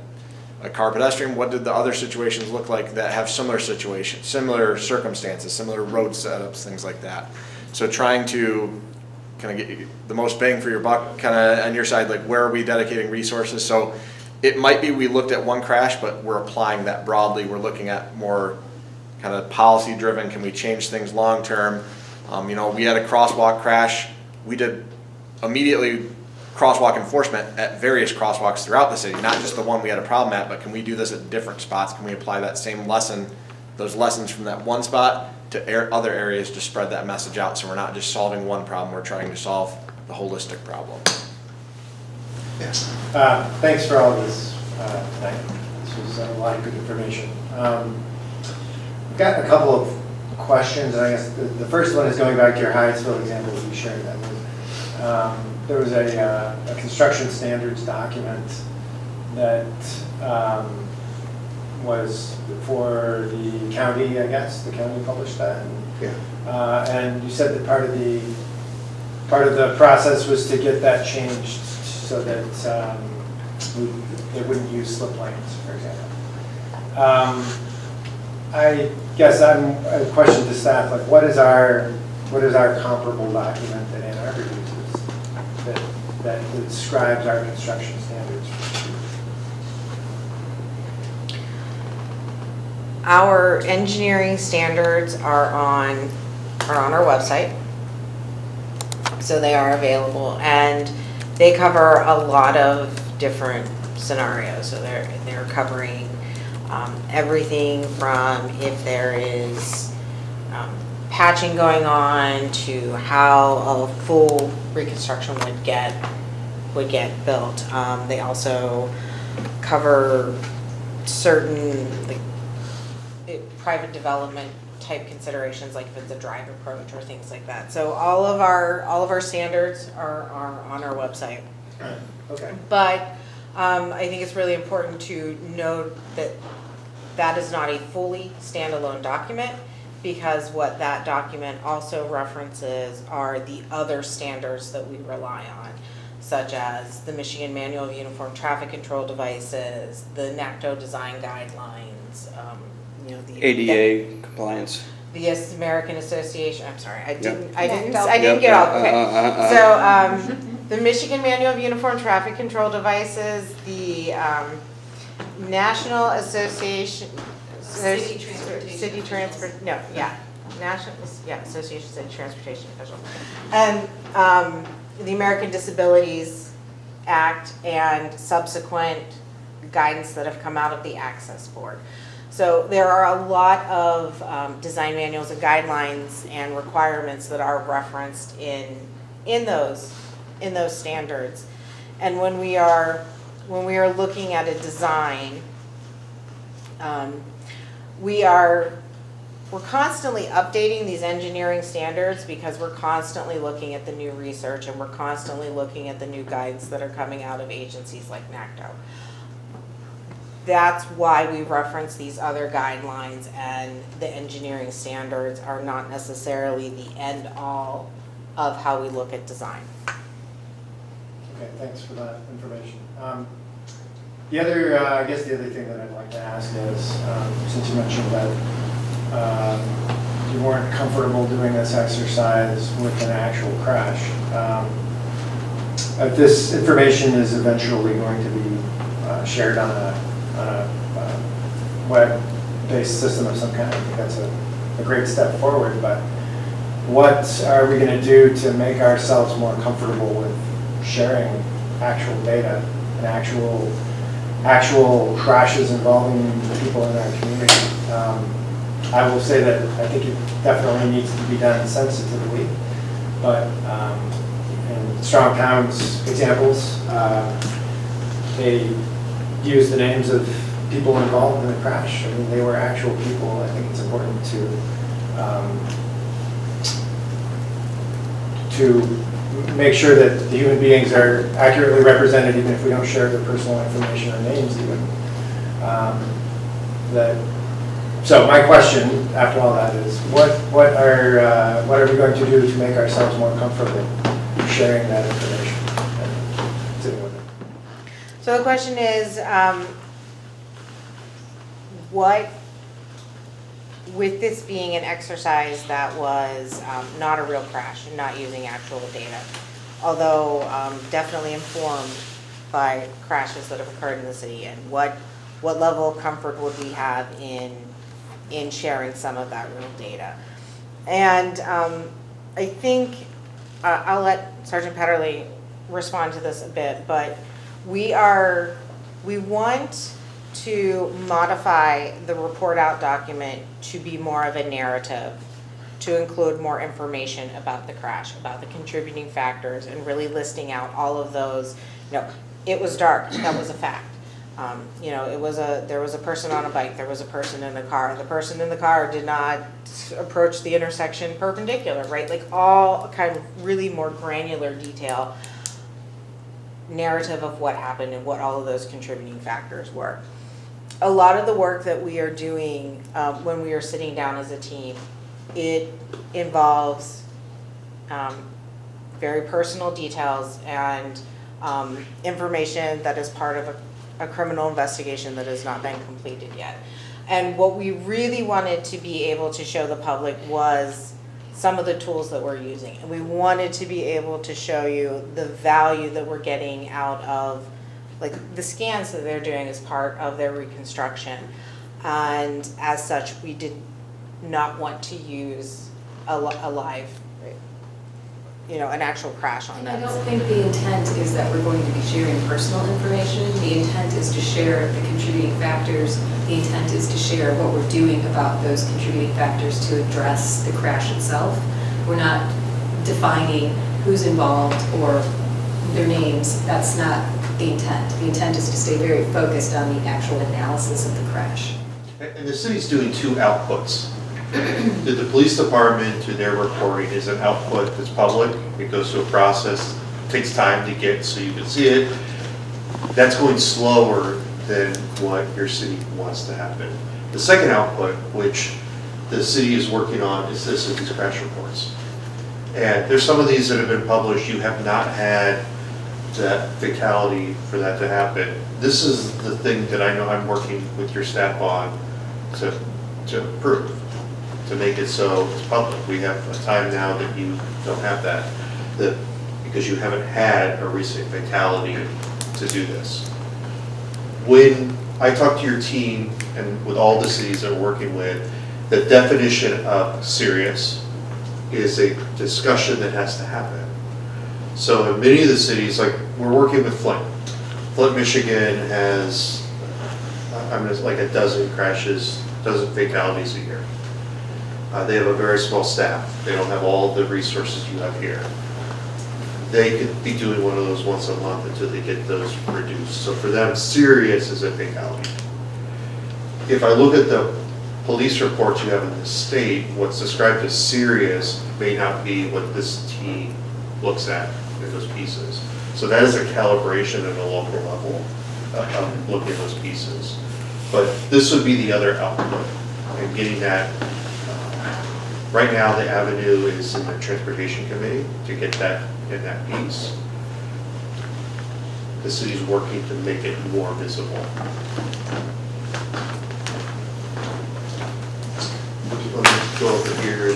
a car pedestrian, what did the other situations look like that have similar situations, similar circumstances, similar road setups, things like that. So trying to kind of get the most bang for your buck, kind of on your side, like where are we dedicating resources? So it might be we looked at one crash, but we're applying that broadly. We're looking at more kind of policy driven. Can we change things long term? You know, we had a crosswalk crash. We did immediately crosswalk enforcement at various crosswalks throughout the city, not just the one we had a problem at, but can we do this at different spots? Can we apply that same lesson, those lessons from that one spot to other areas to spread that message out, so we're not just solving one problem, we're trying to solve the holistic problem. Thanks for all of this tonight. This was a lot of good information. I've got a couple of questions, and I guess the first one is going back to your Hyattsville example that you shared. That was, there was a construction standards document that was for the county, I guess. The county published that. And you said that part of the process was to get that changed so that they wouldn't use slip lanes, for example. I guess a question to staff, like what is our comparable document that Ann Arbor uses that describes our construction standards? Our engineering standards are on our website, so they are available, and they cover a lot of different scenarios. So they're covering everything from if there is patching going on to how a full reconstruction would get built. They also cover certain private development type considerations, like if it's a drive approach or things like that. So all of our standards are on our website. Okay. But I think it's really important to note that that is not a fully standalone document, because what that document also references are the other standards that we rely on, such as the Michigan Manual of Uniform Traffic Control Devices, the NACTO design guidelines, the ADA compliance. the American Association. I'm sorry, I didn't Yep. get all. Okay, so the Michigan Manual of Uniform Traffic Control Devices, the National Association. City Transport. No, yeah, National. Yeah, Association of City Transportation Officials, and the American Disabilities Act and subsequent guidance that have come out of the Access Board. So there are a lot of design manuals and guidelines and requirements that are referenced in those standards. And when we are looking at a design, we're constantly updating these engineering standards because we're constantly looking at the new research and we're constantly looking at the new guidance that are coming out of agencies like NACTO. That's why we reference these other guidelines, and the engineering standards are not necessarily the end all of how we look at design. Okay, thanks for that information. The other, I guess the other thing that I'd like to ask is, since you mentioned that you weren't comfortable doing this exercise with an actual crash, if this information is eventually going to be shared on a web-based system of some kind, I think that's a great step forward, but what are we going to do to make ourselves more comfortable with sharing actual data and actual crashes involving people in our community? I will say that I think it definitely needs to be done sensitively, but in Strong Town's examples, they use the names of people involved in the crash. I mean, they were actual people. I think it's important to make sure that the human beings are accurately represented, even if we don't share their personal information or names even. So my question after all that is, what are we going to do to make ourselves more comfortable sharing that information and sitting with it? So the question is, what, with this being an exercise that was not a real crash and not using actual data, although definitely informed by crashes that have occurred in the city, and what level of comfort would we have in sharing some of that real data. And I think I'll let Sergeant Petterly respond to this a bit, but we want to modify the report out document to be more of a narrative, to include more information about the crash, about the contributing factors, and really listing out all of those. It was dark, that was a fact. There was a person on a bike, there was a person in a car. The person in the car did not approach the intersection perpendicular, right? Like all kind of really more granular detail, narrative of what happened and what all of those contributing factors were. A lot of the work that we are doing when we are sitting down as a team, it involves very personal details and information that is part of a criminal investigation that has not been completed yet. And what we really wanted to be able to show the public was some of the tools that we're using. And we wanted to be able to show you the value that we're getting out of like the scans that they're doing as part of their reconstruction. And as such, we did not want to use a live, an actual crash on And that. I don't think the intent is that we're going to be sharing personal information. The intent is to share the contributing factors. The intent is to share what we're doing about those contributing factors to address the crash itself. We're not defining who's involved or their names. That's not the intent. The intent is to stay very focused on the actual analysis of the crash. And the city's doing two outputs. The police department, to their reporting, is an output that's public. It goes through a process, takes time to get so you can see it. That's going slower than what your city wants to happen. The second output, which the city is working on, is these crash reports. And there's some of these that have been published. You have not had that fatality for that to happen. This is the thing that I know I'm working with your staff on to improve, to make it so it's public. We have a time now that you don't have that because you haven't had a recent fatality to do this. When I talk to your team and with all the cities that we're working with, the definition of serious is a discussion that has to happen. So in many of the cities, like we're working with Flint. Flint, Michigan has, like a dozen crashes, dozen fatalities a year. They have a very small staff. They don't have all the resources you have here. They could be doing one of those once a month until they get those reduced. So for them, serious is a fatality. If I look at the police reports you have in the state, what's described as serious may not be what this team looks at in those pieces. So that is a calibration at a local level of looking at those pieces. But this would be the other output and getting that. Right now, the avenue is in the transportation committee to get that in that piece. The city's working to make it more visible. Let me go over here.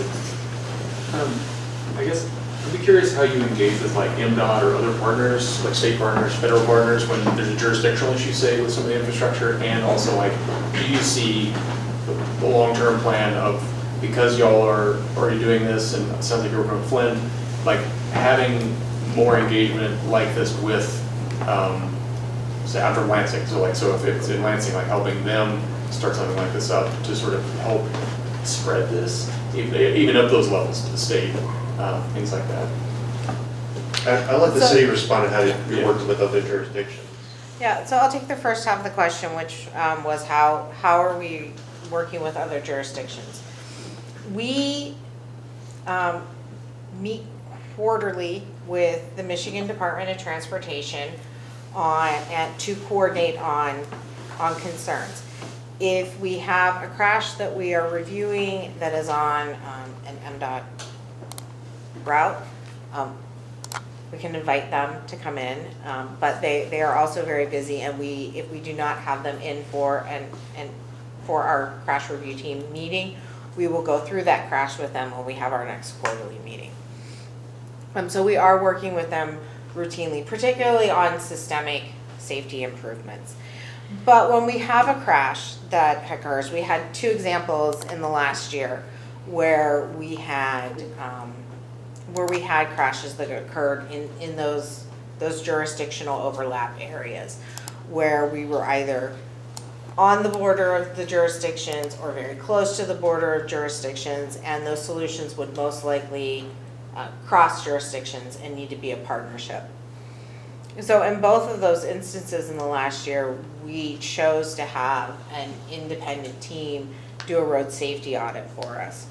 I guess I'd be curious how you engage with like MDOT or other partners, like state partners, federal partners, when there's a jurisdictional issue, say, with some of the infrastructure, and also like, do you see the long-term plan of, because y'all are already doing this, and it sounds like you're working with Flint, like having more engagement like this with, say, after Lansing, so if it's in Lansing, like helping them start something like this up to sort of help spread this, even up those levels to the state, things like that. I'll let the city respond to how you work with other jurisdictions. Yeah, so I'll take the first half of the question, which was how are we working with other jurisdictions? We meet quarterly with the Michigan Department of Transportation to coordinate on concerns. If we have a crash that we are reviewing that is on an MDOT route, we can invite them to come in, but they are also very busy, and if we do not have them in for an for our crash review team meeting. We will go through that crash with them when we have our next quarterly meeting. So we are working with them routinely, particularly on systemic safety improvements. But when we have a crash that occurs, we had 2 examples in the last year where we had crashes that occurred in those jurisdictional overlap areas, where we were either on the border of the jurisdictions or very close to the border of jurisdictions, and those solutions would most likely cross jurisdictions and need to be a partnership. So in both of those instances in the last year, we chose to have an independent team do a road safety audit for us.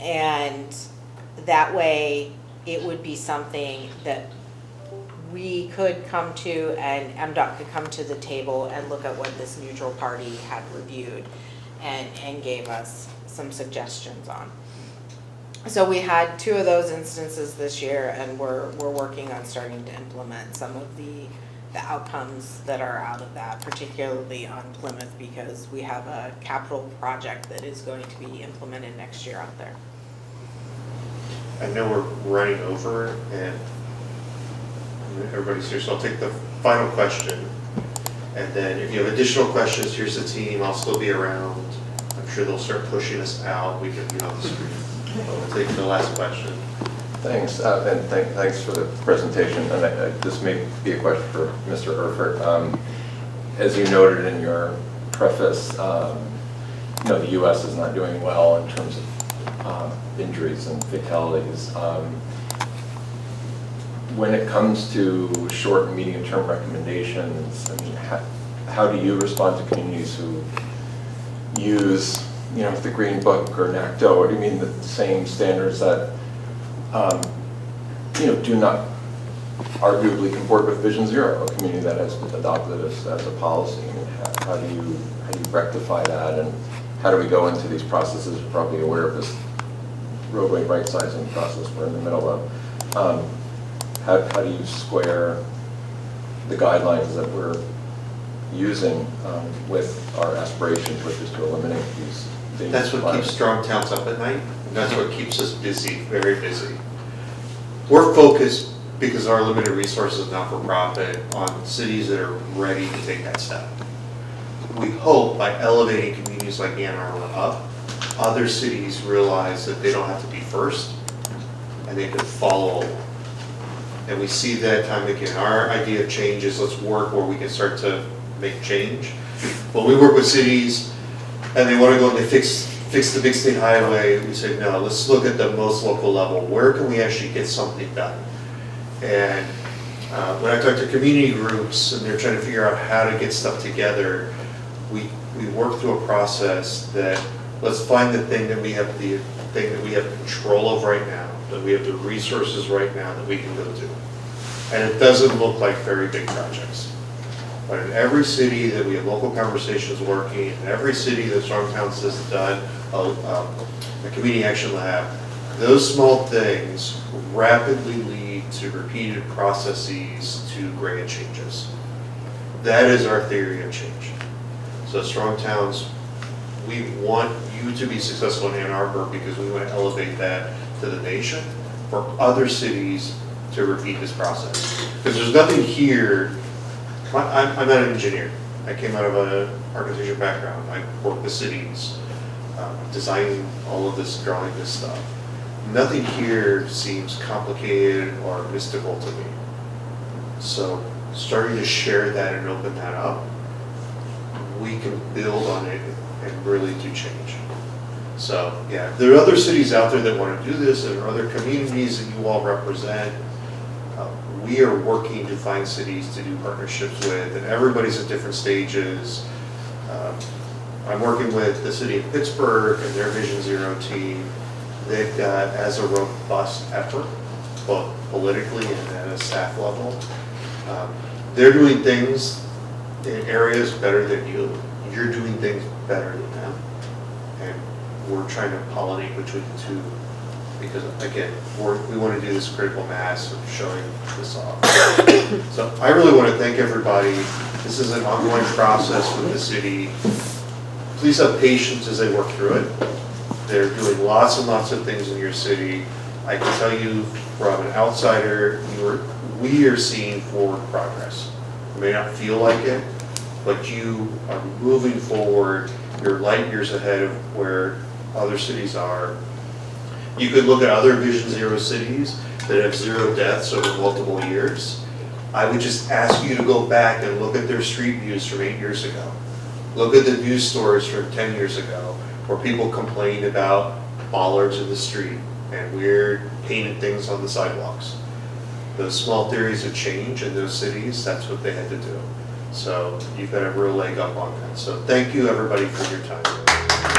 And that way, it would be something that we could come to, and MDOT could come to the table and look at what this neutral party had reviewed and gave us some suggestions on. So we had 2 of those instances this year, and we're working on starting to implement some of the outcomes that are out of that, particularly on Plymouth, because we have a capital project that is going to be implemented next year out there. I know we're running over, and everybody's here, so I'll take the final question. And then if you have additional questions, here's the team. I'll still be around. I'm sure they'll start pushing us out. We can be on the screen. We'll take the last question. Thanks, and thanks for the presentation. And this may be a question for Mr. Erfurt. As you noted in your preface, the U.S. is not doing well in terms of injuries and fatalities. When it comes to short and medium-term recommendations, I mean, how do you respond to communities who use the Green Book or NACDO, or do you mean the same standards that, do not arguably comport with Vision Zero, a community that has adopted this as a policy? I mean, how do you rectify that, and how do we go into these processes? You're probably aware of this roadway right-sizing process we're in the middle of. How do you square the guidelines that we're using with our aspirations, which is to eliminate these things? That's what keeps strong towns up at night, and that's what keeps us busy, very busy. We're focused, because our limited resources, not-for-profit, on cities that are ready to take that step. We hope by elevating communities like Ann Arbor up, other cities realize that they don't have to be first, and they can follow. And we see that time and again. Our idea of change is let's work where we can start to make change. When we work with cities and they want to go and they fix the big state highway, we say, no, let's look at the most local level. Where can we actually get something done? And when I talk to community groups and they're trying to figure out how to get stuff together, we work through a process that let's find the thing that we have control of right now, that we have the resources right now that we can go to. And it doesn't look like very big projects. But in every city that we have local conversations working, in every city that Strong Towns has done a community action lab, those small things rapidly lead to repeated processes to grand changes. That is our theory of change. So Strong Towns, we want you to be successful in Ann Arbor because we want to elevate that to the nation for other cities to repeat this process. Because there's nothing here, I'm not an engineer. I came out of an architecture background. I worked with cities, designing all of this, drawing this stuff. Nothing here seems complicated or mystical to me. So starting to share that and open that up, we can build on it and really do change. So yeah, there are other cities out there that want to do this, and there are other communities that you all represent. We are working to find cities to do partnerships with, and everybody's at different stages. I'm working with the city of Pittsburgh and their Vision Zero team. They've got as a robust effort, both politically and at a staff level. They're doing things in areas better than you. You're doing things better than them. And we're trying to pollinate between the two because, again, we want to do this critical mass of showing this off. So I really want to thank everybody. This is an ongoing process with the city. please have patience as they work through it. They're doing lots and lots of things in your city. I can tell you from an outsider, we are seeing forward progress. You may not feel like it, but you are moving forward. You're light years ahead of where other cities are. You could look at other Vision Zero cities that have 0 deaths over multiple years. I would just ask you to go back and look at their street views from 8 years ago. Look at the news stories from 10 years ago, where people complained about bollards in the street and weird painted things on the sidewalks. Those small theories of change in those cities, that's what they had to do. So you've got a real leg up on that. So thank you, everybody, for your time.